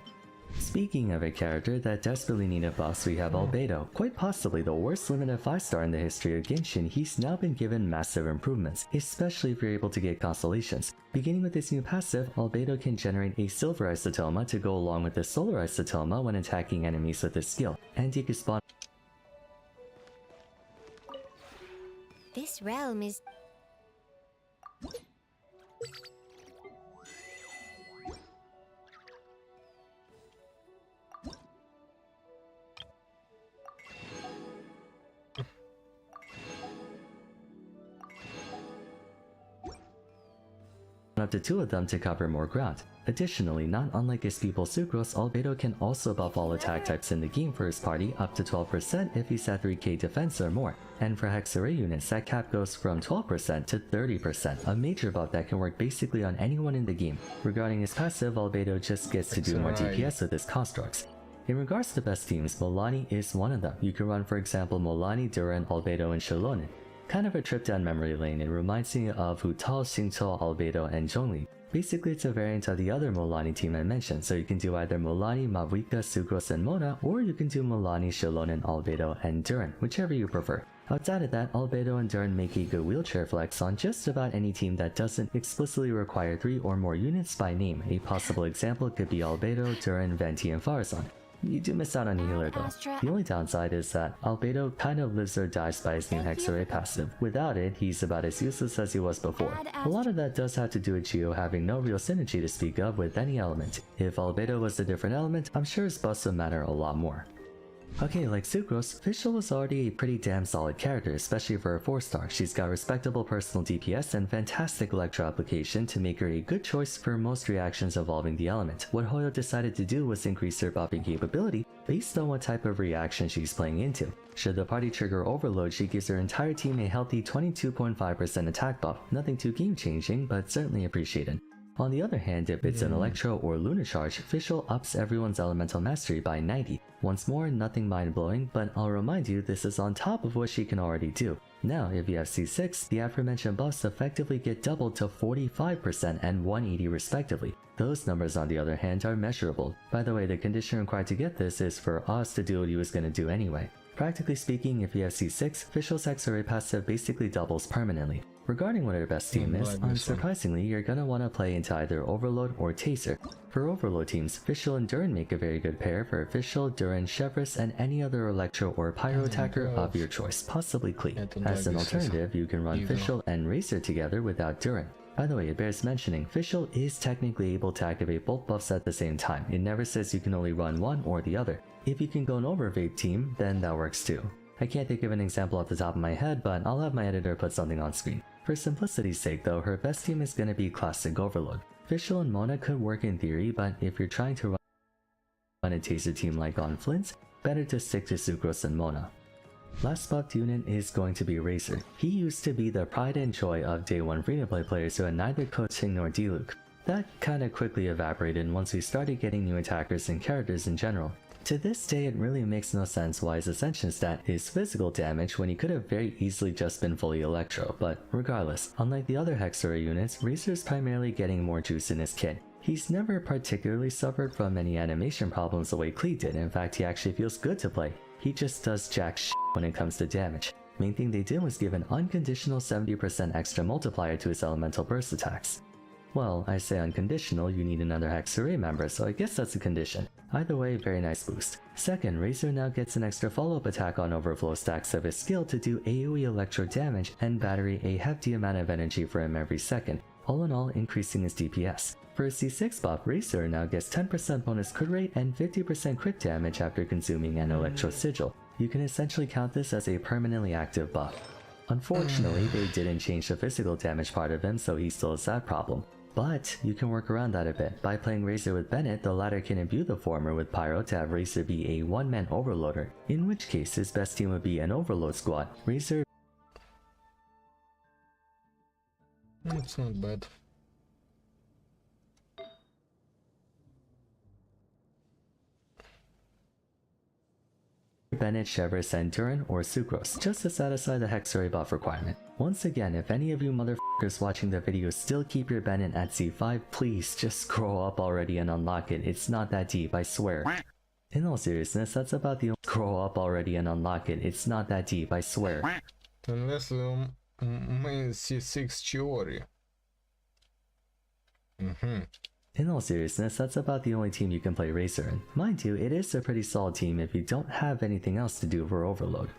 Speaking of a character that desperately needed buffs, we have Albedo. Quite possibly the worst limited 5-star in the history of Genshin, he's now been given massive improvements, especially if you're able to get constellations. Beginning with this new passive, Albedo can generate a Silver Isotoma to go along with the Solar Isotoma when attacking enemies with his skill, and he can spawn. This realm is... up to 2 of them to cover more ground. Additionally, not unlike his pupil Sucrose, Albedo can also buff all attack types in the game for his party up to 12% if he's at 3k defense or more, and for Hexarray units that cap goes from 12% to 30%, a major buff that can work basically on anyone in the game. Regarding his passive, Albedo just gets to do more DPS with his constructs. In regards to best teams, Mualani is one of them. You can run for example Mualani, Duran, Albedo, and Xilonen. Kind of a trip down memory lane, it reminds me of Hu Tao, Xingqiu, Albedo, and Zhongli. Basically it's a variant of the other Mualani team I mentioned, so you can do either Mualani, Mavuika, Sucrose, and Mona, or you can do Mualani, Xilonen, Albedo, and Duran, whichever you prefer. Outside of that, Albedo and Duran make a good wheelchair flex on just about any team that doesn't explicitly require 3 or more units by name. A possible example could be Albedo, Duran, Venti, and Farazan. You do miss out on a healer though. The only downside is that Albedo kind of lives or dies by his new Hexarray passive. Without it, he's about as useless as he was before. A lot of that does have to do with Geo having no real synergy to speak of with any element. If Albedo was a different element, I'm sure his buffs would matter a lot more. Okay, like Sucrose, Fischl was already a pretty damn solid character, especially for a 4-star. She's got respectable personal DPS and fantastic electro application to make her a good choice for most reactions involving the element. What Hoyo decided to do was increase her buffing capability based on what type of reaction she's playing into. Should the party trigger overload, she gives her entire team a healthy 22.5% attack buff. Nothing too game changing, but certainly appreciated. On the other hand, if it's an Electro or Lunar Charge, Fischl ups everyone's elemental mastery by 90. Once more, nothing mind-blowing, but I'll remind you this is on top of what she can already do. Now, if you have C6, the aforementioned buffs effectively get doubled to 45% and 180 respectively. Those numbers on the other hand are measurable. By the way, the condition required to get this is for Oz to do what he was going to do anyway. Practically speaking, if you have C6, Fischl's Hexarray passive basically doubles permanently. Regarding what her best team is, unsurprisingly, you're gonna want to play into either Overload or Taser. For Overload teams, Fischl and Duran make a very good pair for Fischl, Duran, Chevreuse, and any other Electro or Pyro attacker of your choice, possibly Clee. As an alternative, you can run Fischl and Racer together without Duran. By the way, it bears mentioning, Fischl is technically able to activate both buffs at the same time. It never says you can only run one or the other. If you can go an Overvape team, then that works too. I can't think of an example off the top of my head, but I'll have my editor put something on screen. For simplicity's sake though, her best team is gonna be Classic Overload. Fischl and Mona could work in theory, but if you're trying to run a taser team like on Flint's, better to stick to Sucrose and Mona. Last buffed unit is going to be Razor. He used to be the pride and joy of day 1 free-to-play players who had neither coaching nor D-Luke. That kinda quickly evaporated once we started getting new attackers and characters in general. To this day, it really makes no sense why his Ascension stat is physical damage when he could have very easily just been fully Electro, but regardless, unlike the other Hexarray units, Razor's primarily getting more juice in his kit. He's never particularly suffered from any animation problems the way Klee did. In fact, he actually feels good to play. He just does jack shit when it comes to damage. Main thing they did was give an unconditional 70% extra multiplier to his elemental burst attacks. Well, I say unconditional, you need another Hexarray member, so I guess that's a condition. Either way, very nice boost. Second, Razor now gets an extra follow-up attack on overflow stacks of his skill to do AoE electro damage and battery a hefty amount of energy for him every second, all in all increasing his DPS. For a C6 buff, Razor now gets 10% bonus crit rate and 50% crit damage after consuming an Electro Sigil. You can essentially count this as a permanently active buff. Unfortunately, they didn't change the physical damage part of him, so he still has that problem. But you can work around that a bit. By playing Razor with Bennett, the latter can imbue the former with Pyro to have Razor be a one-man overloader, in which case his best team would be an overload squad. Razor... It's not bad. Bennett, Chevres, and Durin, or Sucrose, just to satisfy the Hexarray buff requirement. Once again, if any of you motherfuckers watching the video still keep your Bennett at C5, please just grow up already and unlock it. It's not that deep, I swear. In all seriousness, that's about the grow up already and unlock it. It's not that deep, I swear. Unless main C6 Chiori. In all seriousness, that's about the only team you can play Razor in. Mind you, it is a pretty solid team if you don't have anything else to do for Overload.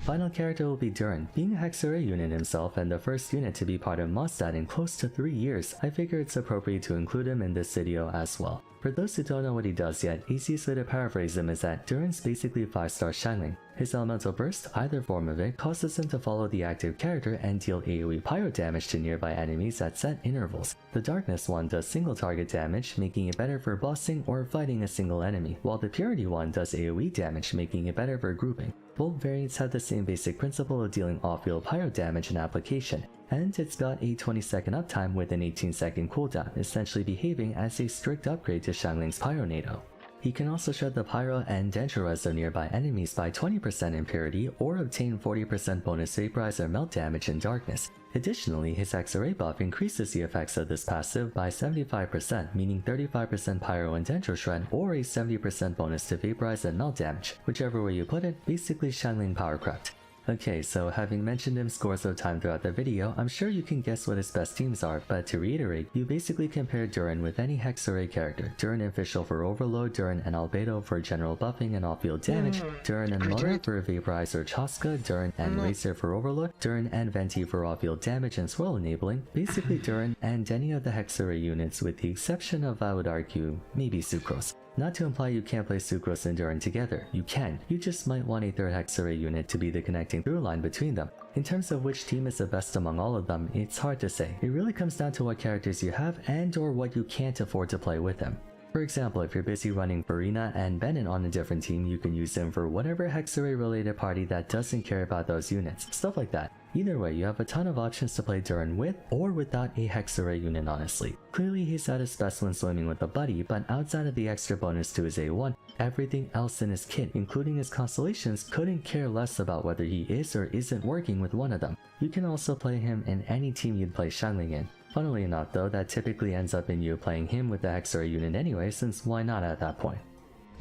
Final character will be Durin. Being a Hexarray unit himself and the first unit to be part of Mondstadt in close to 3 years, I figure it's appropriate to include him in this video as well. For those who don't know what he does yet, easiest way to paraphrase him is that Durin's basically 5-star Xiangling. His elemental burst, either form of it, causes him to follow the active character and deal AoE pyro damage to nearby enemies at set intervals. The darkness one does single target damage, making it better for bossing or fighting a single enemy, while the purity one does AoE damage, making it better for grouping. Both variants have the same basic principle of dealing off-field pyro damage and application, and it's got a 20-second uptime with an 18-second cooldown, essentially behaving as a strict upgrade to Xiangling's Pyronado. He can also shred the Pyro and Dendrorezo of nearby enemies by 20% in purity, or obtain 40% bonus vaporize or melt damage in darkness. Additionally, his Hexarray buff increases the effects of this passive by 75%, meaning 35% Pyro and Dendro shred, or a 70% bonus to vaporize and melt damage. Whichever way you put it, basically Xiangling power crept. Okay, so having mentioned him scores of time throughout the video, I'm sure you can guess what his best teams are, but to reiterate, you basically compare Durin with any Hexarray character. Durin and Fischl for Overload, Durin and Albedo for general buffing and off-field damage, Durin and Mona for Vaporize or Chaska, Durin and Razor for Overload, Durin and Venti for off-field damage and swirl enabling, basically Durin and any of the Hexarray units with the exception of, I would argue, maybe Sucrose. Not to imply you can't play Sucrose and Durin together, you can, you just might want a third Hexarray unit to be the connecting through line between them. In terms of which team is the best among all of them, it's hard to say. It really comes down to what characters you have and or what you can't afford to play with them. For example, if you're busy running Farina and Bennett on a different team, you can use them for whatever Hexarray related party that doesn't care about those units, stuff like that. Either way, you have a ton of options to play Durin with or without a Hexarray unit honestly. Clearly he's at his best when swimming with a buddy, but outside of the extra bonus to his A1, everything else in his kit, including his constellations, couldn't care less about whether he is or isn't working with one of them. You can also play him in any team you'd play Xiangling in. Funnily enough though, that typically ends up in you playing him with the Hexarray unit anyway, since why not at that point?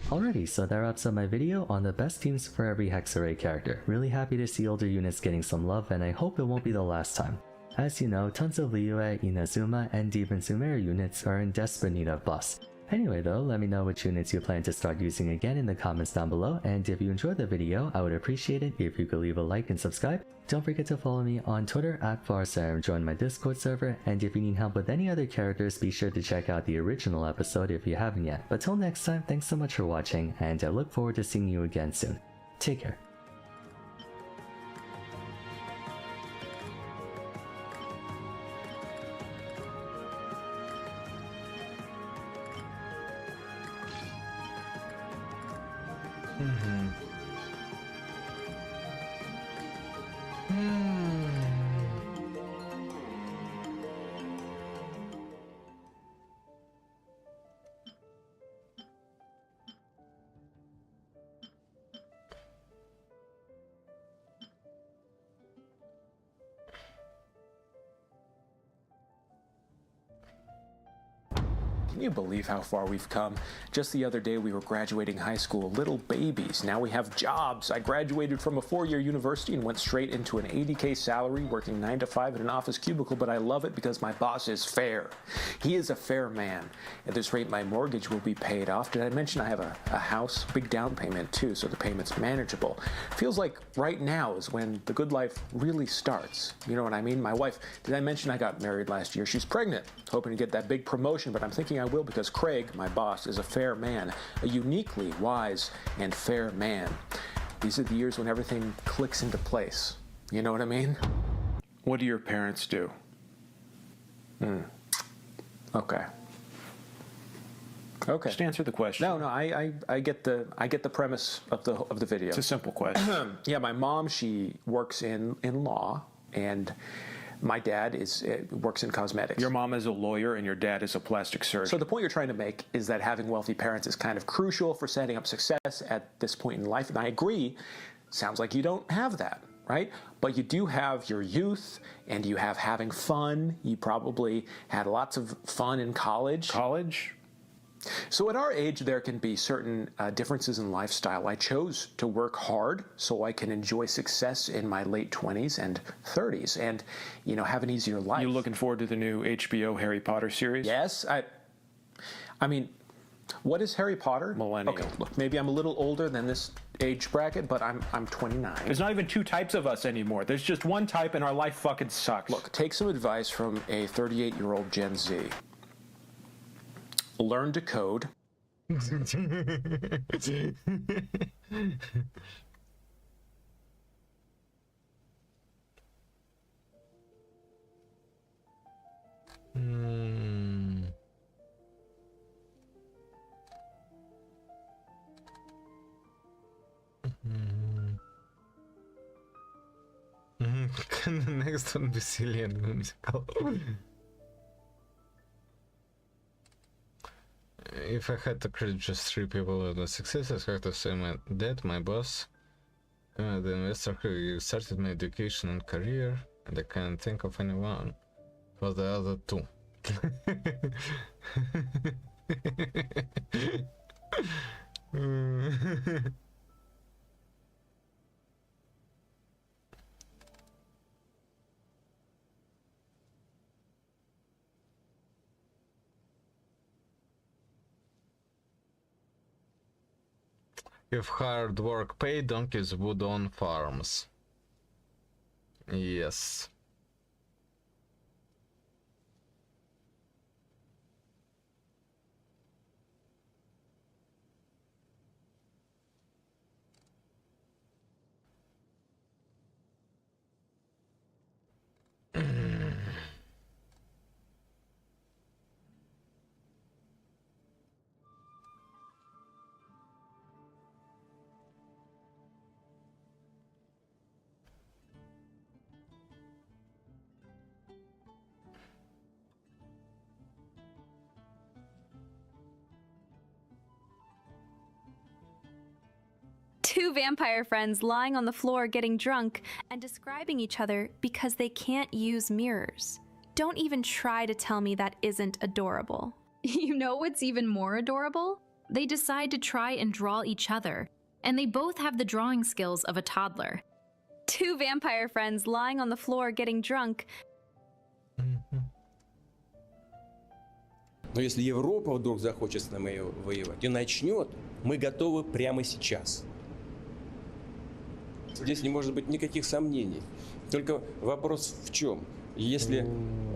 Alrighty, so that wraps up my video on the best teams for every Hexarray character. Really happy to see older units getting some love, and I hope it won't be the last time. As you know, tons of Liyue, Inazuma, and Demon Sumeru units are in desperate need of buffs. Anyway though, let me know which units you plan to start using again in the comments down below, and if you enjoyed the video, I would appreciate it if you could leave a like and subscribe. Don't forget to follow me on Twitter at Farsarum, join my Discord server, and if you need help with any other characters, be sure to check out the original episode if you haven't yet. But till next time, thanks so much for watching, and I look forward to seeing you again soon. Take care. Can you believe how far we've come? Just the other day we were graduating high school, little babies. Now we have jobs. I graduated from a 4-year university and went straight into an $80K salary, working 9 to 5 in an office cubicle, but I love it because my boss is fair. He is a fair man. At this rate, my mortgage will be paid off. Did I mention I have a house? Big down payment too, so the payment's manageable. Feels like right now is when the good life really starts. You know what I mean? My wife, did I mention I got married last year? She's pregnant, hoping to get that big promotion, but I'm thinking I will because Craig, my boss, is a fair man, a uniquely wise and fair man. These are the years when everything clicks into place. You know what I mean? What do your parents do? Okay. Okay. Just answer the question. No, I get the premise of the video. It's a simple question. Yeah, my mom, she works in law, and my dad works in cosmetics. Your mom is a lawyer and your dad is a plastic surgeon. So the point you're trying to make is that having wealthy parents is kind of crucial for setting up success at this point in life. And I agree. Sounds like you don't have that, right? But you do have your youth and you have having fun. You probably had lots of fun in college. College? So at our age, there can be certain differences in lifestyle. I chose to work hard so I can enjoy success in my late 20s and 30s and, you know, have an easier life. You looking forward to the new HBO Harry Potter series? Yes. I mean, what is Harry Potter? Millennial. Okay, look, maybe I'm a little older than this age bracket, but I'm 29. There's not even 2 types of us anymore. There's just one type and our life fucking sucks. Look, take some advice from a 38-year-old Gen Z. Learn to code. Can the next one be silly and whimsical? If I had to credit just 3 people with the successes, I have to say my dad, my boss, the investor who started my education and career, and I can't think of anyone for the other 2. If hard work paid, donkeys would own farms. Yes. Two vampire friends lying on the floor getting drunk and describing each other because they can't use mirrors. Don't even try to tell me that isn't adorable. You know what's even more adorable? They decide to try and draw each other, and they both have the drawing skills of a toddler. Two vampire friends lying on the floor getting drunk. Но если Европа вдруг захочет с нами воевать и начнет, мы готовы прямо сейчас. Здесь не может быть никаких сомнений. Только вопрос в чем? Если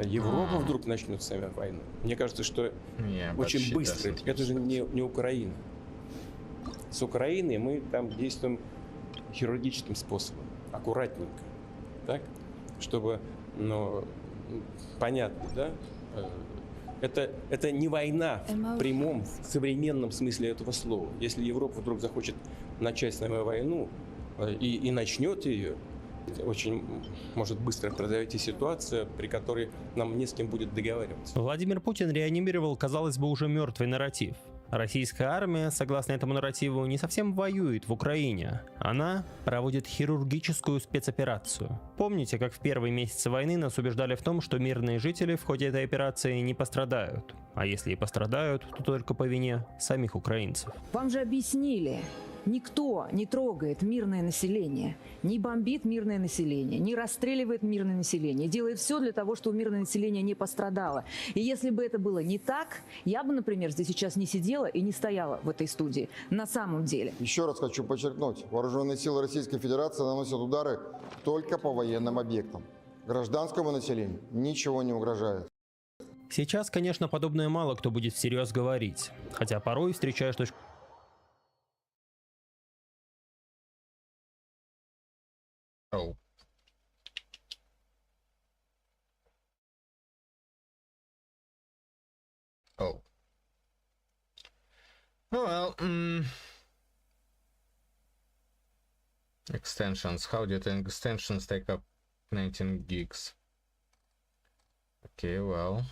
Европа вдруг начнет с нами войну, мне кажется, что очень быстро. Это же не Украина. С Украиной мы там действуем хирургическим способом, аккуратненько, так, чтобы, ну, понятно, да, Это не война в прямом, современном смысле этого слова. Если Европа вдруг захочет начать с нами войну и начнет ее, очень может быстро произойти ситуация, при которой нам не с кем будет договариваться. Владимир Путин реанимировал, казалось бы, уже мертвый нарратив. Российская армия, согласно этому нарративу, не совсем воюет в Украине. Она проводит хирургическую спецоперацию. Помните, как в первые месяцы войны нас убеждали в том, что мирные жители в ходе этой операции не пострадают? А если и пострадают, то только по вине самих украинцев. Вам же объяснили. Никто не трогает мирное население, не бомбит мирное население, не расстреливает мирное население, делает все для того, чтобы мирное население не пострадало. И если бы это было не так, я бы, например, здесь сейчас не сидела и не стояла в этой студии. На самом деле. Еще раз хочу подчеркнуть, вооруженные силы Российской Федерации наносят удары только по военным объектам. Гражданскому населению ничего не угрожает. Сейчас, конечно, подобное мало кто будет всерьез говорить, хотя порой встречаешь точку. Oh. Oh. Oh well, extensions. How did extensions take up 19 gigs? Okay, well.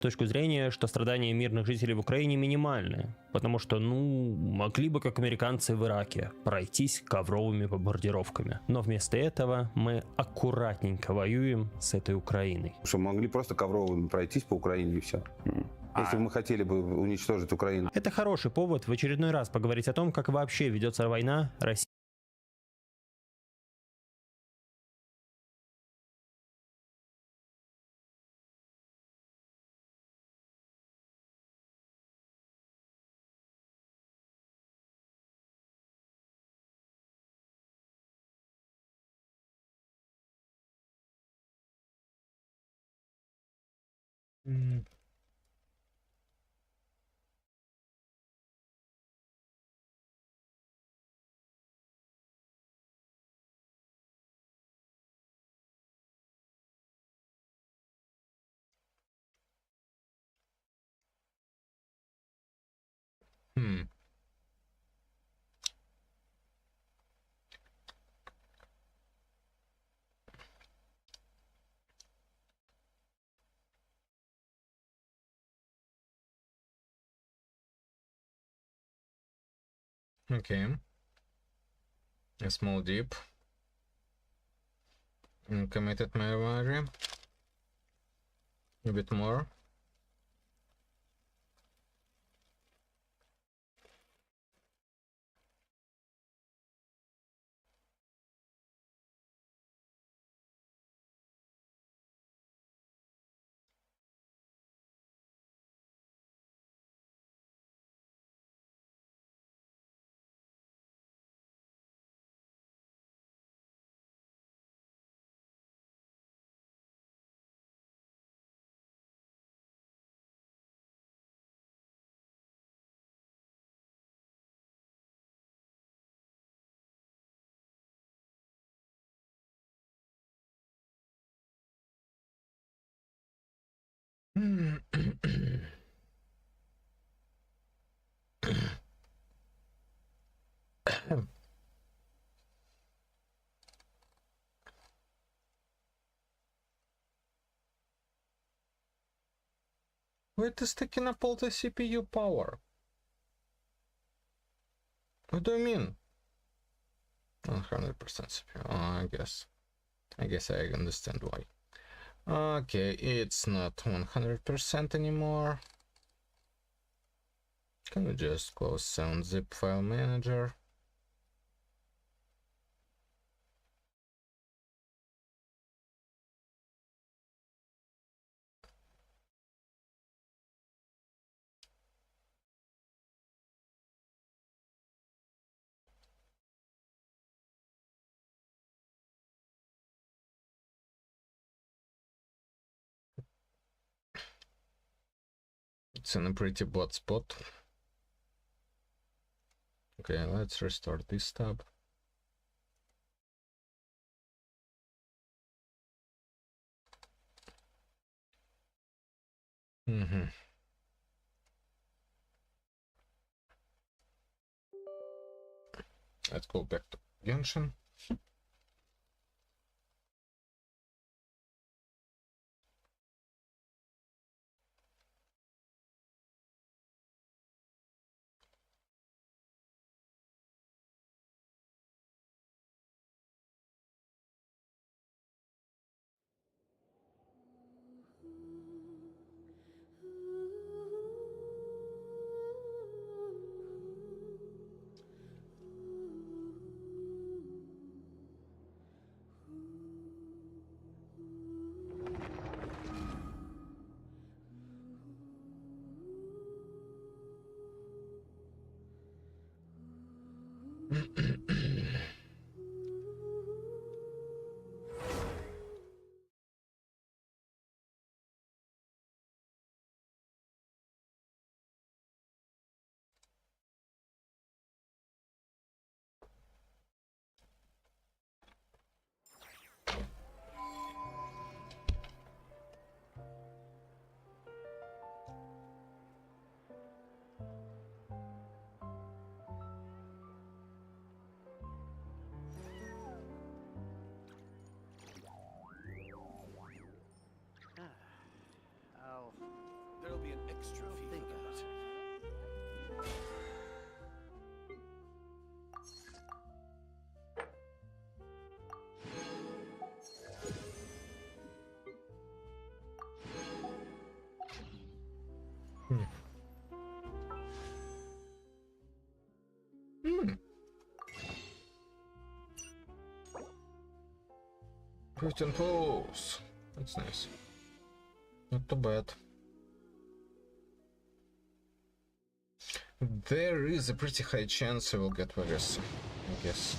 Точку зрения, что страдания мирных жителей в Украине минимальны, потому что, могли бы, как американцы в Ираке, пройтись ковровыми бомбардировками. Но вместо этого мы аккуратненько воюем с этой Украиной. Что могли просто ковровыми пройтись по Украине и все. Если бы мы хотели бы уничтожить Украину. Это хороший повод в очередной раз поговорить о том, как вообще ведется война России. Okay. A small dip. Committed memory. A bit more. Wait, is taking up all the CPU power? What do you mean? 100% CPU. Oh, I guess I understand why. Okay, it's not 100% anymore. Can we just close sound zip file manager? It's in a pretty bad spot. Okay, let's restart this tab. Let's go back to Genshin. There'll be an extra fee for that. Putin pose. That's nice. Not too bad. There is a pretty high chance I will get Vegas, I guess.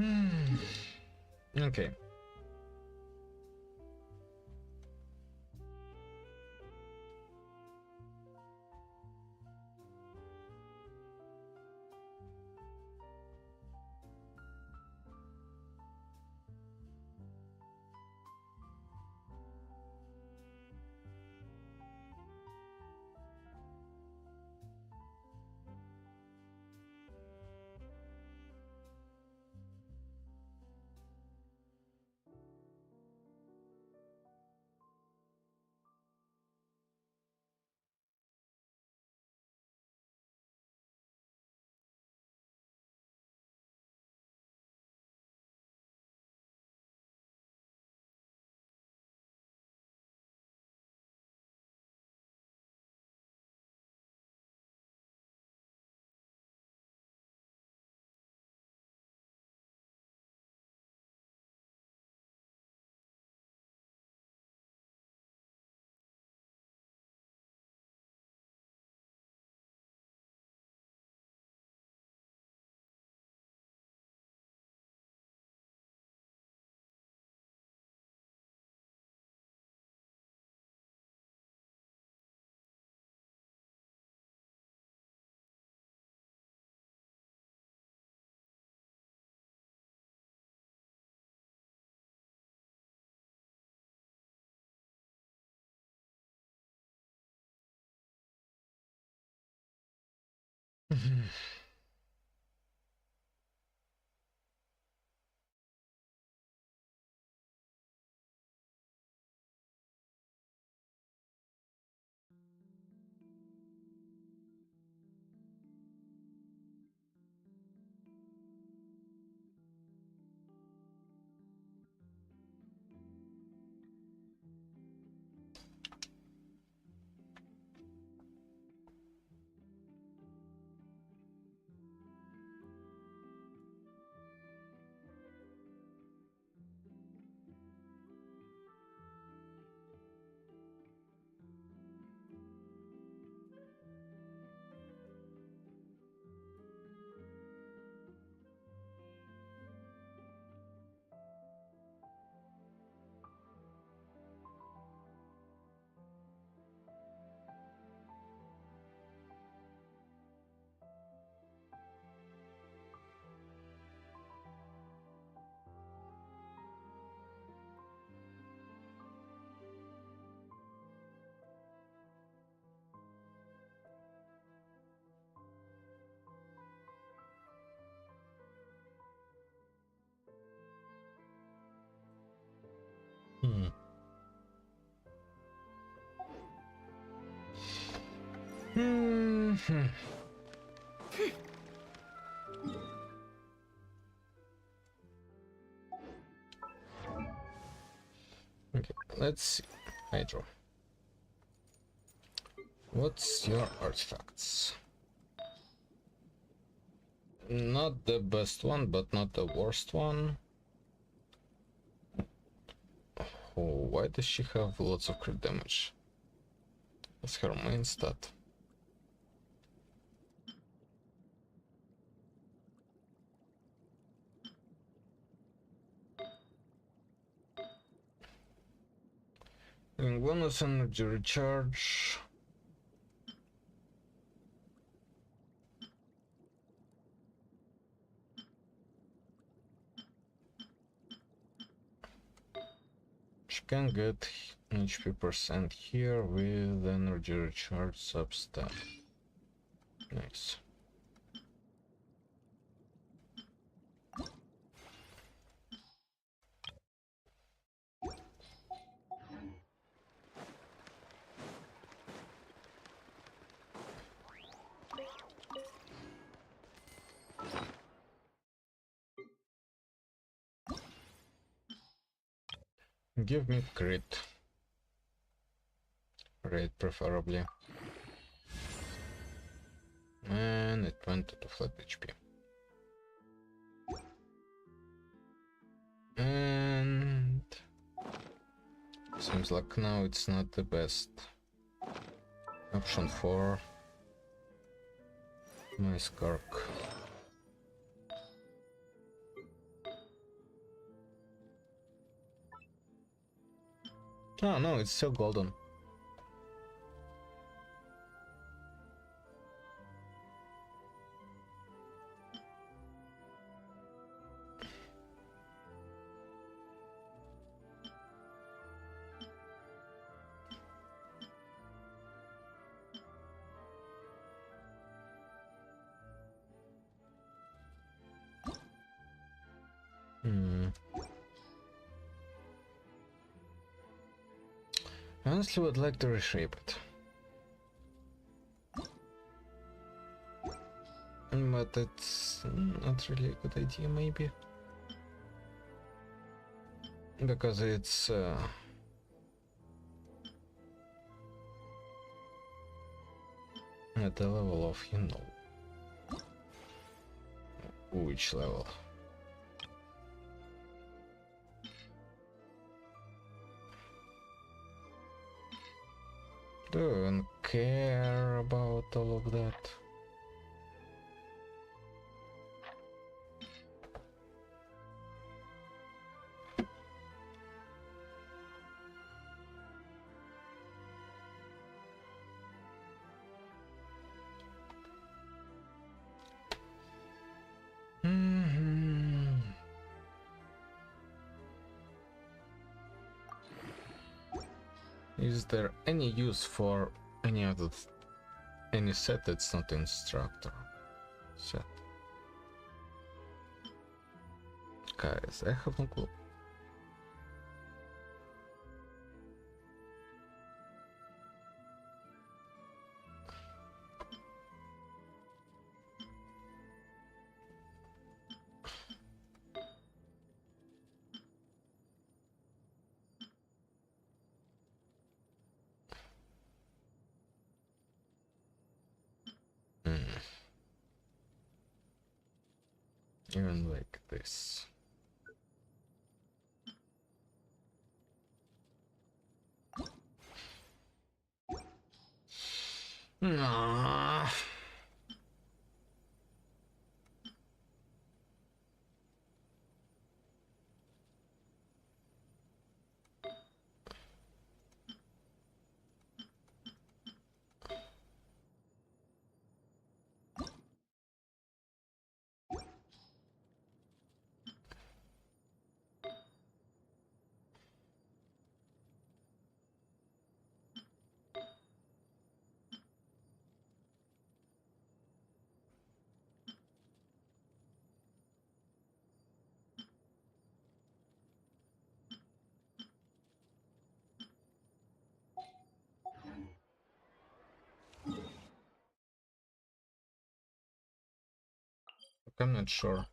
Okay. Okay, let's see. Hydro. What's your artifacts? Not the best one, but not the worst one. Oh, why does she have lots of crit damage? That's her main stat. Doing bonus energy recharge. She can get HP percent here with energy recharge substat. Nice. Give me crit rate preferably, and it went to flat HP, and seems like now it's not the best option for my Skark. Oh no, it's still golden. I honestly would like to reshape it. But it's not really a good idea, maybe. Because it's... at the level of, you know... Which level? Don't care about all of that. Is there any use for any other any set that's not instructor set? Guys, I have no clue. Even like this. Nah. I'm not sure.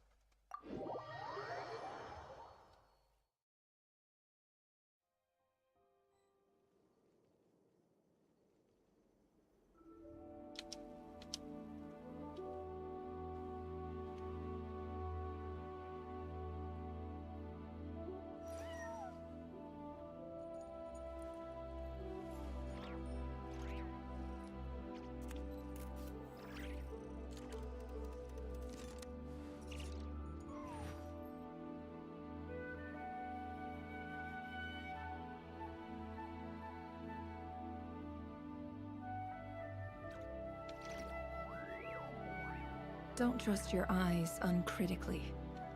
Don't trust your eyes uncritically.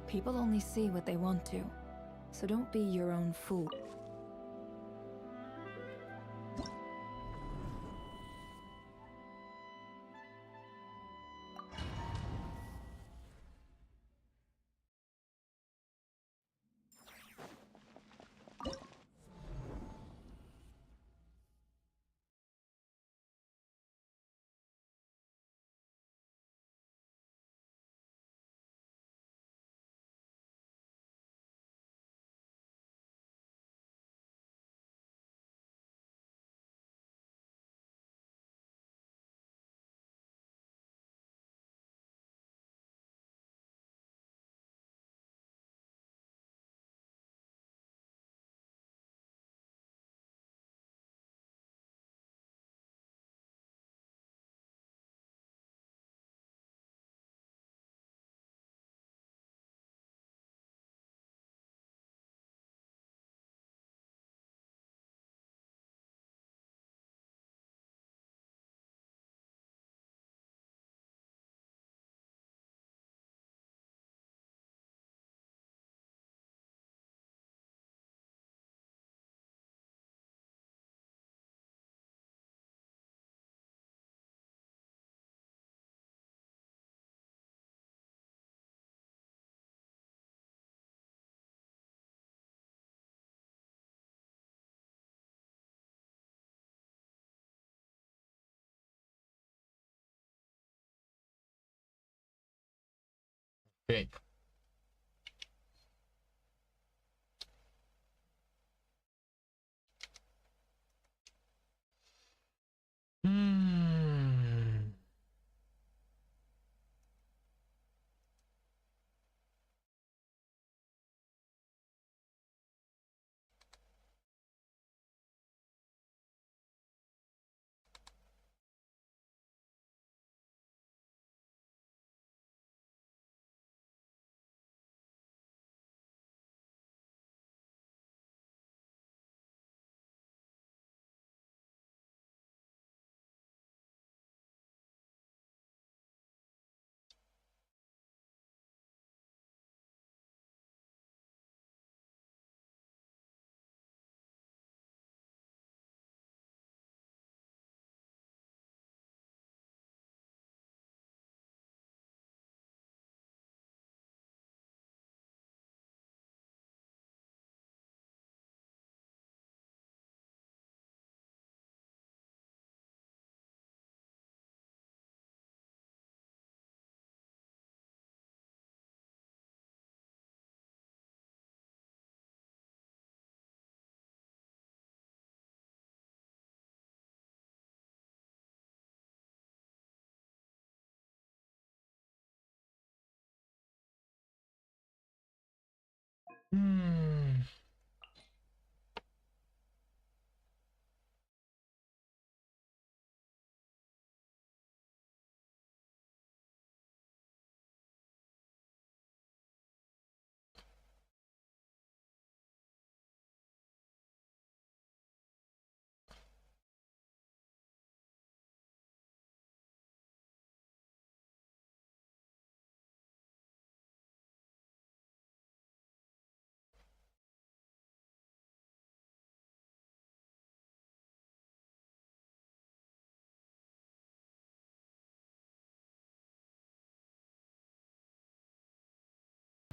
People only see what they want to. So don't be your own fool. Okay.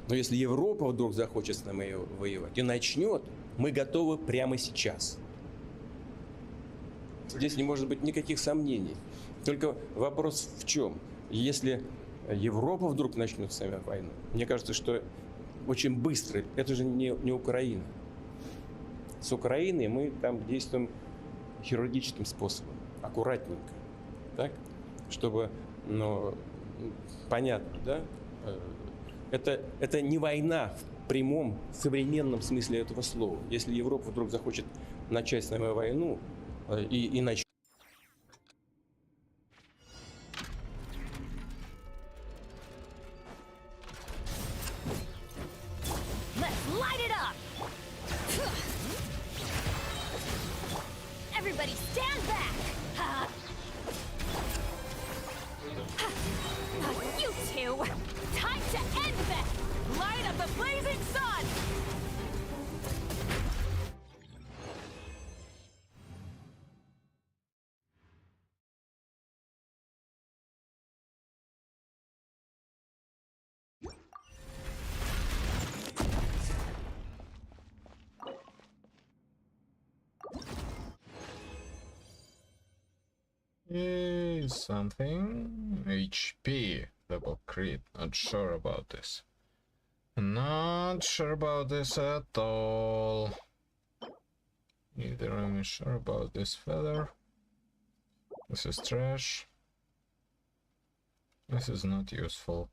Но если Европа вдруг захочет с нами воевать и начнет, мы готовы прямо сейчас. Здесь не может быть никаких сомнений. Только вопрос в чем? Если Европа вдруг начнет с нами войну, мне кажется, что очень быстро, это же не Украина. С Украиной мы там действуем хирургическим способом, аккуратненько, так? Чтобы, понятно, да? Это не война в прямом, современном смысле этого слова. Если Европа вдруг захочет начать с нами войну и начнет. Let's light it up! Everybody stand back! You two! Time to end this! Light up the blazing sun! Yay, something. HP. Double crit. Not sure about this. Not sure about this at all. Neither am I sure about this feather. This is trash. This is not useful.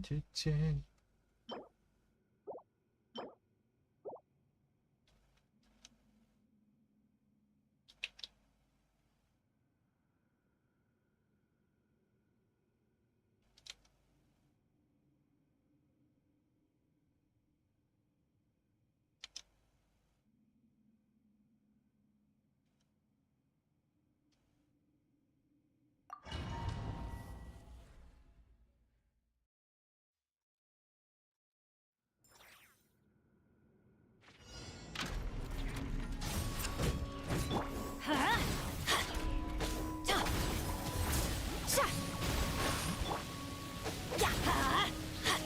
детей.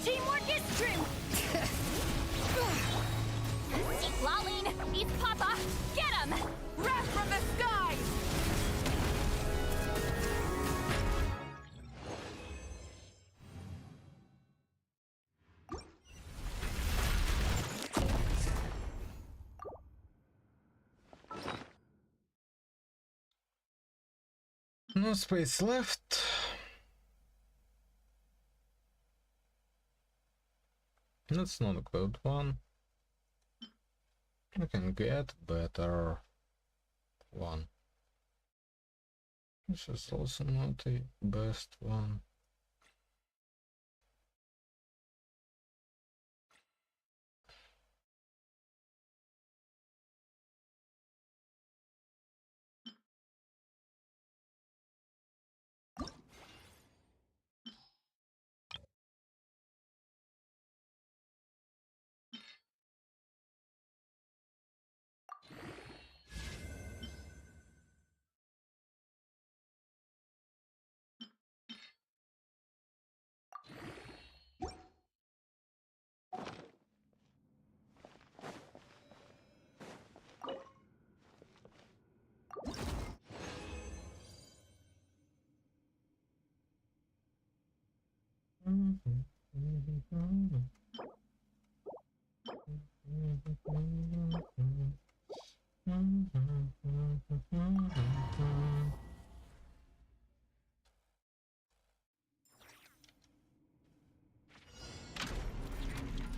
Teamwork is true. See Lolene, eat Papa. Get him! Wrath from the sky. No space left. That's not a good one. I can get better one. This is also not the best one.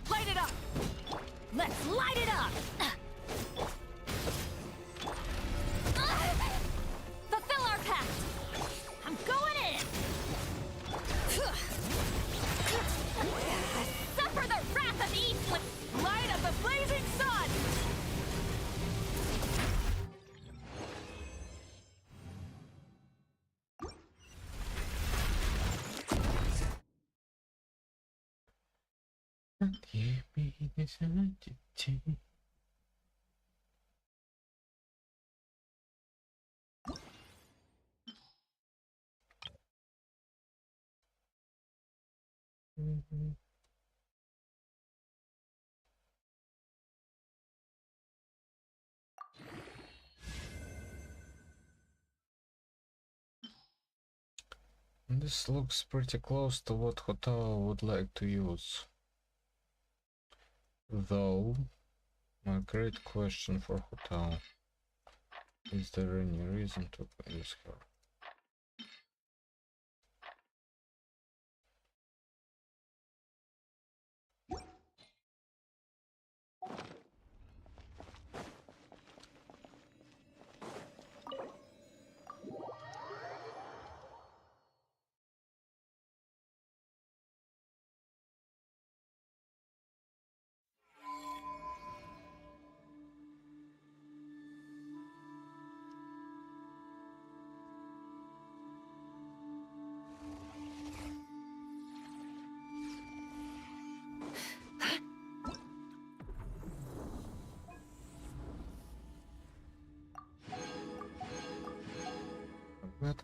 Light it up. Let's light it up. Fulfill our pact. I'm going in. Suffer the wrath of East with light of the blazing sun. This looks pretty close to what Hotel would like to use. Though, my great question for Hotel, is there any reason to use her? What?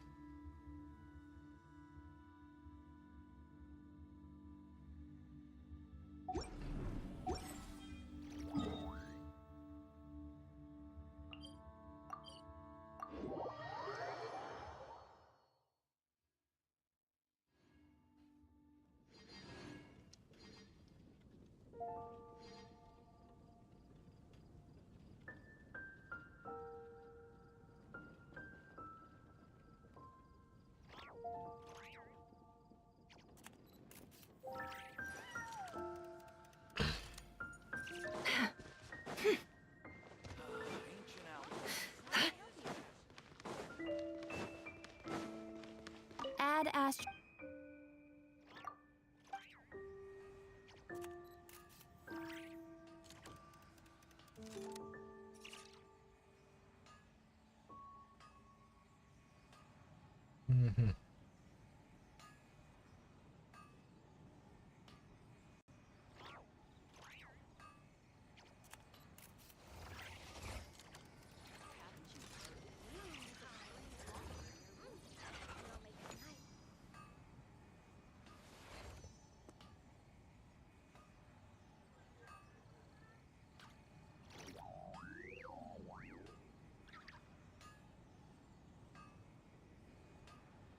Astro.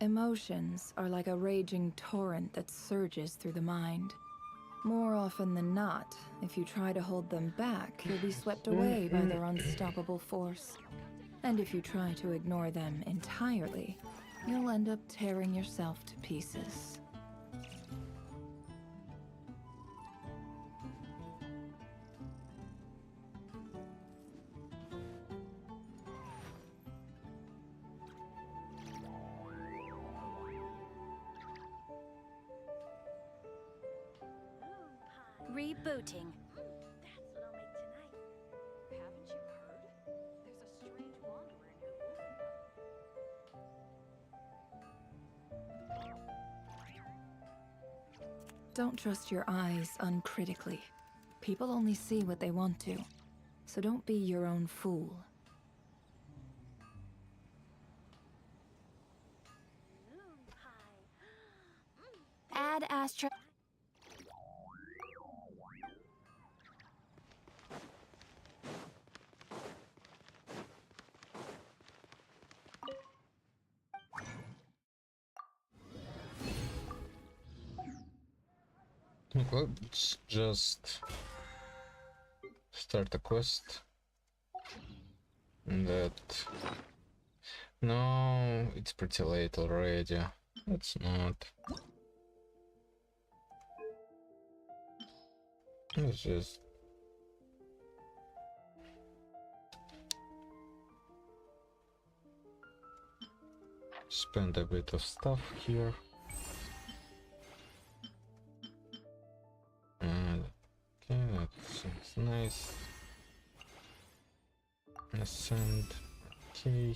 Emotions are like a raging torrent that surges through the mind. More often than not, if you try to hold them back, you'll be swept away by their unstoppable force. And if you try to ignore them entirely, you'll end up tearing yourself to pieces. Rebooting. Don't trust your eyes uncritically. People only see what they want to, so don't be your own fool. Add Astro. Let's just start a quest. That... No, it's pretty late already. It's not. Let's just... spend a bit of stuff here. Okay, that seems nice. Ascend. Okay.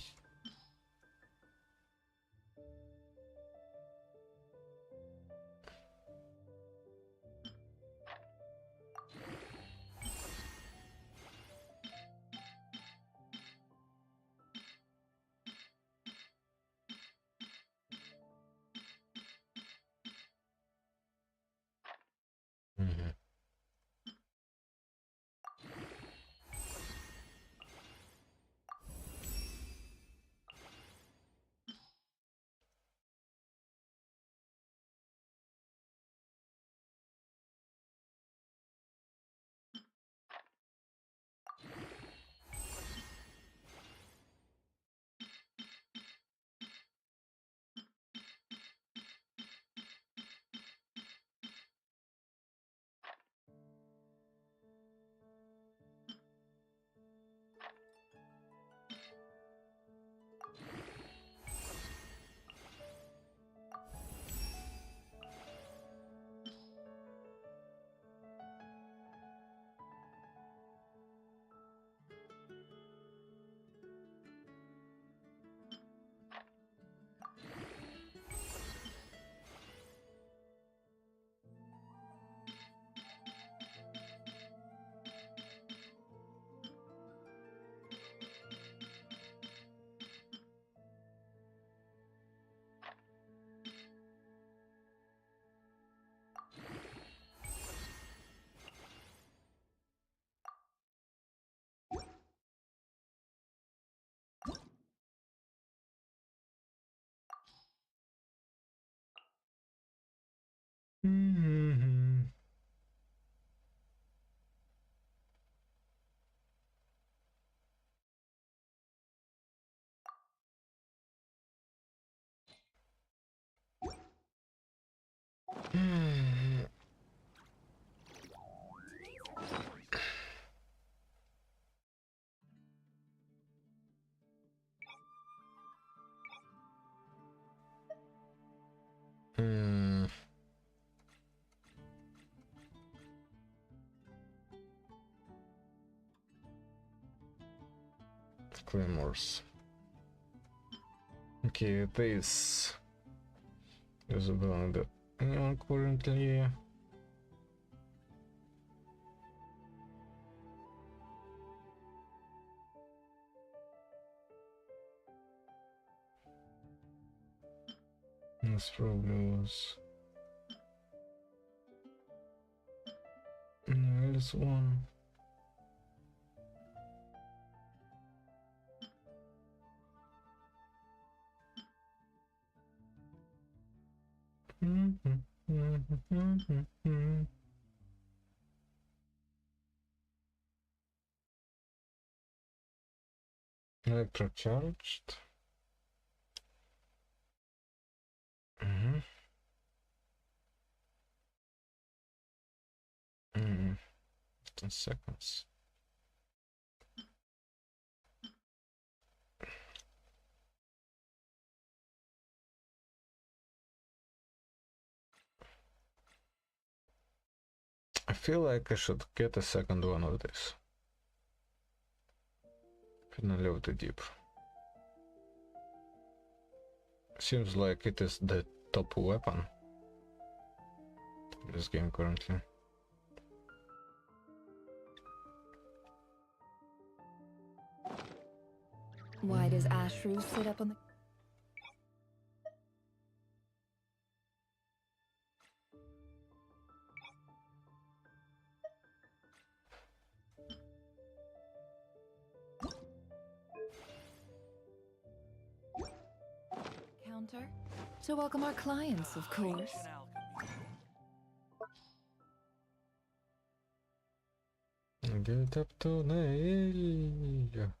claymores. Okay, this is about the anyone currently. This probably was no, this one. Electrocharged. Mm-hmm. 10 seconds. I feel like I should get a second one of this. Finally of the deep. Seems like it is the top weapon in this game currently. Why does Ashru sit up on the... Counter? To welcome our clients, of course. Get up to nail.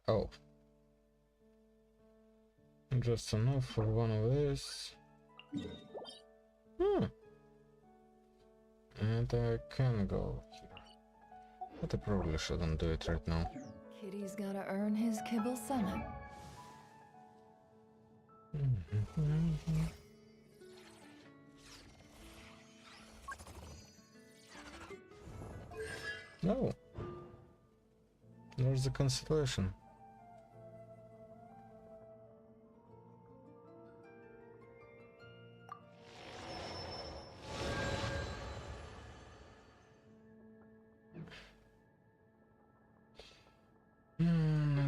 Oh. Just enough for one of this. And I can go here. But I probably shouldn't do it right now. Kitty's gotta earn his kibble summon. No. There's the constellation.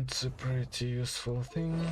It's a pretty useful thing.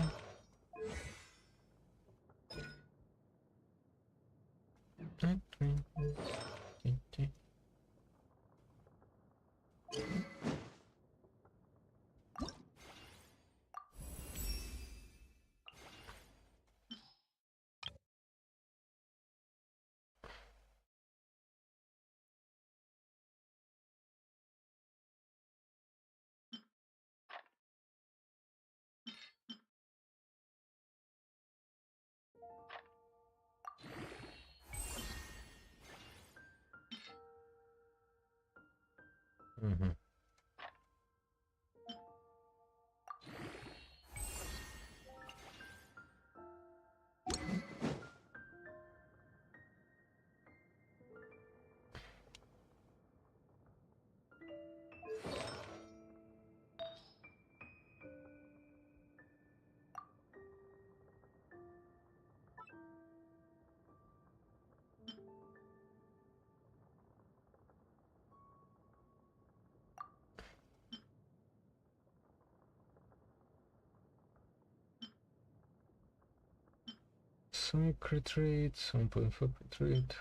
Some crit rate, 1.4 crit rate,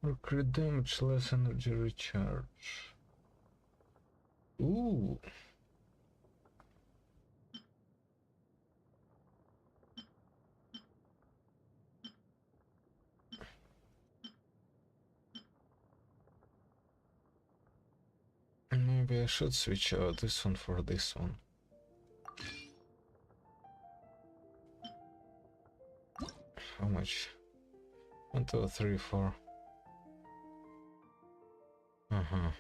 or crit damage, less energy recharge. Ooh. Maybe Okay, I should switch out this one for this one. How much? 1, 2, 3, 4. Uh-huh.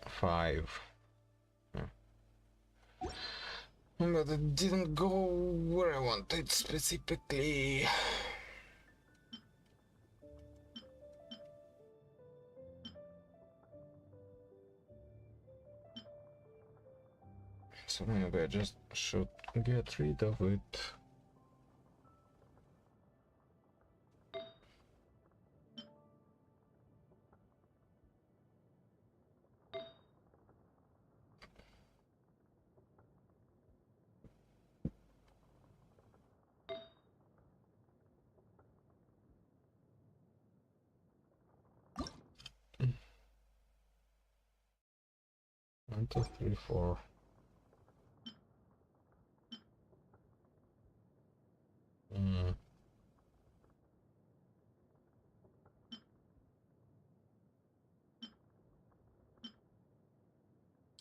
Five. But it didn't go where I wanted specifically. So maybe I just should get rid of it. One, two, three, four.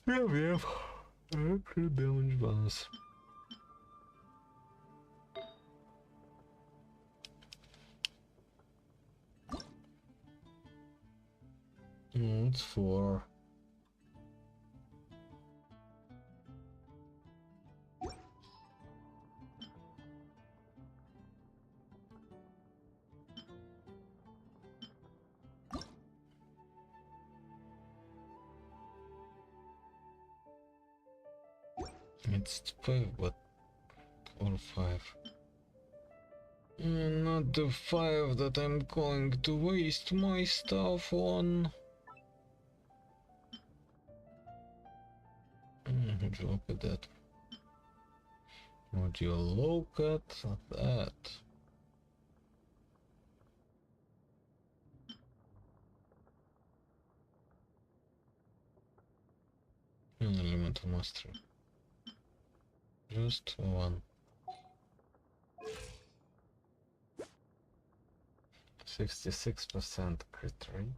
Yeah, we have a pretty balanced balance. It's 4. It's 5, but or 5. Not the 5 that I'm going to waste my stuff on. Would you look at that? Would you look at that? Elemental mastery. Just 1. 66% crit rate.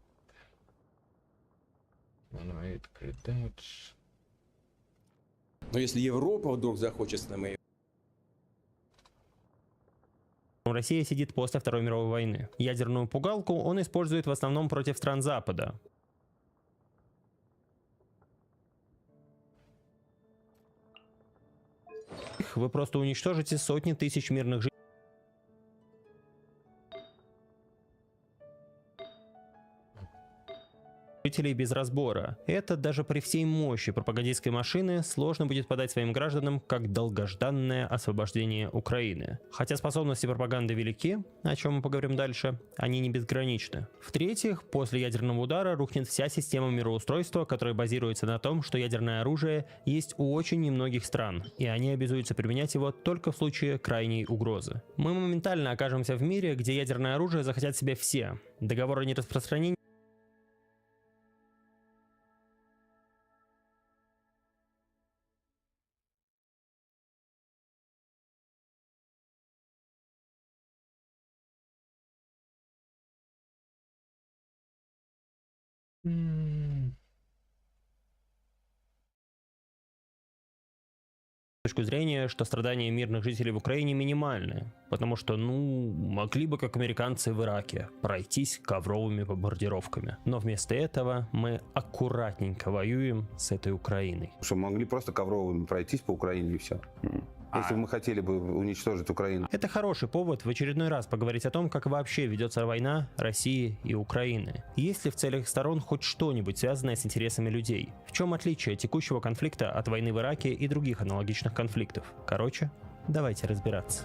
108 crit damage. Но если Европа вдруг захочет с нами... Россия сидит после Второй мировой войны. Ядерную пугалку он использует в основном против стран Запада. Вы просто уничтожите сотни тысяч мирных жителей. Без разбора. Это даже при всей мощи пропагандистской машины сложно будет подать своим гражданам как долгожданное освобождение Украины. Хотя способности пропаганды велики, о чем мы поговорим дальше, они не безграничны. В-третьих, после ядерного удара рухнет вся система мироустройства, которая базируется на том, что ядерное оружие есть у очень немногих стран, и они обязуются применять его только в случае крайней угрозы. Мы моментально окажемся в мире, где ядерное оружие захотят себе все. Договор о нераспространении точку зрения, что страдания мирных жителей в Украине минимальны, потому что, могли бы, как американцы в Ираке, пройтись ковровыми бомбардировками. Но вместо этого мы аккуратненько воюем с этой Украиной. Что могли просто ковровыми пройтись по Украине и все. Если бы мы хотели бы уничтожить Украину. Это хороший повод в очередной раз поговорить о том, как вообще ведется война России и Украины. Есть ли в целях сторон хоть что-нибудь связанное с интересами людей? В чем отличие текущего конфликта от войны в Ираке и других аналогичных конфликтов? Короче, давайте разбираться.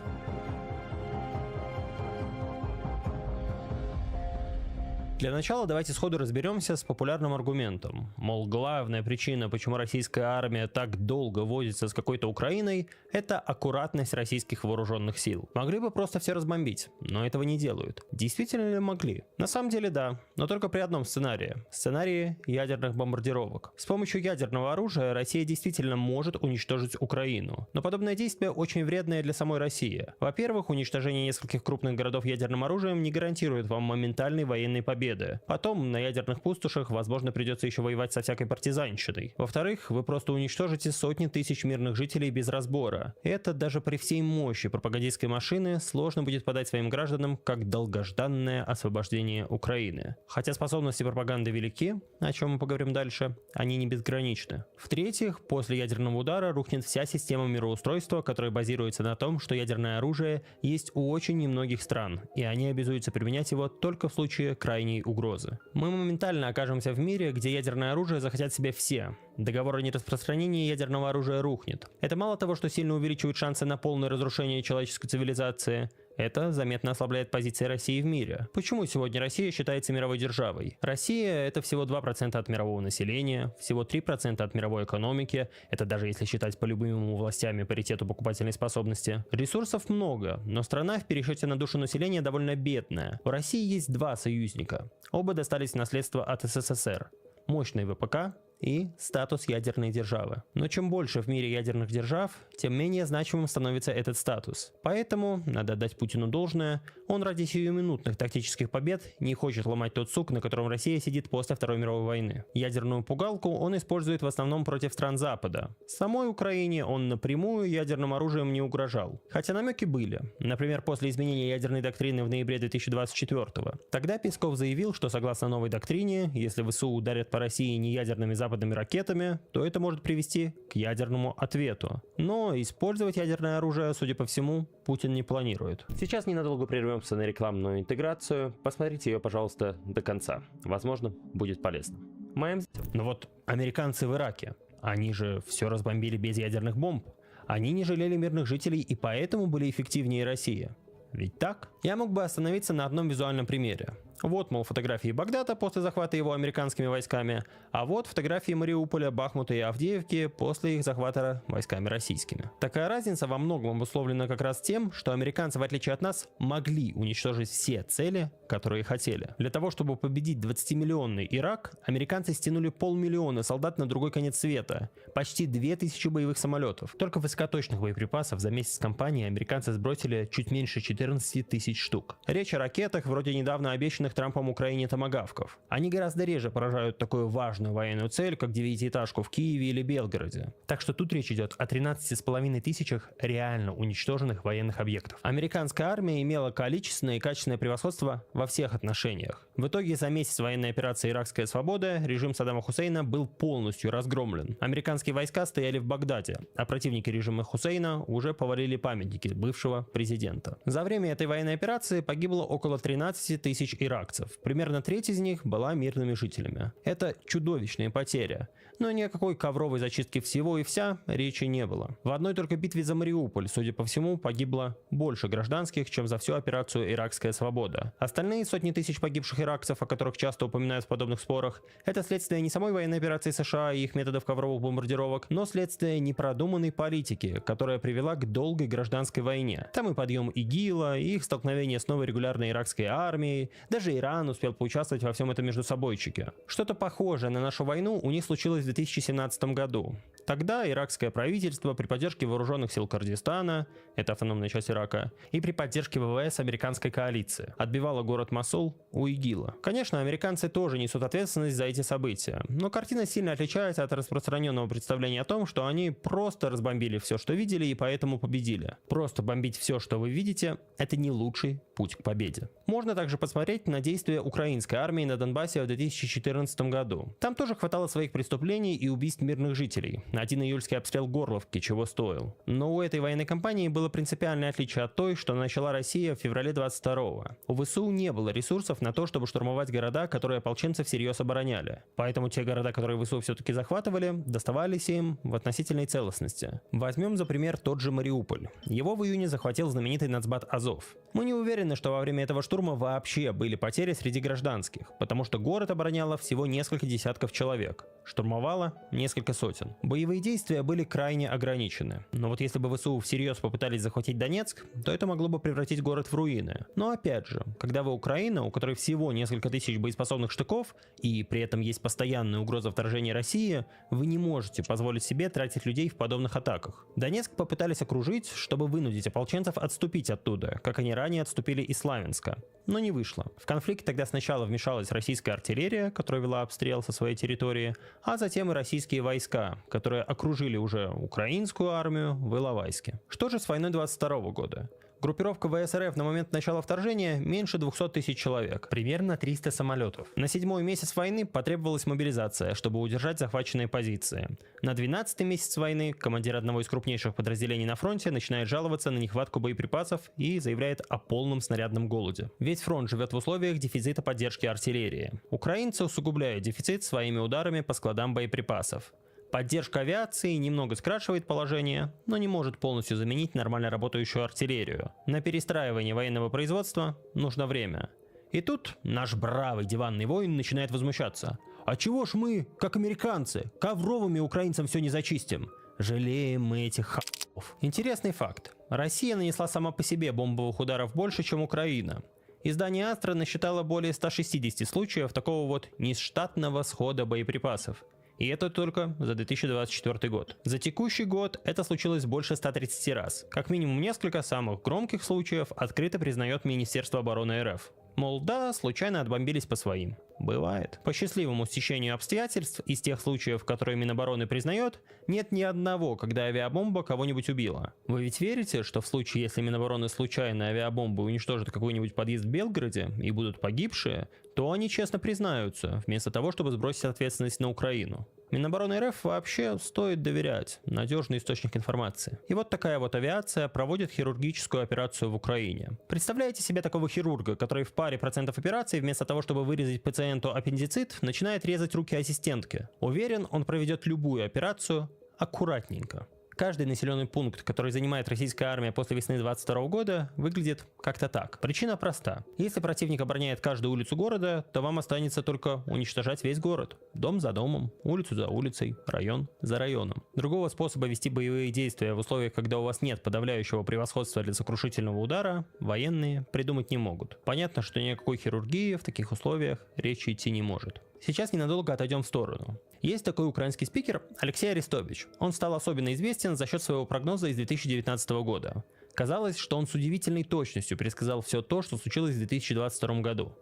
Для начала давайте сходу разберемся с популярным аргументом. Мол, главная причина, почему российская армия так долго возится с какой-то Украиной, это аккуратность российских вооруженных сил. Могли бы просто все разбомбить, но этого не делают. Действительно ли могли? На самом деле да, но только при одном сценарии. Сценарии ядерных бомбардировок. С помощью ядерного оружия Россия действительно может уничтожить Украину. Но подобное действие очень вредное для самой России. Во-первых, уничтожение нескольких крупных городов ядерным оружием не гарантирует вам моментальной военной победы. Потом на ядерных пустошах, возможно, придется еще воевать со всякой партизанщиной. Во-вторых, вы просто уничтожите сотни тысяч мирных жителей без разбора. Это даже при всей мощи пропагандистской машины сложно будет подать своим гражданам как долгожданное освобождение Украины. Хотя способности пропаганды велики, о чем мы поговорим дальше, они не безграничны. В-третьих, после ядерного удара рухнет вся система мироустройства, которая базируется на том, что ядерное оружие есть у очень немногих стран, и они обязуются применять его только в случае крайней угрозы. Мы моментально окажемся в мире, где ядерное оружие захотят себе все. Договор о нераспространении ядерного оружия рухнет. Это мало того, что сильно увеличивает шансы на полное разрушение человеческой цивилизации, это заметно ослабляет позиции России в мире. Почему сегодня Россия считается мировой державой? Россия — это всего 2% от мирового населения, всего 3% от мировой экономики, это даже если считать по любимому властями паритету покупательной способности. Ресурсов много, но страна в пересчете на душу населения довольно бедная. У России есть два союзника. Оба достались в наследство от СССР. Мощный ВПК и статус ядерной державы. Но чем больше в мире ядерных держав, тем менее значимым становится этот статус. Поэтому, надо отдать Путину должное, он ради сиюминутных тактических побед не хочет ломать тот сук, на котором Россия сидит после Второй мировой войны. Ядерную пугалку он использует в основном против стран Запада. Самой Украине он напрямую ядерным оружием не угрожал. Хотя намеки были. Например, после изменения ядерной доктрины в ноябре 2024-го. Тогда Песков заявил, что согласно новой доктрине, если ВСУ ударят по России не ядерными западными ракетами, то это может привести к ядерному ответу. Но использовать ядерное оружие, судя по всему, Путин не планирует. Сейчас ненадолго прервемся на рекламную интеграцию. Посмотрите ее, пожалуйста, до конца. Возможно, будет полезно. Но вот американцы в Ираке, они же все разбомбили без ядерных бомб. Они не жалели мирных жителей и поэтому были эффективнее России. Ведь так? Я мог бы остановиться на одном визуальном примере. Вот, мол, фотографии Багдада после захвата его американскими войсками, а вот фотографии Мариуполя, Бахмута и Авдеевки после их захвата войсками российскими. Такая разница во многом обусловлена как раз тем, что американцы, в отличие от нас, могли уничтожить все цели, которые хотели. Для того, чтобы победить 20-миллионный Ирак, американцы стянули 500 000 солдат на другой конец света, почти 2000 боевых самолетов. Только высокоточных боеприпасов за месяц кампании американцы сбросили чуть меньше 14 000 штук. Речь о ракетах, вроде недавно обещанных Трампом Украине томагавков. Они гораздо реже поражают такую важную военную цель, как девятиэтажку в Киеве или Белгороде. Так что тут речь идет о 13,5 тысячах реально уничтоженных военных объектов. Американская армия имела количественное и качественное превосходство во всех отношениях. В итоге за месяц военной операции «Иракская свобода» режим Саддама Хусейна был полностью разгромлен. Американские войска стояли в Багдаде, а противники режима Хусейна уже повалили памятники бывшего президента. За время этой военной операции погибло около 13 тысяч иракцев. Примерно треть из них была мирными жителями. Это чудовищная потеря. Но ни о какой ковровой зачистке всего и вся речи не было. В одной только битве за Мариуполь, судя по всему, погибло больше гражданских, чем за всю операцию «Иракская свобода». Остальные сотни тысяч погибших иракцев, о которых часто упоминают в подобных спорах, это следствие не самой военной операции США и их методов ковровых бомбардировок, но следствие непродуманной политики, которая привела к долгой гражданской войне. Там и подъем ИГИЛа, и их столкновение с новой регулярной иракской армией, даже Иран успел поучаствовать во всем этом междусобойчике. Что-то похожее на нашу войну у них случилось в 2017 году. Тогда иракское правительство при поддержке вооруженных сил Курдистана, это автономная часть Ирака, и при поддержке ВВС американской коалиции отбивало город Мосул у ИГИЛа. Конечно, американцы тоже несут ответственность за эти события, но картина сильно отличается от распространенного представления о том, что они просто разбомбили все, что видели, и поэтому победили. Просто бомбить все, что вы видите, это не лучший путь к победе. Можно также посмотреть на действия украинской армии на Донбассе в 2014 году. Там тоже хватало своих преступлений и убийств мирных жителей. 1 июльский обстрел Горловки чего стоил. Но у этой военной кампании было принципиальное отличие от той, что начала Россия в феврале 22-го. У ВСУ не было ресурсов на то, чтобы штурмовать города, которые ополченцы всерьез обороняли. Поэтому те города, которые ВСУ все-таки захватывали, доставались им в относительной целостности. Возьмем за пример тот же Мариуполь. Его в июне захватил знаменитый нацбат Азов. Мы не уверены, что во время этого штурма вообще были потери среди гражданских, потому что город обороняло всего несколько десятков человек, штурмовало несколько сотен. Боевые действия были крайне ограничены, но вот если бы ВСУ всерьез попытались захватить Донецк, то это могло бы превратить город в руины. Но опять же, когда вы Украина, у которой всего несколько тысяч боеспособных штыков, и при этом есть постоянная угроза вторжения России, вы не можете позволить себе тратить людей в подобных атаках. Донецк попытались окружить, чтобы вынудить ополченцев отступить оттуда, как они ранее отступили из Славянска. Но не вышло. В конфликт тогда сначала вмешалась российская артиллерия, которая вела обстрел со своей территории, а затем и российские войска, которые окружили уже украинскую армию в Иловайске. Что же с войной 22 года? Группировка ВСРФ на момент начала вторжения меньше 200 тысяч человек, примерно 300 самолетов. На 7-й месяц войны потребовалась мобилизация, чтобы удержать захваченные позиции. На 12-й месяц войны командир одного из крупнейших подразделений на фронте начинает жаловаться на нехватку боеприпасов и заявляет о полном снарядном голоде. Весь фронт живет в условиях дефицита поддержки артиллерии. Украинцы усугубляют дефицит своими ударами по складам боеприпасов. Поддержка авиации немного скрашивает положение, но не может полностью заменить нормально работающую артиллерию. На перестраивание военного производства нужно время. И тут наш бравый диванный воин начинает возмущаться. А чего ж мы, как американцы, ковровыми украинцам все не зачистим? Жалеем мы этих х**ов. Интересный факт. Россия нанесла сама по себе бомбовых ударов больше, чем Украина. Издание Астра насчитало более 160 случаев такого вот нештатного схода боеприпасов. И это только за 2024 год. За текущий год это случилось больше 130 раз. Как минимум несколько самых громких случаев открыто признает Министерство обороны РФ. Мол, да, случайно отбомбились по своим. Бывает. По счастливому стечению обстоятельств, из тех случаев, которые Минобороны признает, нет ни одного, когда авиабомба кого-нибудь убила. Вы ведь верите, что в случае, если Минобороны случайно авиабомбой уничтожит какой-нибудь подъезд в Белгороде и будут погибшие, то они честно признаются, вместо того, чтобы сбросить ответственность на Украину? Минобороны РФ вообще стоит доверять, надежный источник информации. И вот такая вот авиация проводит хирургическую операцию в Украине. Представляете себе такого хирурга, который в паре процентов операций, вместо того, чтобы вырезать пациенту аппендицит, начинает резать руки ассистентки. Уверен, он проведет любую операцию аккуратненько. Каждый населенный пункт, который занимает российская армия после весны 22 года, выглядит как-то так. Причина проста. Если противник обороняет каждую улицу города, то вам останется только уничтожать весь город. Дом за домом, улицу за улицей, район за районом. Другого способа вести боевые действия в условиях, когда у вас нет подавляющего превосходства для сокрушительного удара, военные придумать не могут. Понятно, что ни о какой хирургии в таких условиях речи идти не может. Сейчас ненадолго отойдем в сторону. Есть такой украинский спикер Алексей Арестович. Он стал особенно известен за счет своего прогноза из 2019 года. Казалось, что он с удивительной точностью предсказал все то, что случилось в 2022 году.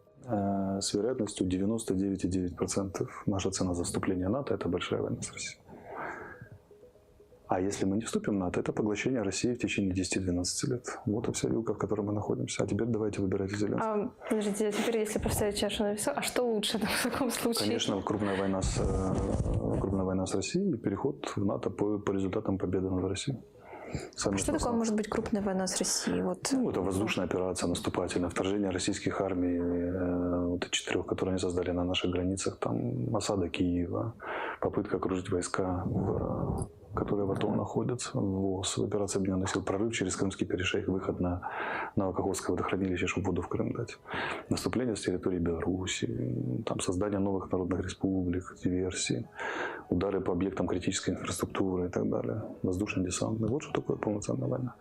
С вероятностью 99,9% наша цена за вступление в НАТО – это большая война с Россией. А если мы не вступим в НАТО, это поглощение России в течение 10-12 лет. Вот и вся вилка, в которой мы находимся. А теперь давайте выбирайте Зеленского. Подождите, а теперь если поставить чашу на весах, а что лучше в таком случае? Конечно, крупная война с Россией и переход в НАТО по результатам победы над Россией. Что такое может быть крупная война с Россией? Это воздушная операция наступательная, вторжение российских армий, 4, которые они создали на наших границах, там осада Киева, попытка окружить войска, которые в АТО находятся, ВОС, операция Объединенных сил, прорыв через Крымский перешейк, выход на Новокаховское водохранилище, чтобы воду в Крым дать, наступление с территории Беларуси, там, создание новых народных республик, диверсии, удары по объектам критической инфраструктуры и так далее, воздушно-десантный. Вот что такое полноценная война.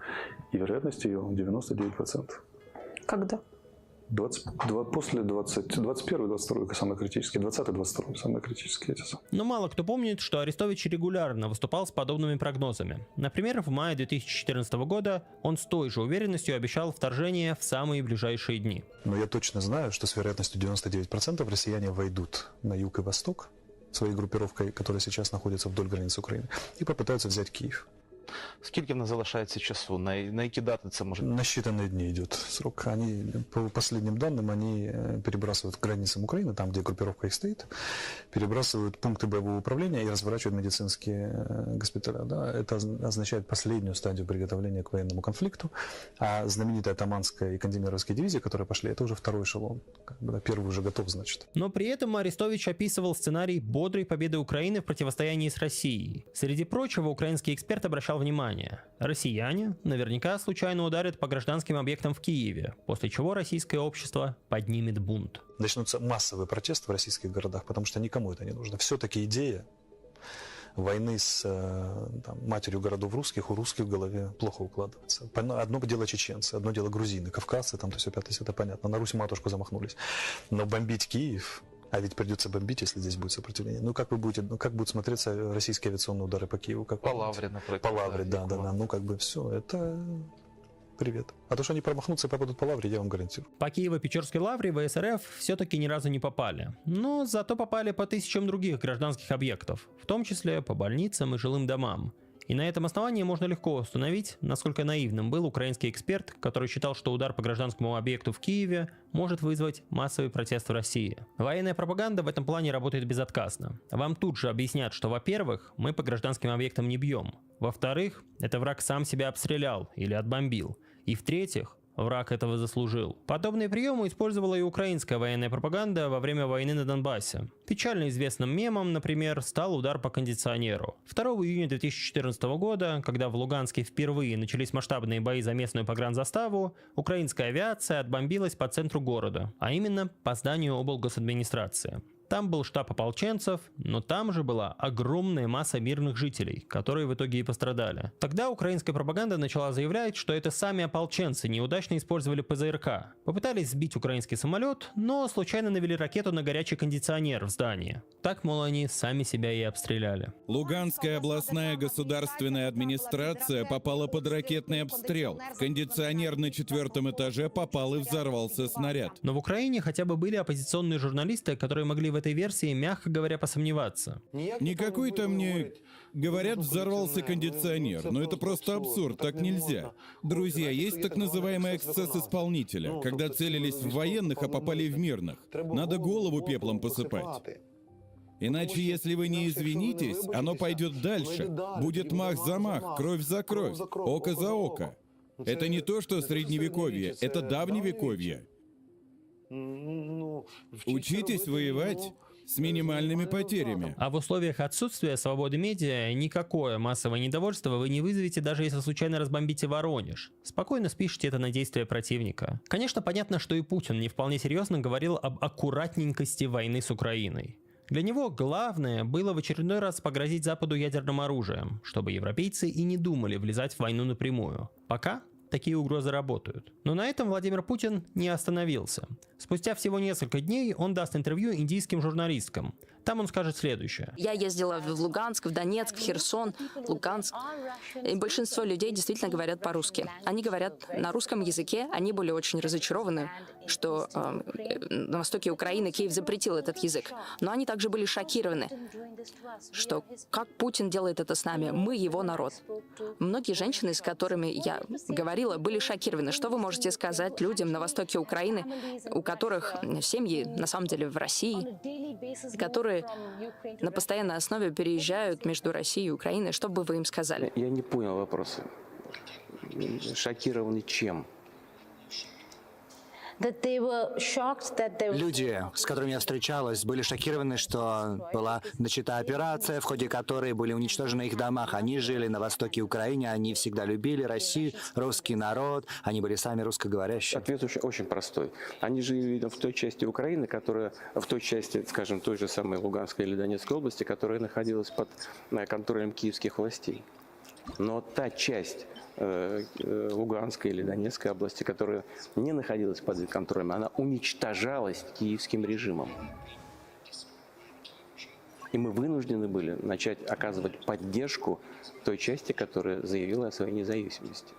И вероятность ее 99%. Когда? После 21-22 самые критические, 20-22 самые критические. Но мало кто помнит, что Арестович регулярно выступал с подобными прогнозами. Например, в мае 2014 года он с той же уверенностью обещал вторжение в самые ближайшие дни. Но я точно знаю, что с вероятностью 99% россияне войдут на юг и восток своей группировкой, которая сейчас находится вдоль границы Украины, и попытаются взять Киев. Скільки в нас залишається часу? На які дати це може? На считанные дни идет срок. Они, по последним данным, они перебрасывают к границам Украины, там, где группировка их стоит, перебрасывают пункты боевого управления и разворачивают медицинские госпиталя. Да? Это означает последнюю стадию приготовления к военному конфликту. А знаменитая Таманская и Кандемировская дивизии, которые пошли, это уже второй эшелон. Первый уже готов, значит. Но при этом Арестович описывал сценарий бодрой победы Украины в противостоянии с Россией. Среди прочего, украинский эксперт обращал обращал внимание. Россияне наверняка случайно ударят по гражданским объектам в Киеве, после чего российское общество поднимет бунт. Начнутся массовые протесты в российских городах, потому что никому это не нужно. Все-таки идея войны с матерью городов русских у русских в голове плохо укладывается. Одно дело чеченцы, одно дело грузины, кавказцы, там то все пятое, это понятно. На Русь матушку замахнулись. Но бомбить Киев, а ведь придется бомбить, если здесь будет сопротивление. Ну как будут смотреться российские авиационные удары по Киеву? Как по Лавре, например. По Лавре, да. Ну как бы все, это... Привет. А то, что они промахнутся и попадут по Лавре, я вам гарантирую. По Киево-Печорской Лавре ВСРФ все-таки ни разу не попали. Но зато попали по тысячам других гражданских объектов, в том числе по больницам и жилым домам. И на этом основании можно легко установить, насколько наивным был украинский эксперт, который считал, что удар по гражданскому объекту в Киеве может вызвать массовый протест в России. Военная пропаганда в этом плане работает безотказно. Вам тут же объяснят, что, во-первых, мы по гражданским объектам не бьем. Во-вторых, это враг сам себя обстрелял или отбомбил. И в-третьих, враг этого заслужил. Подобные приемы использовала и украинская военная пропаганда во время войны на Донбассе. Печально известным мемом, например, стал удар по кондиционеру. 2 июня 2014 года, когда в Луганске впервые начались масштабные бои за местную погранзаставу, украинская авиация отбомбилась по центру города, а именно по зданию облгосадминистрации. Там был штаб ополченцев, но там же была огромная масса мирных жителей, которые в итоге и пострадали. Тогда украинская пропаганда начала заявлять, что это сами ополченцы неудачно использовали ПЗРК. Попытались сбить украинский самолет, но случайно навели ракету на горячий кондиционер в здании. Так, мол, они сами себя и обстреляли. Луганская областная государственная администрация попала под ракетный обстрел. В кондиционер на 4-м этаже попал и взорвался снаряд. Но в Украине хотя бы были оппозиционные журналисты, которые могли в этой версии, мягко говоря, посомневаться. Не какой-то мне... Говорят, взорвался кондиционер, но это просто абсурд, так нельзя. Друзья, есть так называемый эксцесс исполнителя, когда целились в военных, а попали в мирных. Надо голову пеплом посыпать. Иначе, если вы не извинитесь, оно пойдет дальше. Будет мах за мах, кровь за кровь, око за око. Это не то, что средневековье, это давневековье. Учитесь воевать с минимальными потерями. А в условиях отсутствия свободы медиа никакое массовое недовольство вы не вызовете, даже если случайно разбомбите Воронеж. Спокойно спишите это на действия противника. Конечно, понятно, что и Путин не вполне серьезно говорил об аккуратненькости войны с Украиной. Для него главное было в очередной раз погрозить Западу ядерным оружием, чтобы европейцы и не думали влезать в войну напрямую. Пока такие угрозы работают. Но на этом Владимир Путин не остановился. Спустя всего несколько дней он даст интервью индийским журналисткам. Там он скажет следующее. Я ездила в Луганск, в Донецк, в Херсон, Луганск. И большинство людей действительно говорят по-русски. Они говорят на русском языке. Они были очень разочарованы, что на востоке Украины Киев запретил этот язык. Но они также были шокированы, что как Путин делает это с нами. Мы его народ. Многие женщины, с которыми я говорила, были шокированы. Что вы можете сказать людям на востоке Украины, у которых семьи на самом деле в России, которые на постоянной основе переезжают между Россией и Украиной? Что бы вы им сказали? Я не понял вопроса. Шокированы чем? Люди, с которыми я встречалась, были шокированы, что была начата операция, в ходе которой были уничтожены их дома. Они жили на востоке Украины, они всегда любили Россию, русский народ, они были сами русскоговорящие. Ответ очень простой. Они жили в той части Украины, которая, в той части, скажем, той же самой Луганской или Донецкой области, которая находилась под контролем киевских властей. Но та часть Луганской или Донецкой области, которая не находилась под контролем, она уничтожалась киевским режимом. И мы вынуждены были начать оказывать поддержку той части, которая заявила о своей независимости.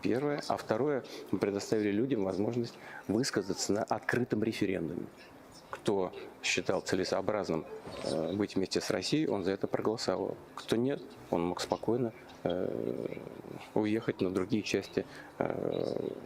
Первое. А второе, мы предоставили людям возможность высказаться на открытом референдуме. Кто считал целесообразным быть вместе с Россией, он за это проголосовал. Кто нет, он мог спокойно уехать на другие части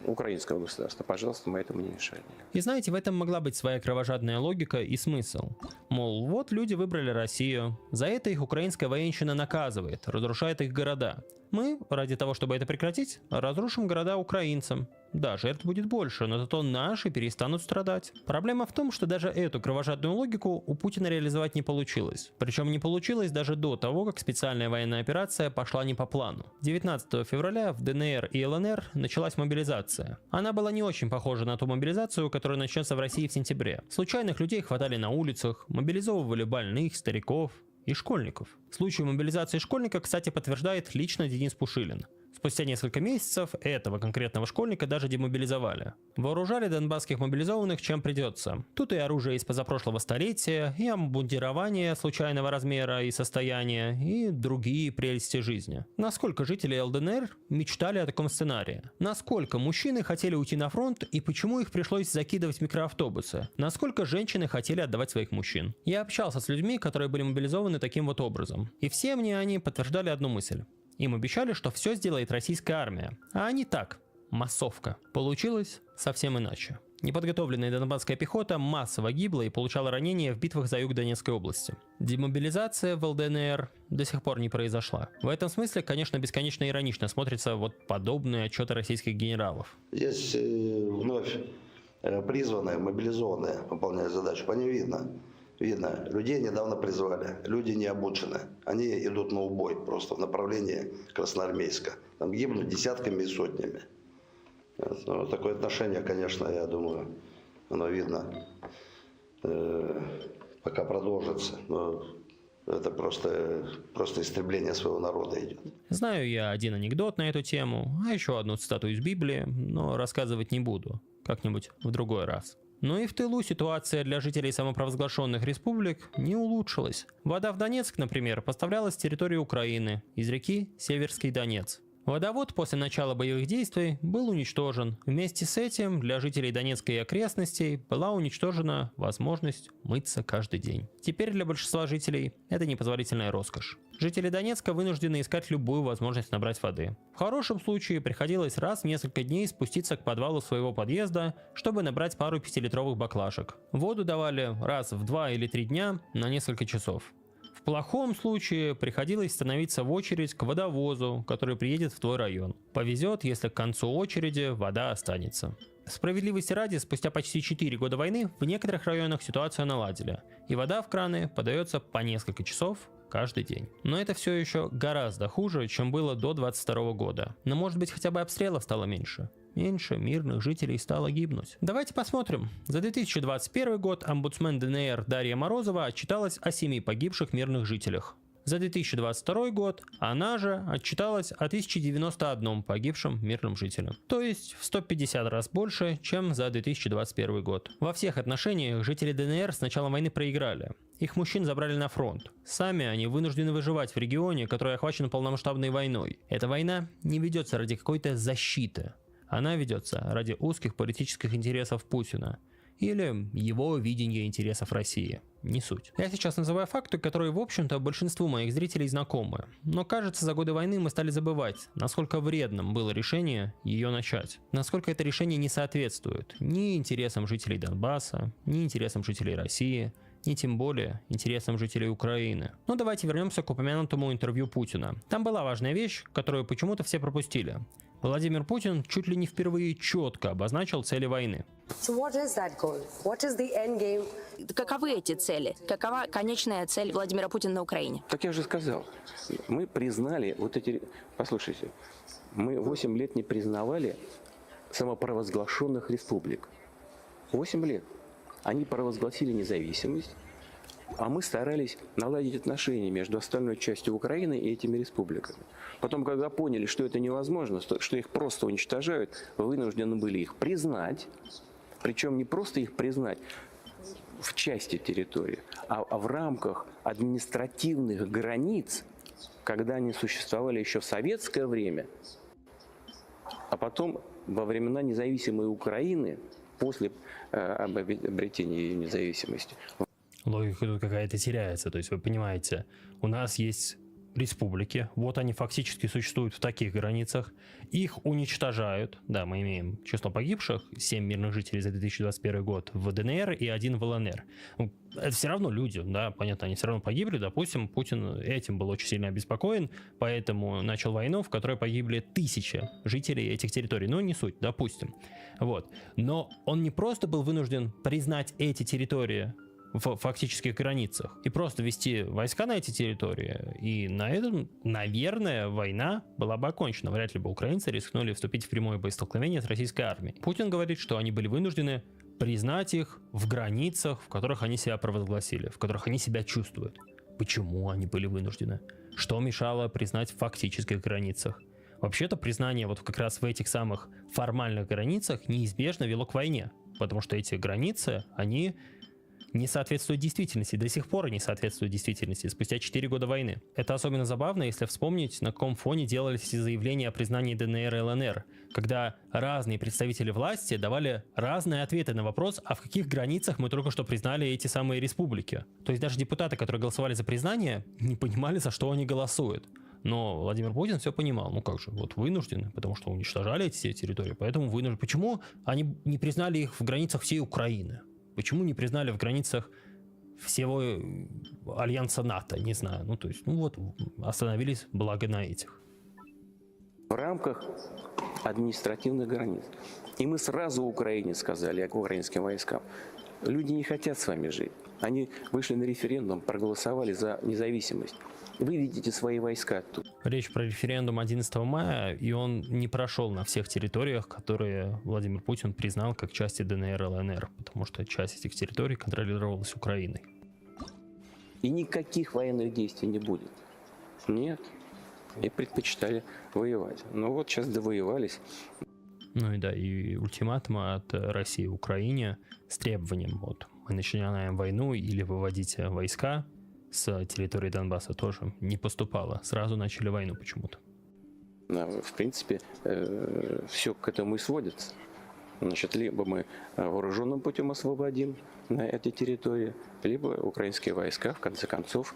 украинского государства. Пожалуйста, мы этому не мешаем. И знаете, в этом могла быть своя кровожадная логика и смысл. Мол, вот люди выбрали Россию, за это их украинская военщина наказывает, разрушает их города. Мы, ради того, чтобы это прекратить, разрушим города украинцам. Да, жертв будет больше, но зато наши перестанут страдать. Проблема в том, что даже эту эту кровожадную логику у Путина реализовать не получилось. Причем не получилось даже до того, как специальная военная операция пошла не по плану. 19 февраля в ДНР и ЛНР началась мобилизация. Она была не очень похожа на ту мобилизацию, которая начнется в России в сентябре. Случайных людей хватали на улицах, мобилизовывали больных, стариков и школьников. Случай мобилизации школьника, кстати, подтверждает лично Денис Пушилин. Спустя несколько месяцев этого конкретного школьника даже демобилизовали. Вооружали донбасских мобилизованных чем придется. Тут и оружие из позапрошлого столетия, и обмундирование случайного размера и состояния, и другие прелести жизни. Насколько жители ЛДНР мечтали о таком сценарии? Насколько мужчины хотели уйти на фронт и почему их пришлось закидывать в микроавтобусы? Насколько женщины хотели отдавать своих мужчин? Я общался с людьми, которые были мобилизованы таким вот образом. И все мне они подтверждали одну мысль. Им обещали, что все сделает российская армия. А они так, массовка. Получилось совсем иначе. Неподготовленная донбасская пехота массово гибла и получала ранения в битвах за юг Донецкой области. Демобилизация в ЛДНР до сих пор не произошла. В этом смысле, конечно, бесконечно иронично смотрятся вот подобные отчеты российских генералов. Здесь вновь призванные, мобилизованные выполняют задачу. По ним видно, людей недавно призвали, люди не обучены. Они идут на убой просто в направлении Красноармейска. Там гибнут десятками и сотнями. Вот такое отношение, конечно, я думаю, оно видно, пока продолжится. Но это просто истребление своего народа идет. Знаю я один анекдот на эту тему, а еще одну цитату из Библии, но рассказывать не буду. Как-нибудь в другой раз. Но и в тылу ситуация для жителей самопровозглашенных республик не улучшилась. Вода в Донецк, например, поставлялась с территории Украины, из реки Северский Донец. Водовод после начала боевых действий был уничтожен. Вместе с этим для жителей Донецка и окрестностей была уничтожена возможность мыться каждый день. Теперь для большинства жителей это непозволительная роскошь. Жители Донецка вынуждены искать любую возможность набрать воды. В хорошем случае приходилось раз в несколько дней спуститься к подвалу своего подъезда, чтобы набрать пару 5-литровых баклажек. Воду давали раз в 2 или 3 дня на несколько часов. В плохом случае приходилось становиться в очередь к водовозу, который приедет в твой район. Повезет, если к концу очереди вода останется. Справедливости ради, спустя почти 4 года войны в некоторых районах ситуацию наладили, и вода в краны подается по несколько часов каждый день. Но это все еще гораздо хуже, чем было до 22 года. Но может быть хотя бы обстрелов стало меньше. Меньше мирных жителей стало гибнуть. Давайте посмотрим. За 2021 год омбудсмен ДНР Дарья Морозова отчиталась о 7 погибших мирных жителях. За 2022 год она же отчиталась о 1091 погибшем мирном жителе. То есть в 150 раз больше, чем за 2021 год. Во всех отношениях жители ДНР с начала войны проиграли. Их мужчин забрали на фронт. Сами они вынуждены выживать в регионе, который охвачен полномасштабной войной. Эта война не ведется ради какой-то защиты. Она ведется ради узких политических интересов Путина или его видения интересов России. Не суть. Я сейчас называю факты, которые, в общем-то, большинству моих зрителей знакомы. Но кажется, за годы войны мы стали забывать, насколько вредным было решение ее начать. Насколько это решение не соответствует ни интересам жителей Донбасса, ни интересам жителей России, ни тем более интересам жителей Украины. Но давайте вернемся к упомянутому интервью Путина. Там была важная вещь, которую почему-то все пропустили. Владимир Путин чуть ли не впервые четко обозначил цели войны. Каковы эти цели? Какова конечная цель Владимира Путина на Украине? Как я уже сказал, мы признали вот эти... Послушайте, мы 8 лет не признавали самопровозглашенных республик. 8 лет. Они провозгласили независимость, а мы старались наладить отношения между остальной частью Украины и этими республиками. Потом, когда поняли, что это невозможно, что их просто уничтожают, вынуждены были их признать. Причем не просто их признать в части территории, а в рамках административных границ, когда они существовали еще в советское время, а потом во времена независимой Украины, после обретения ее независимости. Логика тут какая-то теряется. То есть вы понимаете, у нас есть республики, вот они фактически существуют в таких границах, их уничтожают, да, мы имеем число погибших, 7 мирных жителей за 2021 год в ДНР и 1 в ЛНР. Это все равно люди, да, понятно, они все равно погибли, допустим, Путин этим был очень сильно обеспокоен, поэтому начал войну, в которой погибли 1000 жителей этих территорий, но не суть, допустим. Вот. Но он не просто был вынужден признать эти территории в фактических границах и просто вести войска на эти территории, и на этом, наверное, война была бы окончена. Вряд ли бы украинцы рискнули вступить в прямое боестолкновение с российской армией. Путин говорит, что они были вынуждены признать их в границах, в которых они себя провозгласили, в которых они себя чувствуют. Почему они были вынуждены? Что мешало признать в фактических границах? Вообще-то признание вот как раз в этих самых формальных границах неизбежно вело к войне, потому что эти границы, они не соответствует действительности, до сих пор не соответствует действительности, спустя 4 года войны. Это особенно забавно, если вспомнить, на каком фоне делались эти заявления о признании ДНР и ЛНР, когда разные представители власти давали разные ответы на вопрос, а в каких границах мы только что признали эти самые республики. То есть даже депутаты, которые голосовали за признание, не понимали, за что они голосуют. Но Владимир Путин все понимал, ну как же, вот вынуждены, потому что уничтожали эти территории, поэтому вынуждены. Почему они не признали их в границах всей Украины? Почему не признали в границах всего альянса НАТО? Не знаю. Ну, то есть, ну вот, остановились, благо, на этих. В рамках административных границ. И мы сразу Украине сказали, украинским войскам, люди не хотят с вами жить. Они вышли на референдум, проголосовали за независимость. Выведите свои войска оттуда. Речь про референдум 11 мая, и он не прошел на всех территориях, которые Владимир Путин признал как части ДНР и ЛНР, потому что часть этих территорий контролировалась Украиной. И никаких военных действий не будет. Нет. И предпочитали воевать. Ну вот сейчас довоевались. Ну и да, и ультиматума от России Украине с требованием, вот, мы начинаем войну или выводите войска с территории Донбасса, тоже не поступало. Сразу начали войну почему-то. В принципе, все к этому и сводится. Значит, либо мы вооруженным путем освободим на этой территории, либо украинские войска, в конце концов,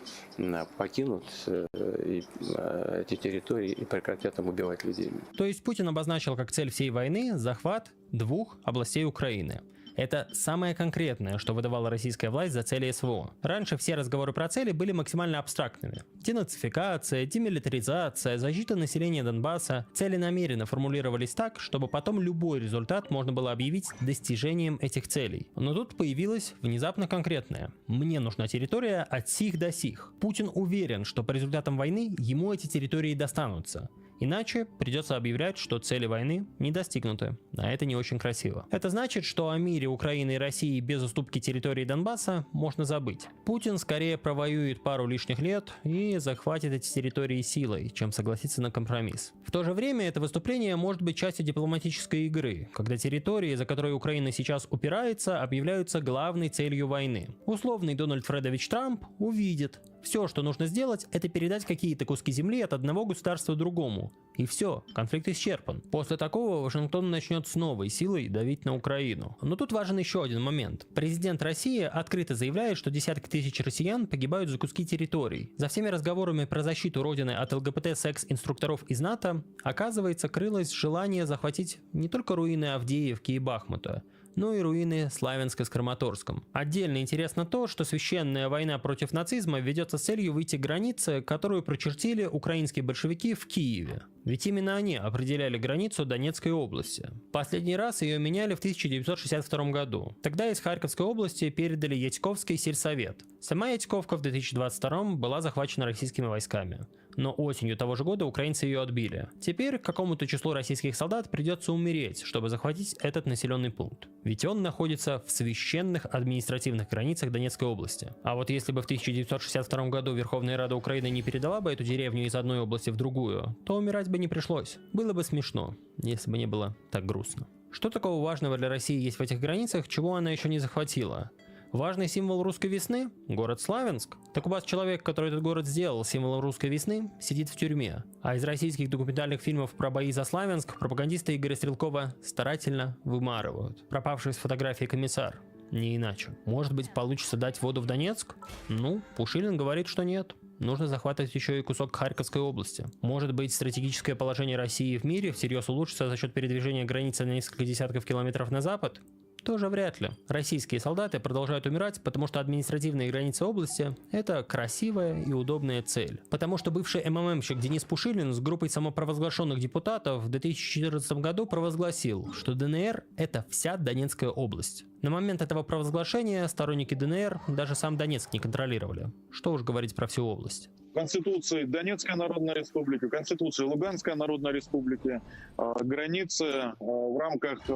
покинут эти территории и прекратят там убивать людей. То есть Путин обозначил как цель всей войны захват 2 областей Украины. Это самое конкретное, что выдавала российская власть за цели СВО. Раньше все разговоры про цели были максимально абстрактными. Денацификация, демилитаризация, защита населения Донбасса. Цели намеренно формулировались так, чтобы потом любой результат можно было объявить достижением этих целей. Но тут появилось внезапно конкретное. Мне нужна территория от сих до сих. Путин уверен, что по результатам войны ему эти территории достанутся. Иначе придется объявлять, что цели войны не достигнуты, а это не очень красиво. Это значит, что о мире Украины и России без уступки территории Донбасса можно забыть. Путин скорее провоюет пару лишних лет и захватит эти территории силой, чем согласится на компромисс. В то же время это выступление может быть частью дипломатической игры, когда территории, за которые Украина сейчас упирается, объявляются главной целью войны. Условный Дональд Фредович Трамп увидит. Все, что нужно сделать, это передать какие-то куски земли от одного государства другому. И все, конфликт исчерпан. После такого Вашингтон начнет с новой силой давить на Украину. Но тут важен еще один момент. Президент России открыто заявляет, что десятки тысяч россиян погибают за куски территорий. За всеми разговорами про защиту Родины от ЛГБТ-секс-инструкторов из НАТО, оказывается, крылось желание захватить не только руины Авдеевки и Бахмута, но и руины Славянска с Краматорском. Отдельно интересно то, что священная война против нацизма ведется с целью выйти к границе, которую прочертили украинские большевики в Киеве. Ведь именно они определяли границу Донецкой области. Последний раз ее меняли в 1962 году. Тогда из Харьковской области передали Ятьковский сельсовет. Сама Ятьковка в 2022 была захвачена российскими войсками. Но осенью того же года украинцы ее отбили. Теперь какому-то числу российских солдат придется умереть, чтобы захватить этот населенный пункт. Ведь он находится в священных административных границах Донецкой области. А вот если бы в 1962 году Верховная Рада Украины не передала бы эту деревню из одной области в другую, то умирать бы не пришлось. Было бы смешно, если бы не было так грустно. Что такого важного для России есть в этих границах, чего она еще не захватила? Важный символ русской весны – город Славянск. Так у вас человек, который этот город сделал символом русской весны, сидит в тюрьме. А из российских документальных фильмов про бои за Славянск пропагандисты Игоря Стрелкова старательно вымарывают. Пропавший с фотографии комиссар. Не иначе. Может быть, получится дать воду в Донецк? Ну, Пушилин говорит, что нет. нужно захватывать еще и кусок Харьковской области. Может быть, стратегическое положение России в мире всерьез улучшится за счет передвижения границы на несколько десятков километров на запад? Тоже вряд ли. Российские солдаты продолжают умирать, потому что административные границы области – это красивая и удобная цель. Потому что бывший МММщик Денис Пушилин с группой самопровозглашенных депутатов в 2014 году провозгласил, что ДНР – это вся Донецкая область. На момент этого провозглашения сторонники ДНР даже сам Донецк не контролировали. Что уж говорить про всю область. Конституции Донецкой Народной Республики, Конституции Луганской Народной Республики, границы в рамках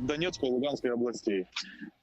Донецкой и Луганской областей.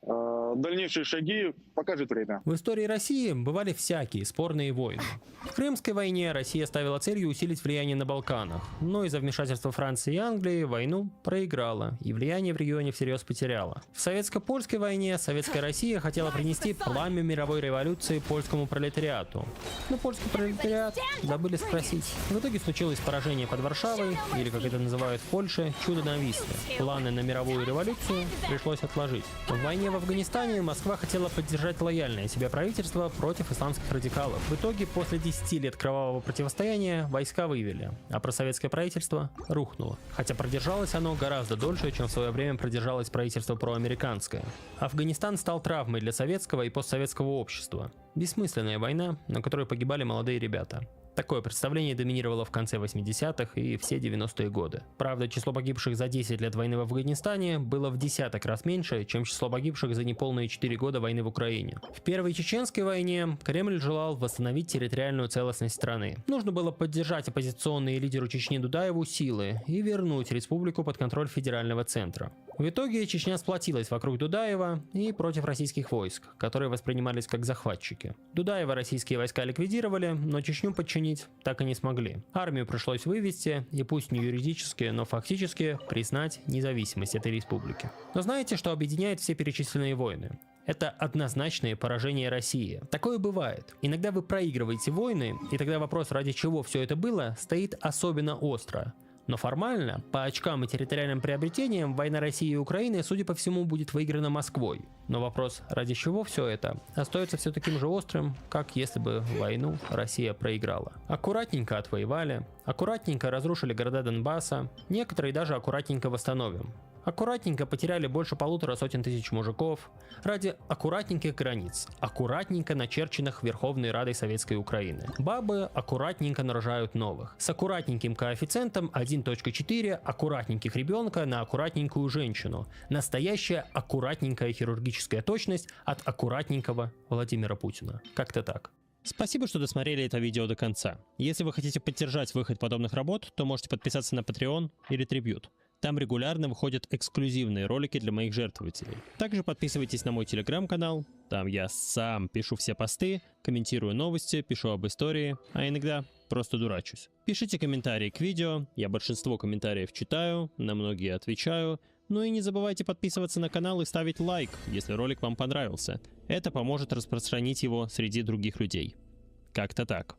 Дальнейшие шаги покажет время. В истории России бывали всякие спорные войны. В Крымской войне Россия ставила целью усилить влияние на Балканах, но из-за вмешательства Франции и Англии войну проиграла и влияние в регионе всерьез потеряла. В советско-польской войне советская Россия хотела принести пламя мировой революции польскому пролетариату. Но польский пролетариат забыли спросить. В итоге случилось поражение под Варшавой, или, как это называют в Польше, чудо на Висле. Планы на мировую революцию пришлось отложить. В войне в Афганистане Москва хотела поддержать лояльное себе правительство против исламских радикалов. В итоге, после 10 лет кровавого противостояния, войска вывели, а просоветское правительство рухнуло. Хотя продержалось оно гораздо дольше, чем в свое время продержалось правительство проамериканское. Афганистан стал травмой для советского и постсоветского общества. Бессмысленная война, на которой погибали молодые ребята. Такое представление доминировало в конце 80-х и все 90-е годы. Правда, число погибших за 10 лет войны в Афганистане было в десяток раз меньше, чем число погибших за неполные 4 года войны в Украине. В Первой Чеченской войне Кремль желал восстановить территориальную целостность страны. Нужно было поддержать оппозиционные лидеру Чечни Дудаеву силы и вернуть республику под контроль федерального центра. В итоге Чечня сплотилась вокруг Дудаева и против российских войск, которые воспринимались как захватчики. Дудаева российские войска ликвидировали, но Чечню подчинить так и не смогли. Армию пришлось вывести и пусть не юридически, но фактически признать независимость этой республики. Но знаете, что объединяет все перечисленные войны? Это однозначное поражение России. Такое бывает. Иногда вы проигрываете войны, и тогда вопрос, ради чего все это было, стоит особенно остро. Но формально, по очкам и территориальным приобретениям, война России и Украины, судя по всему, будет выиграна Москвой. Но вопрос, ради чего все это, остается все таким же острым, как если бы войну Россия проиграла. Аккуратненько отвоевали, аккуратненько разрушили города Донбасса, некоторые даже аккуратненько восстановим. Аккуратненько потеряли больше 150 тысяч мужиков ради аккуратненьких границ, аккуратненько начерченных Верховной Радой Советской Украины. Бабы аккуратненько нарожают новых. С аккуратненьким коэффициентом 1.4 аккуратненьких ребенка на аккуратненькую женщину. Настоящая аккуратненькая хирургическая точность от аккуратненького Владимира Путина. Как-то так. Спасибо, что досмотрели это видео до конца. Если вы хотите поддержать выход подобных работ, то можете подписаться на Patreon или Tribute. Там регулярно выходят эксклюзивные ролики для моих жертвователей. Также подписывайтесь на мой телеграм-канал. Там я сам пишу все посты, комментирую новости, пишу об истории, а иногда просто дурачусь. Пишите комментарии к видео, я большинство комментариев читаю, на многие отвечаю. Ну и не забывайте подписываться на канал и ставить лайк, если ролик вам понравился. Это поможет распространить его среди других людей. Как-то так.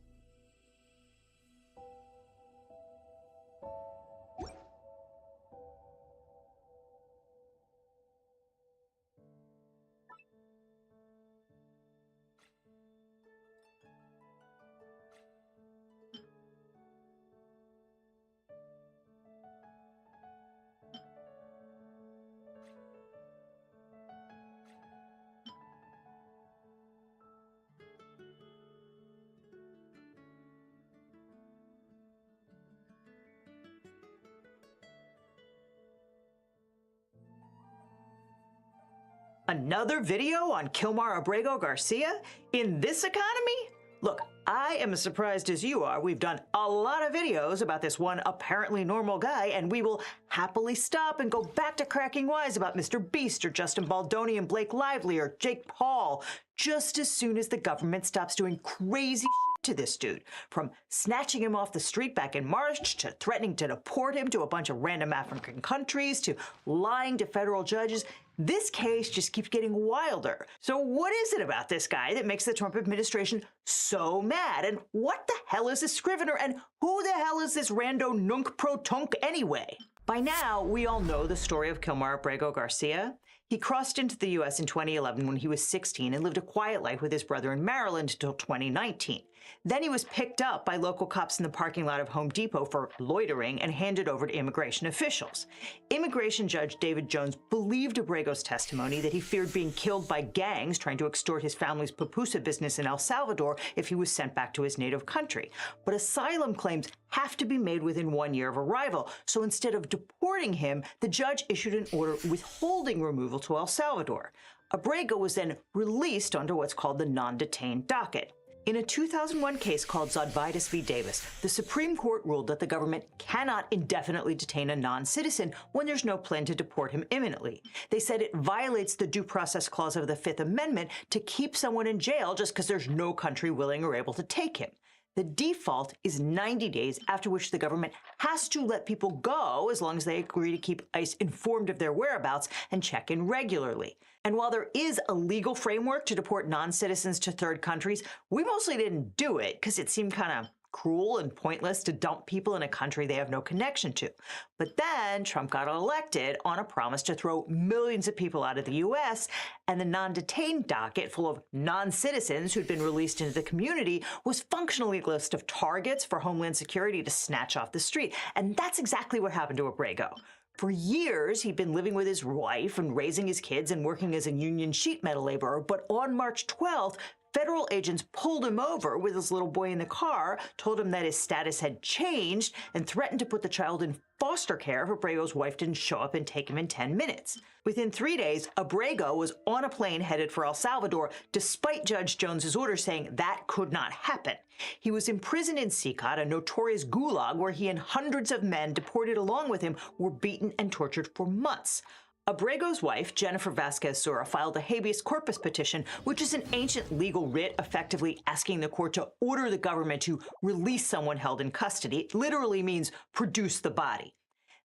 Another video on Kilmar Abrego Garcia? In this economy? Look, I am as surprised as you are. We've done a lot of videos about this one apparently normal guy, and we will happily stop and go back to cracking wise about Mr. Beast or Justin Baldoni and Blake Lively or Jake Paul just as soon as the government stops doing crazy shit to this dude. From snatching him off the street back in March to threatening to deport him to a bunch of random African countries to lying to federal judges. This case just keeps getting wilder. So what is it about this guy that makes the Trump administration so mad? And what the hell is this Scrivener? And who the hell is this rando nunk pro tunk anyway? By now, we all know the story of Kilmar Abrego Garcia. He crossed into the U.S. in 2011 when he was 16 and lived a quiet life with his brother in Maryland until 2019. Then he was picked up by local cops in the parking lot of Home Depot for loitering and handed over to immigration officials. Immigration Judge David Jones believed Abrego's testimony that he feared being killed by gangs trying to extort his family's pupusa business in El Salvador if he was sent back to his native country. But asylum claims have to be made within 1 year of arrival, so instead of deporting him, the judge issued an order withholding removal to El Salvador. Abrego was then released under what's called the non-detained docket. In a 2001 case called Zodvitas v. Davis, the Supreme Court ruled that the government cannot indefinitely detain a non-citizen when there's no plan to deport him imminently. They said it violates the Due Process Clause of the Fifth Amendment to keep someone in jail just because there's no country willing or able to take him. The default is 90 days, after which the government has to let people go as long as they agree to keep ICE informed of their whereabouts and check in regularly. And while there is a legal framework to deport non-citizens to third countries, we mostly didn't do it because it seemed kind of cruel and pointless to dump people in a country they have no connection to. But then Trump got elected on a promise to throw millions of people out of the U.S., and the non-detained docket, full of non-citizens who'd been released into the community, was functionally a list of targets for Homeland Security to snatch off the street. And that's exactly what happened to Abrego. For years, he'd been living with his wife and raising his kids and working as a union sheet metal laborer. But on March 12th, federal agents pulled him over with his little boy in the car, told him that his status had changed, and threatened to put the child in foster care if Abrego's wife didn't show up and take him in 10 minutes. Within 3 days, Abrego was on a plane headed for El Salvador, despite Judge Jones's order saying that could not happen. He was imprisoned in Sicat, a notorious gulag where he and hundreds of men deported along with him were beaten and tortured for months. Abrego's wife, Jennifer Vasquez-Sura, filed a habeas corpus petition, which is an ancient legal writ effectively asking the court to order the government to release someone held in custody. It literally means produce the body.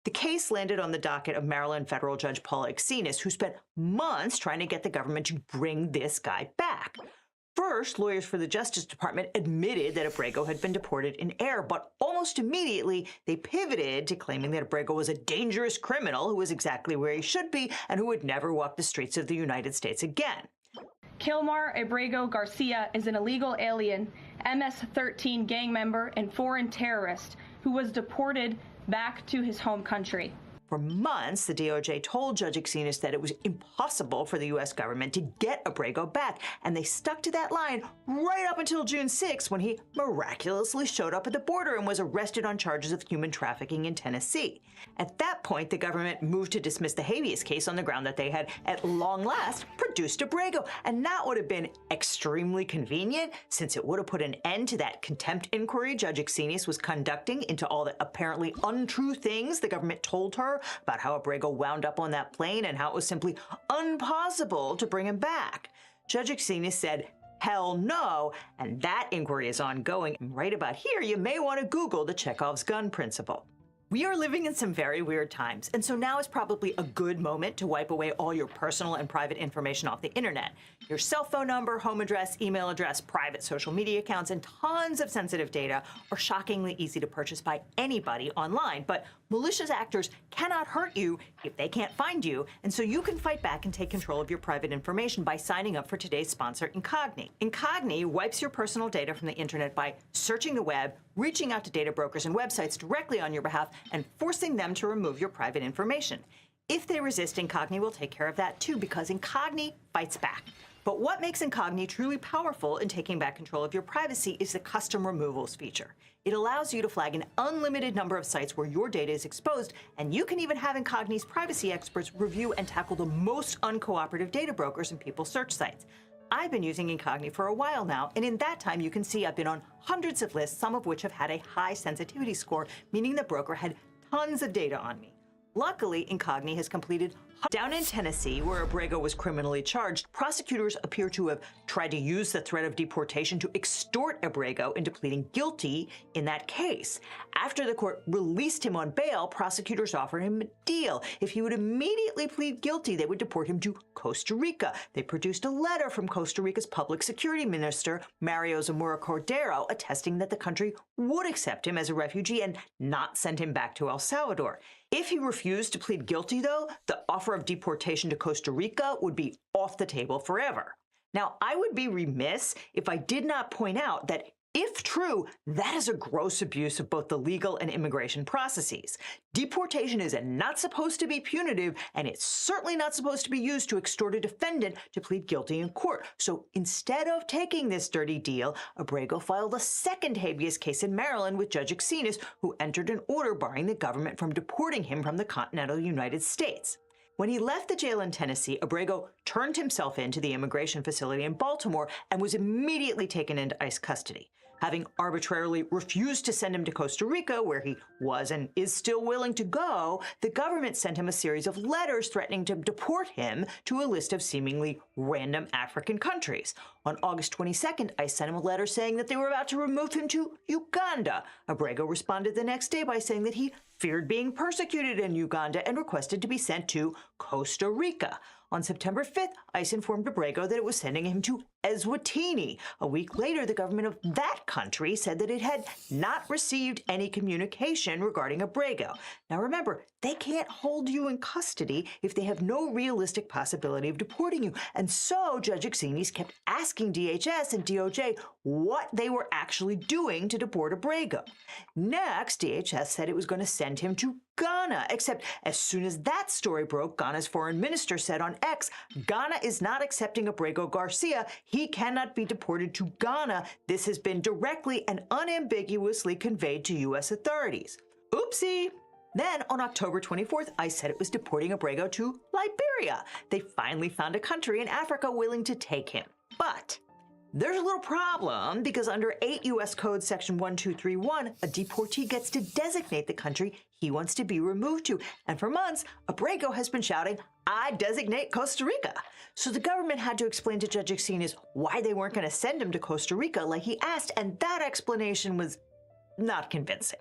The case landed on the docket of Maryland federal judge Paula Exinas, who spent months trying to get the government to bring this guy back. First, lawyers for the Justice Department admitted that Abrego had been deported in error, but almost immediately they pivoted to claiming that Abrego was a dangerous criminal who was exactly where he should be and who would never walk the streets of the United States again. Kilmar Abrego Garcia is an illegal alien, MS-13 gang member, and foreign terrorist who was deported back to his home country. For months, the DOJ told Judge Exinas that it was impossible for the U.S. government to get Abrego back, and they stuck to that line right up until June 6, when he miraculously showed up at the border and was arrested on charges of human trafficking in Tennessee. At that point, the government moved to dismiss the habeas case on the ground that they had, at long last, produced Abrego, and that would have been extremely convenient, since it would have put an end to that contempt inquiry Judge Exinas was conducting into all the apparently untrue things the government told her about how Abrego wound up on that plane and how it was simply impossible to bring him back. Judge Exinas said, hell no, and that inquiry is ongoing. And right about here, you may want to Google the Chekhov's gun principle. We are living in some very weird times, and so now is probably a good moment to wipe away all your personal and private information off the internet. Your cell phone number, home address, email address, private social media accounts, and tons of sensitive data are shockingly easy to purchase by anybody online. But malicious actors cannot hurt you if they can't find you, and so you can fight back and take control of your private information by signing up for today's sponsor, Incogni. Incogni wipes your personal data from the internet by searching the web, reaching out to data brokers and websites directly on your behalf, and forcing them to remove your private information. If they resist, Incogni will take care of that too, because Incogni fights back. But what makes Incogni truly powerful in taking back control of your privacy is the custom removals feature. It allows you to flag an unlimited number of sites where your data is exposed, and you can even have Incogni's privacy experts review and tackle the most uncooperative data brokers and people search sites. I've been using Incogni for a while now, and in that time you can see I've been on hundreds of lists, some of which have had a high sensitivity score, meaning the broker had tons of data on me. Luckily, Incogni has completed. Down in Tennessee, where Abrego was criminally charged, prosecutors appear to have tried to use the threat of deportation to extort Abrego into pleading guilty in that case. After the court released him on bail, prosecutors offered him a deal. If he would immediately plead guilty, they would deport him to Costa Rica. They produced a letter from Costa Rica's public security minister, Mario Zamora Cordero, attesting that the country would accept him as a refugee and not send him back to El Salvador. If he refused to plead guilty, though, the offer offer of deportation to Costa Rica would be off the table forever. Now, I would be remiss if I did not point out that if true, that is a gross abuse of both the legal and immigration processes. Deportation is not supposed to be punitive, and it's certainly not supposed to be used to extort a defendant to plead guilty in court. So instead of taking this dirty deal, Abrego filed a second habeas case in Maryland with Judge Exinas, who entered an order barring the government from deporting him from the continental United States. When he left the jail in Tennessee, Abrego turned himself in to the immigration facility in Baltimore and was immediately taken into ICE custody. Having arbitrarily refused to send him to Costa Rica, where he was and is still willing to go, the government sent him a series of letters threatening to deport him to a list of seemingly random African countries. On August 22nd, ICE sent him a letter saying that they were about to remove him to Uganda. Abrego responded the next day by saying that he feared being persecuted in Uganda and requested to be sent to Costa Rica. On September 5th, ICE informed Abrego that it was sending him to Eswatini. A week later, the government of that country said that it had not received any communication regarding Abrego. Now remember, they can't hold you in custody if they have no realistic possibility of deporting you. And so Judge Exinas kept asking DHS and DOJ what they were actually doing to deport Abrego. Next, DHS said it was going to send him to Ghana, except as soon as that story broke, Ghana's foreign minister said on X, Ghana is not accepting Abrego Garcia. He cannot be deported to Ghana. This has been directly and unambiguously conveyed to U.S. authorities. Oopsie. Then, on October 24th, ICE said it was deporting Abrego to Liberia. They finally found a country in Africa willing to take him. But there's a little problem, because under 8 U.S. Code Section 1231, a deportee gets to designate the country he wants to be removed to. And for months, Abrego has been shouting, I designate Costa Rica. So the government had to explain to Judge Exinas why they weren't going to send him to Costa Rica like he asked, and that explanation was not convincing.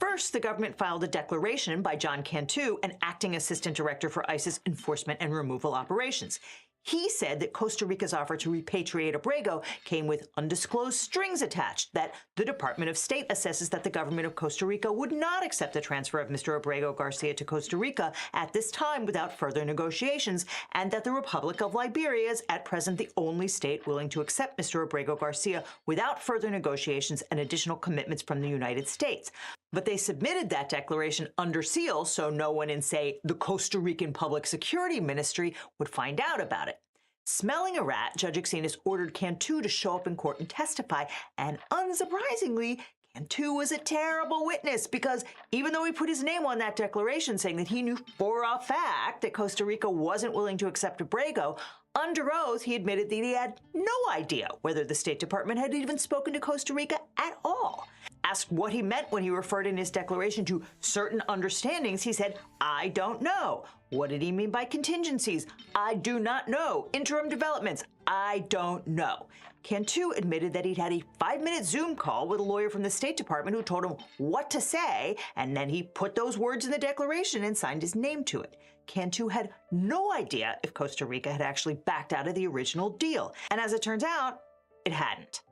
First, the government filed a declaration by John Cantu, an acting assistant director for ICE's enforcement and removal operations. He said that Costa Rica's offer to repatriate Abrego came with undisclosed strings attached, that the Department of State assesses that the government of Costa Rica would not accept the transfer of Mr. Abrego Garcia to Costa Rica at this time without further negotiations, and that the Republic of Liberia is at present the only state willing to accept Mr. Abrego Garcia without further negotiations and additional commitments from the United States. But they submitted that declaration under seal so no one in, say, the Costa Rican Public Security Ministry would find out about it. Smelling a rat, Judge Exinas ordered Cantu to show up in court and testify, and unsurprisingly, Cantu was a terrible witness, because even though he put his name on that declaration saying that he knew for a fact that Costa Rica wasn't willing to accept Abrego, under oath he admitted that he had no idea whether the State Department had even spoken to Costa Rica at all. Asked what he meant when he referred in his declaration to certain understandings, he said, I don't know. What did he mean by contingencies? I do not know. Interim developments? I don't know. Cantu admitted that he'd had a 5-minute Zoom call with a lawyer from the State Department who told him what to say, and then he put those words in the declaration and signed his name to it. Cantu had no idea if Costa Rica had actually backed out of the original deal, and as it turns out, it hadn't.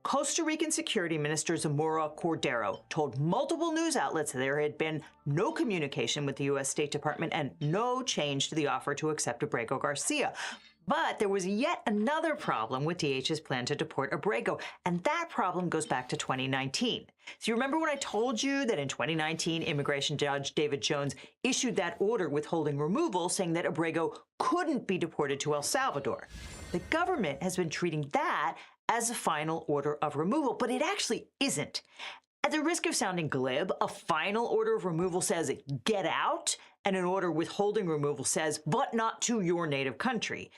Costa Rican Security Minister Zamora Cordero told multiple news outlets that there had been no communication with the U.S. State Department and no change to the offer to accept Abrego Garcia. But there was yet another problem with DH's plan to deport Abrego, and that problem goes back to 2019. So you remember when I told you that in 2019, Immigration Judge David Jones issued that order withholding removal, saying that Abrego couldn't be deported to El Salvador? The government has been treating that as a final order of removal, but it actually isn't. At the risk of sounding glib, a final order of removal says, get out, and an order withholding removal says, but not to your native country.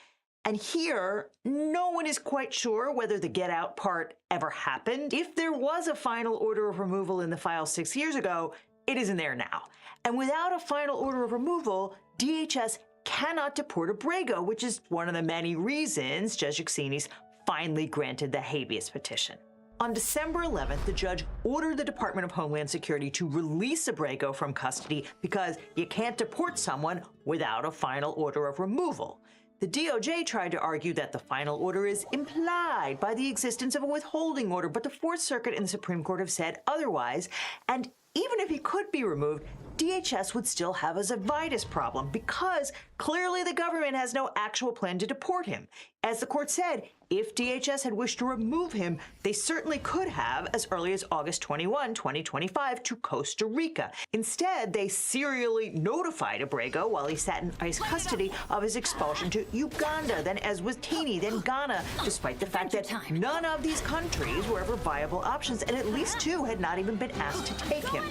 And here, no one is quite sure whether the get out part ever happened. If there was a final order of removal in the file 6 years ago, it isn't there now. And without a final order of removal, DHS cannot deport Abrego, which is one of the many reasons Judge Exinas finally granted the habeas petition. On December 11th, the judge ordered the Department of Homeland Security to release Abrego from custody because you can't deport someone without a final order of removal. The DOJ tried to argue that the final order is implied by the existence of a withholding order, but the Fourth Circuit and the Supreme Court have said otherwise, and even if he could be removed, DHS would still have a Zydvitas problem because clearly the government has no actual plan to deport him. As the court said, if DHS had wished to remove him, they certainly could have as early as August 21, 2025 to Costa Rica. Instead, they serially notified Abrego while he sat in ICE custody of his expulsion to Uganda, then Eswatini, then Ghana, despite the fact that none of these countries were ever viable options, and at least two had not even been asked to take him.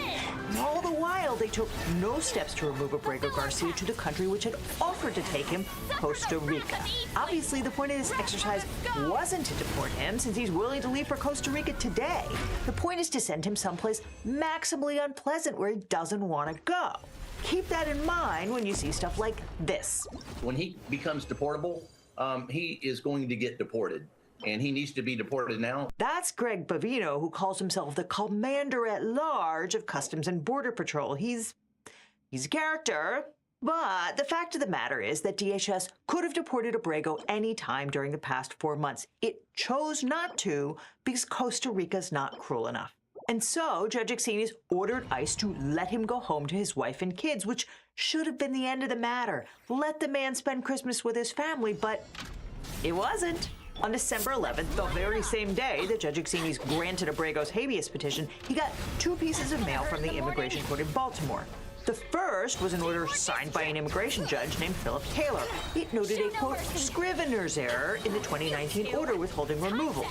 And all the while, they took no steps to remove Abrego Garcia to the country which had offered to take him, Costa Rica. Obviously, the point of this exercise wasn't to deport him, since he's willing to leave for Costa Rica today. The point is to send him someplace maximally unpleasant where he doesn't want to go. Keep that in mind when you see stuff like this. When he becomes deportable, he is going to get deported, and he needs to be deported now. That's Greg Bavino, who calls himself the Commander-at-Large of Customs and Border Patrol. He's a character. But the fact of the matter is that DHS could have deported Abrego any time during the past 4 months. It chose not to because Costa Rica's not cruel enough. And so Judge Axinis ordered ICE to let him go home to his wife and kids, which should have been the end of the matter. Let the man spend Christmas with his family, but it wasn't. On December 11th, the very same day that Judge Axinis granted Abrego's habeas petition, he got 2 pieces of mail from the immigration court in Baltimore. The first was an order signed by an immigration judge named Philip Taylor. It noted a, quote, scrivener's error in the 2019 order withholding removal.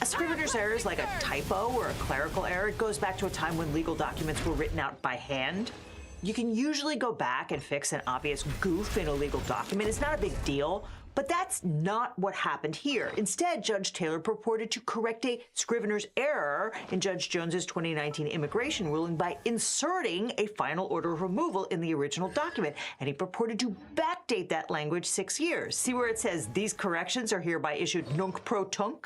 A scrivener's error is like a typo or a clerical error. It goes back to a time when legal documents were written out by hand. You can usually go back and fix an obvious goof in a legal document. It's not a big deal. But that's not what happened here. Instead, Judge Taylor purported to correct a scrivener's error in Judge Jones's 2019 immigration ruling by inserting a final order of removal in the original document, and he purported to backdate that language 6 years. See where it says, these corrections are hereby issued nunc pro tunc?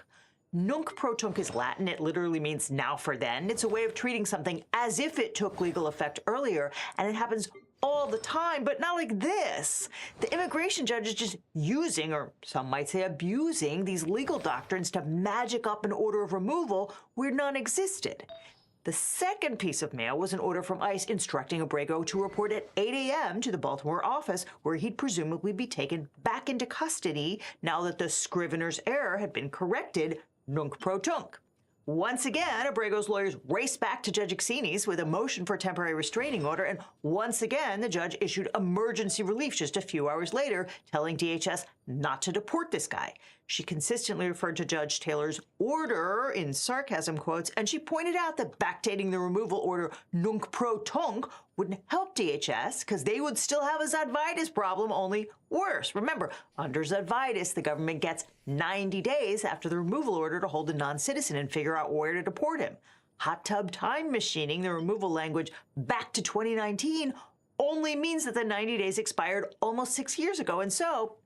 Nunc pro tunc is Latin. It literally means now for then. It's a way of treating something as if it took legal effect earlier, and it happens all the time, but not like this. The immigration judge is just using, or some might say abusing, these legal doctrines to magic up an order of removal where none existed. The second piece of mail was an order from ICE instructing Abrego to report at 8 a.m. to the Baltimore office, where he'd presumably be taken back into custody now that the scrivener's error had been corrected, nunc pro tunc. Once again, Abrego's lawyers raced back to Judge Axinis with a motion for a temporary restraining order, and once again, the judge issued emergency relief just a few hours later, telling DHS not to deport this guy. She consistently referred to Judge Taylor's order in sarcasm quotes, and she pointed out that backdating the removal order nunc pro tunc wouldn't help DHS because they would still have a Zydvitas problem, only worse. Remember, under Zydvitas, the government gets 90 days after the removal order to hold a non-citizen and figure out where to deport him. Hot tub time machining the removal language back to 2019 only means that the 90 days expired almost 6 years ago, and so,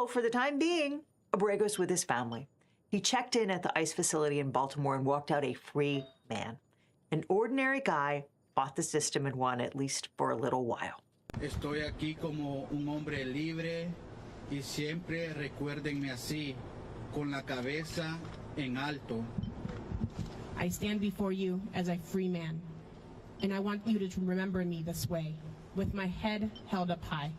for the time being, Abrego's with his family. He checked in at the ICE facility in Baltimore and walked out a free man. An ordinary guy fought the system and won, at least for a little while. Estoy aquí como un hombre libre y siempre recuérdenme así, con la cabeza en alto. I stand before you as a free man, and I want you to remember me this way, with my head held up high.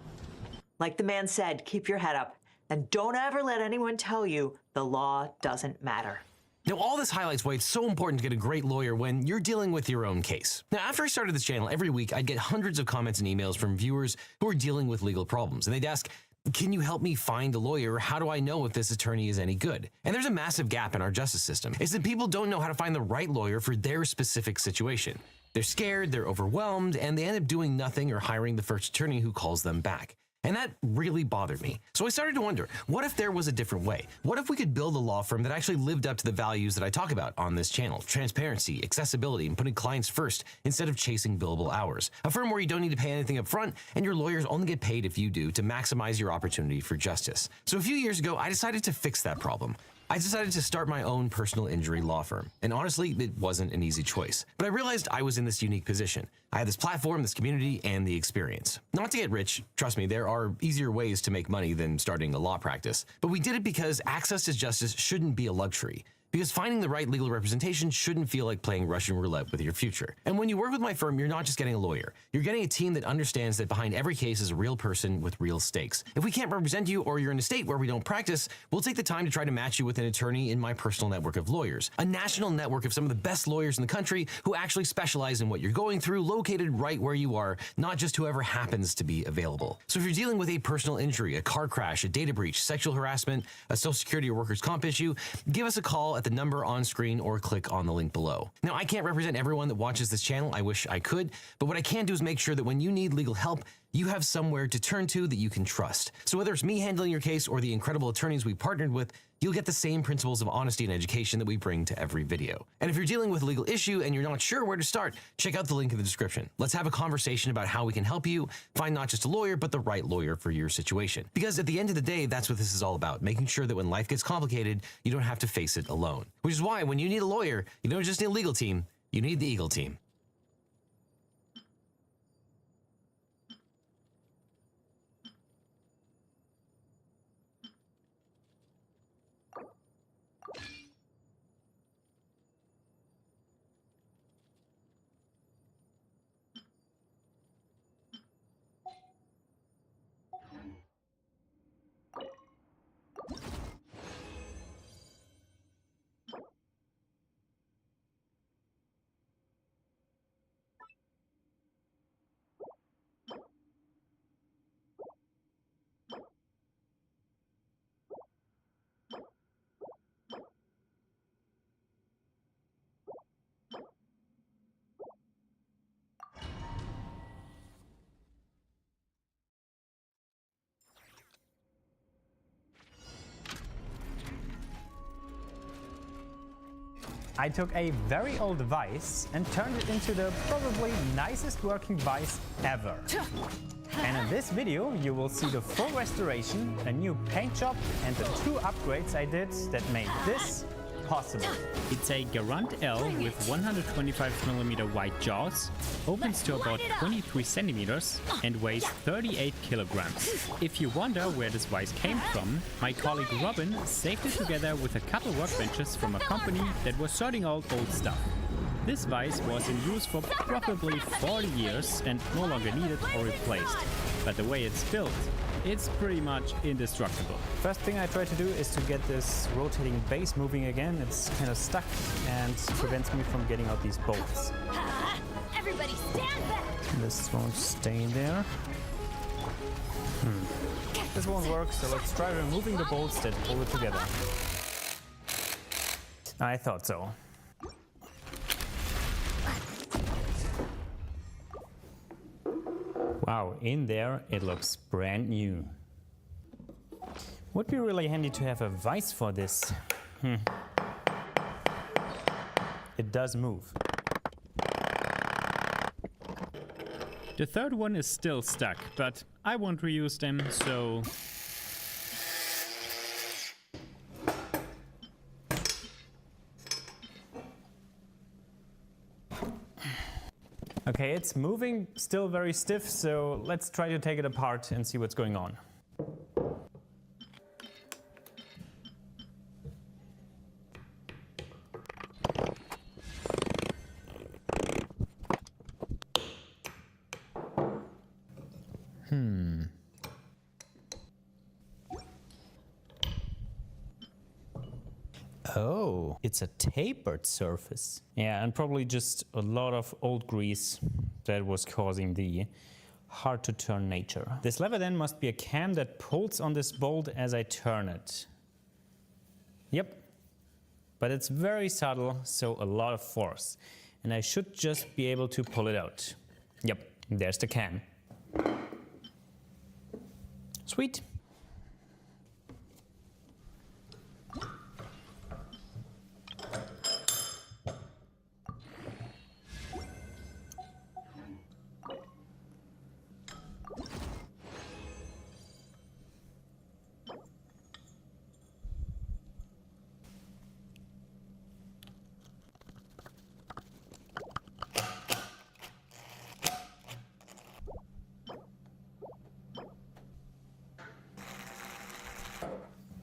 Like the man said, keep your head up, and don't ever let anyone tell you the law doesn't matter. Now, all this highlights why it's so important to get a great lawyer when you're dealing with your own case. Now, after I started this channel, every week I'd get hundreds of comments and emails from viewers who are dealing with legal problems, and they'd ask, can you help me find a lawyer, or how do I know if this attorney is any good? And there's a massive gap in our justice system. It's that people don't know how to find the right lawyer for their specific situation. They're scared, they're overwhelmed, and they end up doing nothing or hiring the first attorney who calls them back. And that really bothered me. So I started to wonder, what if there was a different way? What if we could build a law firm that actually lived up to the values that I talk about on this channel? Transparency, accessibility, and putting clients first instead of chasing billable hours. A firm where you don't need to pay anything up front, and your lawyers only get paid if you do, to maximize your opportunity for justice. So a few years ago, I decided to fix that problem. I decided to start my own personal injury law firm. And honestly, it wasn't an easy choice. But I realized I was in this unique position. I had this platform, this community, and the experience. Not to get rich, trust me, there are easier ways to make money than starting a law practice. But we did it because access to justice shouldn't be a luxury. Because finding the right legal representation shouldn't feel like playing Russian roulette with your future. And when you work with my firm, you're not just getting a lawyer. You're getting a team that understands that behind every case is a real person with real stakes. If we can't represent you or you're in a state where we don't practice, we'll take the time to try to match you with an attorney in my personal network of lawyers. A national network of some of the best lawyers in the country who actually specialize in what you're going through, located right where you are, not just whoever happens to be available. So if you're dealing with a personal injury, a car crash, a data breach, sexual harassment, a social security or workers' comp issue, give us a call at the number on screen or click on the link below. Now, I can't represent everyone that watches this channel. I wish I could, but what I can do is make sure that when you need legal help, you have somewhere to turn to that you can trust. So whether it's me handling your case or the incredible attorneys we partnered with, you'll get the same principles of honesty and education that we bring to every video. And if you're dealing with a legal issue and you're not sure where to start, check out the link in the description. Let's have a conversation about how we can help you find not just a lawyer, but the right lawyer for your situation. Because at the end of the day, that's what this is all about, making sure that when life gets complicated, you don't have to face it alone. Which is why when you need a lawyer, you don't just need a legal team, you need the Eagle team. I took a very old vise and turned it into the probably nicest working vise ever. And in this video you will see the full restoration, a new paint job and the 2 upgrades I did that made this possible. It's a Garand L with 125mm wide jaws, opens to about 23 centimeters and weighs 38 kilograms. If you wonder where this vise came from, my colleague Robin saved it together with a couple workbenches from a company that was sorting out old stuff. This vise was in use for probably 40 years and no longer needed or replaced. But the way it's built, it's pretty much indestructible. First thing I try to do is to get this rotating base moving again. It's kind of stuck and prevents me from getting out these bolts. Everybody stand back! This won't stay there. This won't work, so let's try removing the bolts that hold it together. I thought so. Wow, in there it looks brand new. Would be really handy to have a vise for this. It does move. The third one is still stuck, but I won't reuse them, so... Okay, it's moving, still very stiff, so let's try to take it apart and see what's going on. Oh, it's a tapered surface. Yeah, and probably just a lot of old grease that was causing the hard to turn nature. This lever then must be a cam that pulls on this bolt as I turn it. Yep, but it's very subtle, so a lot of force. And I should just be able to pull it out. Yep, there's the cam. Sweet.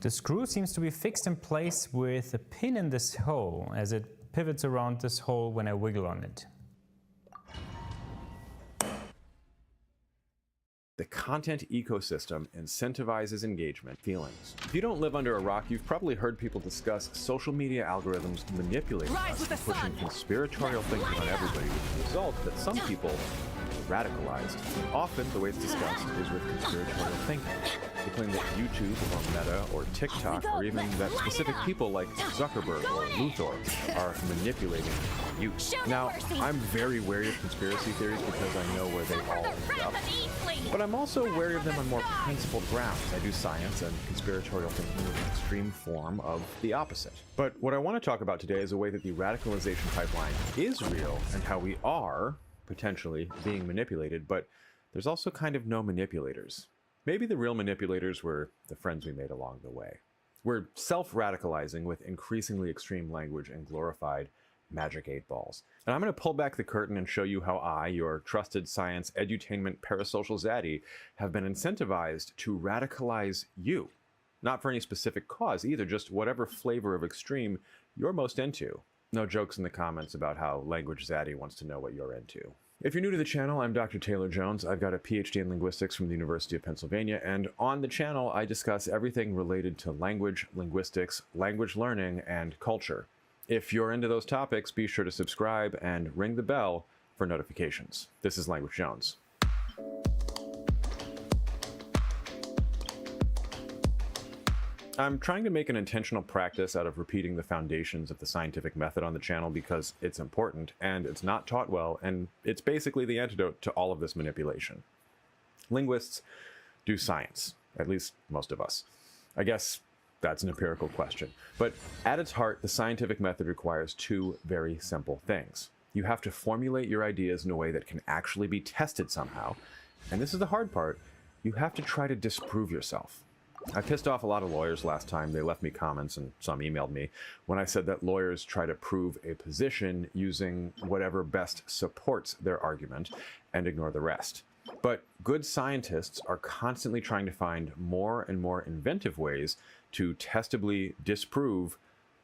The screw seems to be fixed in place with a pin in this hole, as it pivots around this hole when I wiggle on it. The content ecosystem incentivizes engagement feelings. If you don't live under a rock, you've probably heard people discuss social media algorithms manipulating us, pushing conspiratorial thinking on everybody, with the result that some people are radicalized. Often, the way it's discussed is with conspiratorial thinking. They claim that YouTube or Meta or TikTok or even that specific people like Zuckerberg or Luthor are manipulating youth. Now, I'm very wary of conspiracy theories because I know where they all end up. But I'm also wary of them on more principled grounds. I do science, and conspiratorial thinking is an extreme form of the opposite. But what I want to talk about today is a way that the radicalization pipeline is real and how we are, potentially, being manipulated, but there's also kind of no manipulators. Maybe the real manipulators were the friends we made along the way. We're self-radicalizing with increasingly extreme language and glorified magic 8 balls. And I'm going to pull back the curtain and show you how I, your trusted science edutainment parasocial zaddy, have been incentivized to radicalize you. Not for any specific cause either, just whatever flavor of extreme you're most into. No jokes in the comments about how Language Zaddy wants to know what you're into. If you're new to the channel, I'm Dr. Taylor Jones. I've got a PhD in linguistics from the University of Pennsylvania, and on the channel I discuss everything related to language, linguistics, language learning, and culture. If you're into those topics, be sure to subscribe and ring the bell for notifications. This is Language Jones. I'm trying to make an intentional practice out of repeating the foundations of the scientific method on the channel because it's important and it's not taught well, and it's basically the antidote to all of this manipulation. Linguists do science, at least most of us. I guess that's an empirical question. But at its heart, the scientific method requires two very simple things. You have to formulate your ideas in a way that can actually be tested somehow, and this is the hard part, you have to try to disprove yourself. I pissed off a lot of lawyers last time. They left me comments and some emailed me when I said that lawyers try to prove a position using whatever best supports their argument and ignore the rest. But good scientists are constantly trying to find more and more inventive ways to testably disprove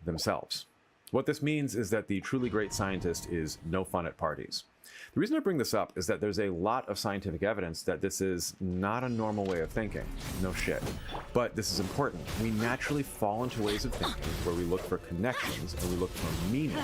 themselves. What this means is that the truly great scientist is no fun at parties. The reason I bring this up is that there's a lot of scientific evidence that this is not a normal way of thinking. No shit. But this is important. We naturally fall into ways of thinking where we look for connections and we look for meaning.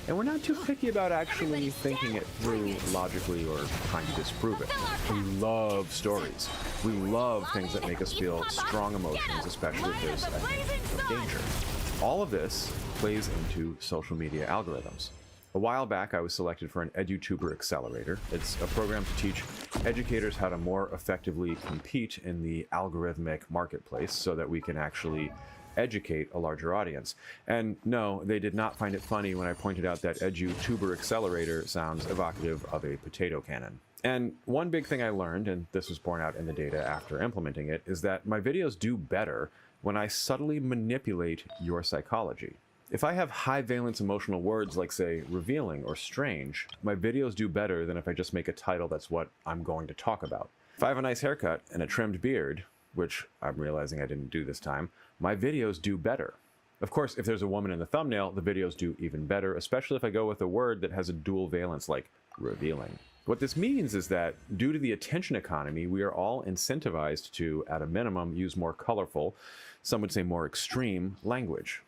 And we're not too picky about actually thinking it through logically or trying to disprove it. We love stories. We love things that make us feel strong emotions, especially if there's a hint of danger. All of this plays into social media algorithms. A while back, I was selected for an EduTuber Accelerator. It's a program to teach educators how to more effectively compete in the algorithmic marketplace so that we can actually educate a larger audience. And no, they did not find it funny when I pointed out that EduTuber Accelerator sounds evocative of a potato cannon. And one big thing I learned, and this was borne out in the data after implementing it, is that my videos do better when I subtly manipulate your psychology. If I have high valence emotional words like, say, revealing or strange, my videos do better than if I just make a title that's what I'm going to talk about. If I have a nice haircut and a trimmed beard, which I'm realizing I didn't do this time, my videos do better. Of course, if there's a woman in the thumbnail, the videos do even better, especially if I go with a word that has a dual valence like revealing. What this means is that due to the attention economy, we are all incentivized to, at a minimum, use more colorful, some would say more extreme, language.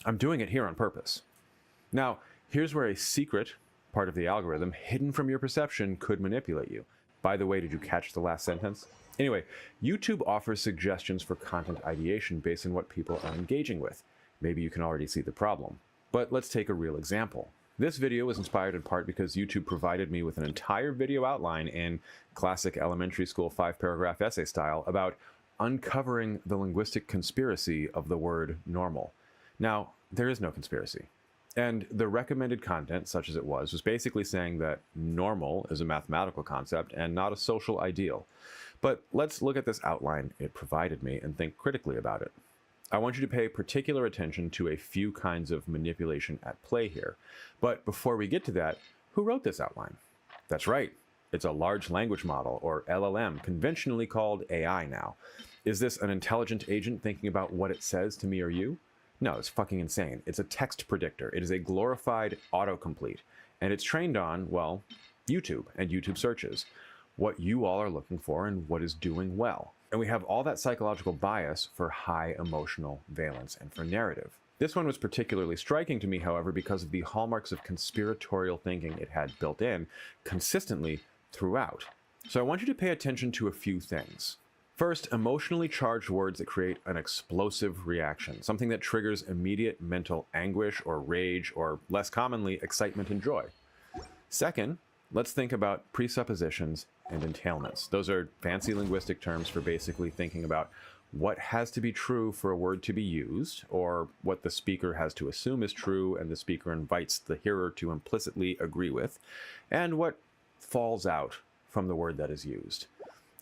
I'm doing it here on purpose. Now, here's where a secret part of the algorithm, hidden from your perception, could manipulate you. By the way, did you catch the last sentence? Anyway, YouTube offers suggestions for content ideation based on what people are engaging with. Maybe you can already see the problem. But let's take a real example. This video was inspired in part because YouTube provided me with an entire video outline in classic elementary school 5-paragraph essay style about uncovering the linguistic conspiracy of the word normal. Now, there is no conspiracy. And the recommended content, such as it was basically saying that normal is a mathematical concept and not a social ideal. But let's look at this outline it provided me and think critically about it. I want you to pay particular attention to a few kinds of manipulation at play here. But before we get to that, who wrote this outline? That's right. It's a large language model, or LLM, conventionally called AI now. Is this an intelligent agent thinking about what it says to me or you? No, it's fucking insane. It's a text predictor. It is a glorified autocomplete. And it's trained on, well, YouTube and YouTube searches. What you all are looking for and what is doing well. And we have all that psychological bias for high emotional valence and for narrative. This one was particularly striking to me, however, because of the hallmarks of conspiratorial thinking it had built in consistently throughout. So I want you to pay attention to a few things. First, emotionally charged words that create an explosive reaction, something that triggers immediate mental anguish or rage, or less commonly, excitement and joy. Second, let's think about presuppositions and entailments. Those are fancy linguistic terms for basically thinking about what has to be true for a word to be used, or what the speaker has to assume is true and the speaker invites the hearer to implicitly agree with, and what falls out from the word that is used.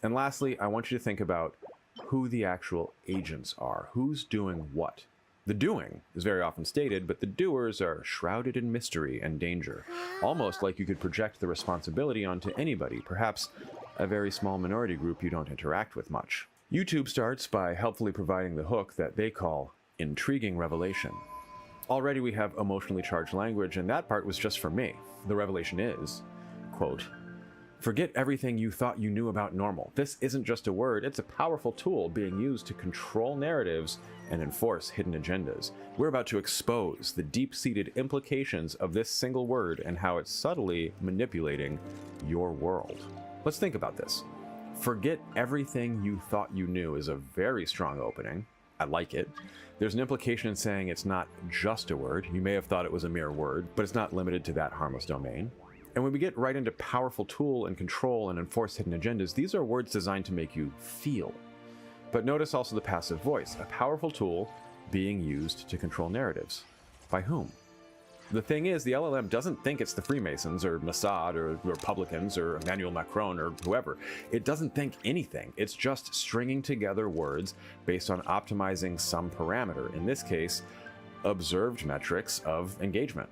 And lastly, I want you to think about who the actual agents are, who's doing what. The doing is very often stated, but the doers are shrouded in mystery and danger, almost like you could project the responsibility onto anybody, perhaps a very small minority group you don't interact with much. YouTube starts by helpfully providing the hook that they call intriguing revelation. Already we have emotionally charged language, and that part was just for me. The revelation is, quote, "Forget everything you thought you knew about normal. This isn't just a word, it's a powerful tool being used to control narratives and enforce hidden agendas. We're about to expose the deep-seated implications of this single word and how it's subtly manipulating your world." Let's think about this. Forget everything you thought you knew is a very strong opening. I like it. There's an implication in saying it's not just a word. You may have thought it was a mere word, but it's not limited to that harmless domain. And when we get right into powerful tool and control and enforce hidden agendas, these are words designed to make you feel. But notice also the passive voice, a powerful tool being used to control narratives. By whom? The thing is, the LLM doesn't think it's the Freemasons or Mossad or Republicans or Emmanuel Macron or whoever. It doesn't think anything. It's just stringing together words based on optimizing some parameter, in this case, observed metrics of engagement.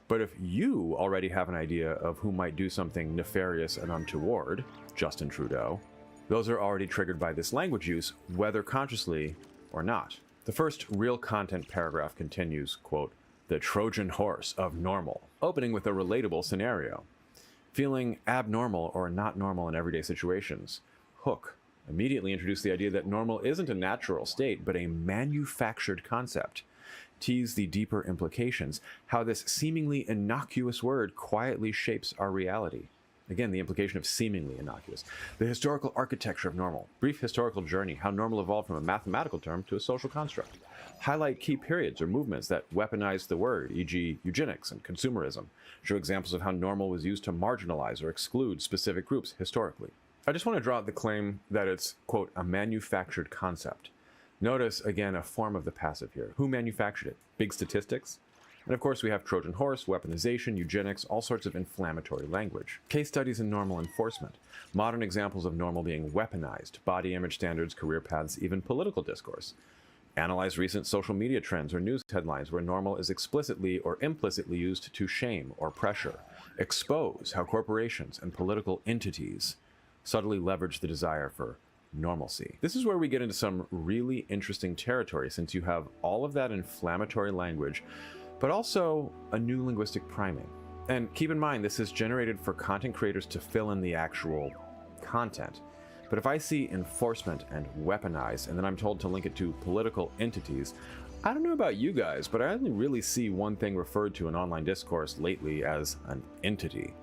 But if you already have an idea of who might do something nefarious and untoward, Justin Trudeau, those are already triggered by this language use, whether consciously or not. The first real content paragraph continues, quote, "The Trojan horse of normal," opening with a relatable scenario. Feeling abnormal or not normal in everyday situations. Hook immediately introduced the idea that normal isn't a natural state, but a manufactured concept. Tease the deeper implications, how this seemingly innocuous word quietly shapes our reality. Again, the implication of seemingly innocuous. The historical architecture of normal. Brief historical journey, how normal evolved from a mathematical term to a social construct. Highlight key periods or movements that weaponize the word, e.g. eugenics and consumerism. Show examples of how normal was used to marginalize or exclude specific groups historically. I just want to draw out the claim that it's, quote, a manufactured concept. Notice, again, a form of the passive here. Who manufactured it? Big statistics? And of course we have Trojan horse, weaponization, eugenics, all sorts of inflammatory language. Case studies in normal enforcement. Modern examples of normal being weaponized. Body image standards, career paths, even political discourse. Analyze recent social media trends or news headlines where normal is explicitly or implicitly used to shame or pressure. Expose how corporations and political entities subtly leverage the desire for normalcy. This is where we get into some really interesting territory, since you have all of that inflammatory language, but also a new linguistic priming. And keep in mind, this is generated for content creators to fill in the actual content. But if I see enforcement and weaponize, and then I'm told to link it to political entities, I don't know about you guys, but I only really see one thing referred to in online discourse lately as an entity.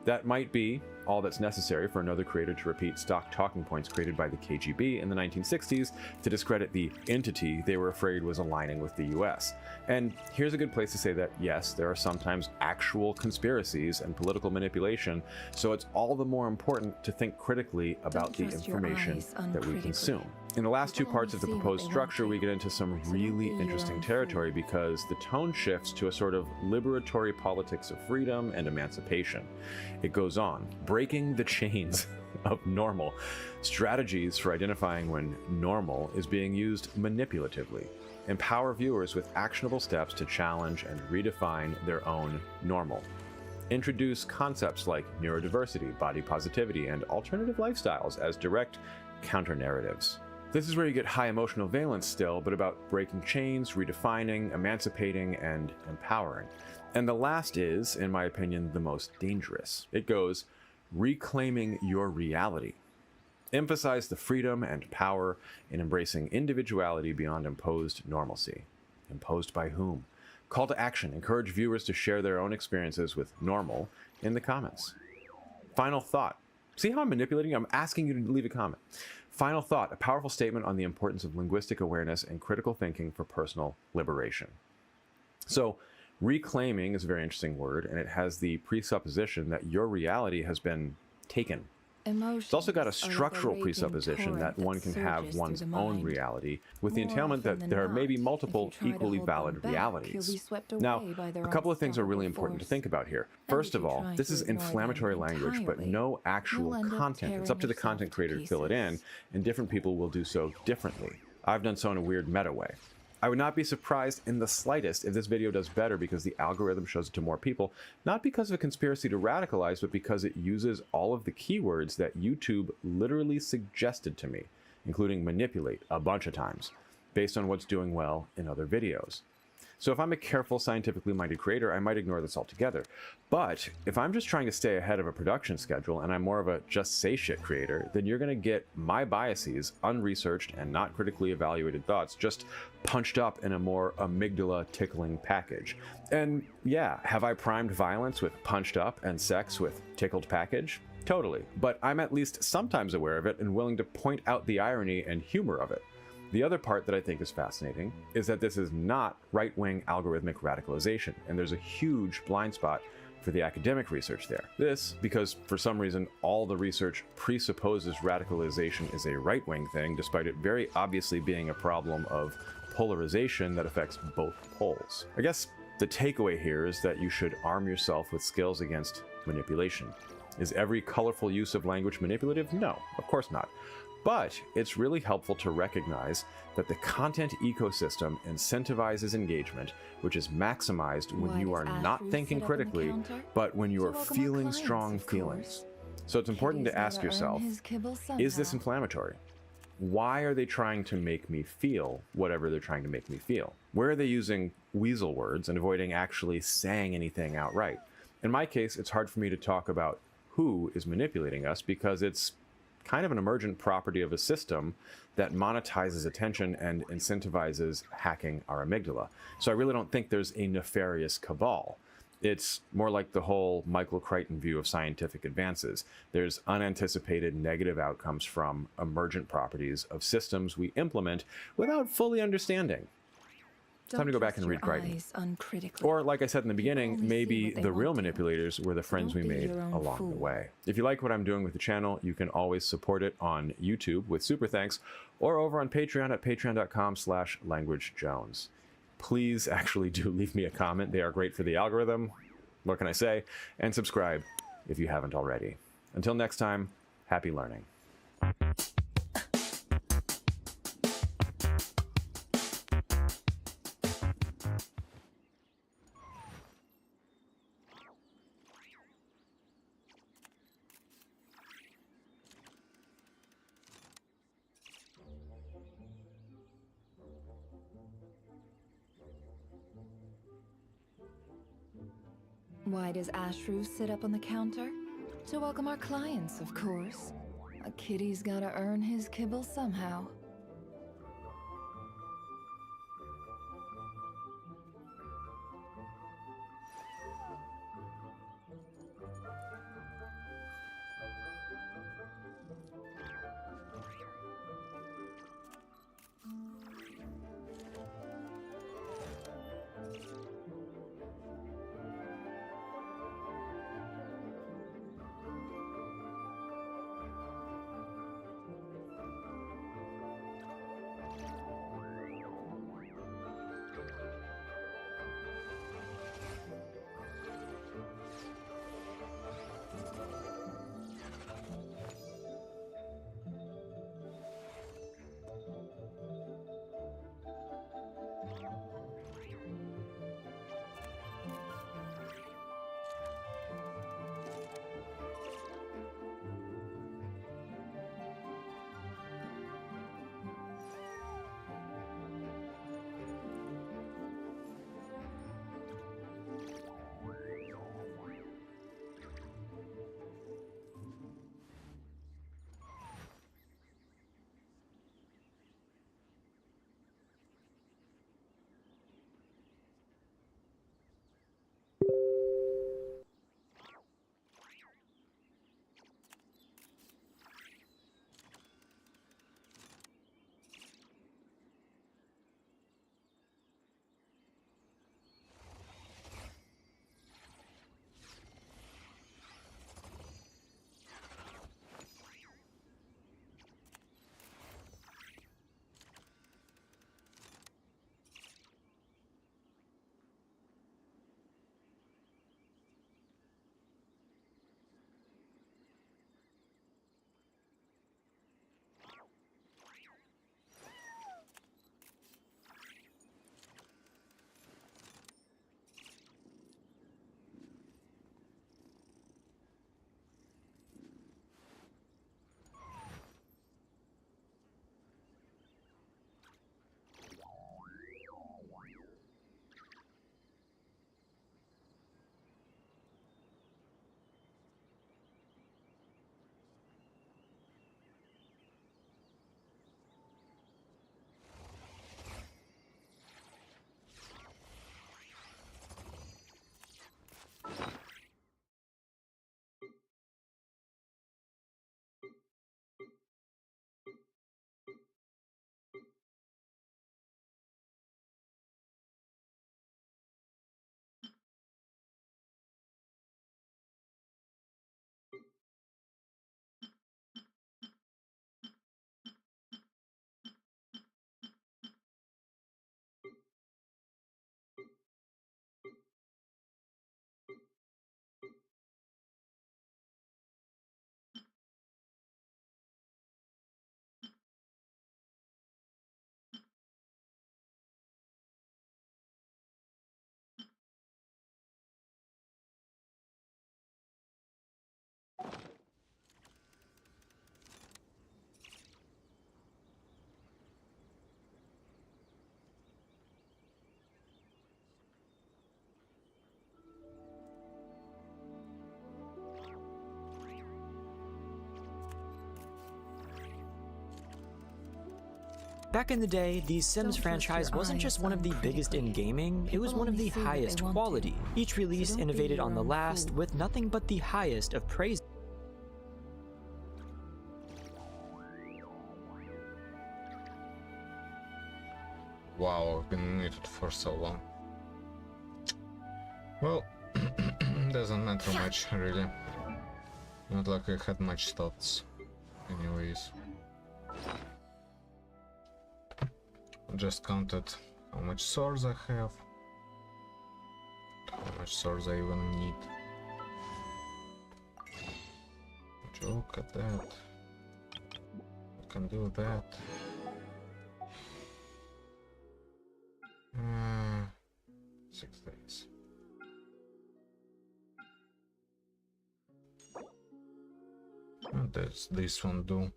That might be all that's necessary for another creator to repeat stock talking points created by the KGB in the 1960s to discredit the entity they were afraid was aligning with the US. And here's a good place to say that, yes, there are sometimes actual conspiracies and political manipulation, so it's all the more important to think critically about the information that we consume. In the last two parts of the proposed structure, we get into some really interesting territory because the tone shifts to a sort of liberatory politics of freedom and emancipation. It goes on, breaking the chains of normal, strategies for identifying when normal is being used manipulatively. Empower viewers with actionable steps to challenge and redefine their own normal. Introduce concepts like neurodiversity, body positivity, and alternative lifestyles as direct counter-narratives. This is where you get high emotional valence still, but about breaking chains, redefining, emancipating, and empowering. And the last is, in my opinion, the most dangerous. It goes, reclaiming your reality. Emphasize the freedom and power in embracing individuality beyond imposed normalcy. Imposed by whom? Call to action. Encourage viewers to share their own experiences with normal in the comments. Final thought. See how I'm manipulating? I'm asking you to leave a comment. Final thought, a powerful statement on the importance of linguistic awareness and critical thinking for personal liberation. So, reclaiming is a very interesting word, and it has the presupposition that your reality has been taken. It's also got a structural presupposition that one can have one's own reality, with the entailment that there are maybe multiple equally valid realities. Now, a couple of things are really important to think about here. First of all, this is inflammatory language, but no actual content. It's up to the content creator to fill it in, and different people will do so differently. I've done so in a weird meta way. I would not be surprised in the slightest if this video does better because the algorithm shows it to more people, not because of a conspiracy to radicalize, but because it uses all of the keywords that YouTube literally suggested to me, including manipulate a bunch of times, based on what's doing well in other videos. So if I'm a careful, scientifically minded creator, I might ignore this altogether. But if I'm just trying to stay ahead of a production schedule and I'm more of a just say shit creator, then you're going to get my biases, unresearched and not critically evaluated thoughts, just punched up in a more amygdala tickling package. And yeah, have I primed violence with punched up and sex with tickled package? Totally. But I'm at least sometimes aware of it and willing to point out the irony and humor of it. The other part that I think is fascinating is that this is not right-wing algorithmic radicalization, and there's a huge blind spot for the academic research there. This, because for some reason all the research presupposes radicalization is a right-wing thing, despite it very obviously being a problem of polarization that affects both poles. I guess the takeaway here is that you should arm yourself with skills against manipulation. Is every colorful use of language manipulative? No, of course not. But it's really helpful to recognize that the content ecosystem incentivizes engagement, which is maximized when you are not thinking critically, but when you are feeling strong feelings. So it's important to ask yourself, is this inflammatory? Why are they trying to make me feel whatever they're trying to make me feel? Where are they using weasel words and avoiding actually saying anything outright? In my case, it's hard for me to talk about who is manipulating us because it's kind of an emergent property of a system that monetizes attention and incentivizes hacking our amygdala. So I really don't think there's a nefarious cabal. It's more like the whole Michael Crichton view of scientific advances. There's unanticipated negative outcomes from emergent properties of systems we implement without fully understanding. Time to go back and read Crichton. Or, like I said in the beginning, maybe the real manipulators were the friends we made along the way. If you like what I'm doing with the channel, you can always support it on YouTube with super thanks, or over on Patreon at patreon.com/languagejones. Please actually do leave me a comment. They are great for the algorithm. What can I say? And subscribe if you haven't already. Until next time, happy learning. Why does Ashru sit up on the counter? To welcome our clients, of course. A kitty's gotta earn his kibble somehow. Back in the day, the Sims franchise wasn't just one of the biggest in gaming, it was one of the highest quality. Each release innovated on the last, with nothing but the highest of praise. Wow, I've been muted for so long. Well, doesn't matter much, really. Not like I had much thoughts. Anyways. Just counted how much swords I have. How much swords I even need. Look at that. I can do that. 6 days. What does this one do?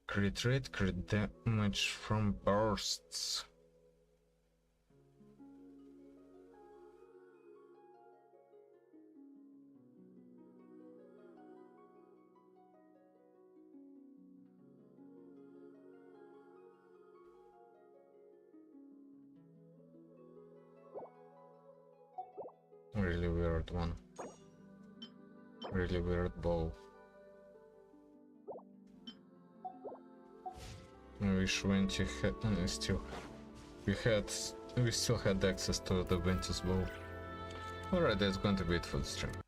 Crit rate, crit damage from bursts. Really weird one. Really weird bow. I wish Venti had we still had access to the Ventus bow. Alright, that's going to be it for the stream.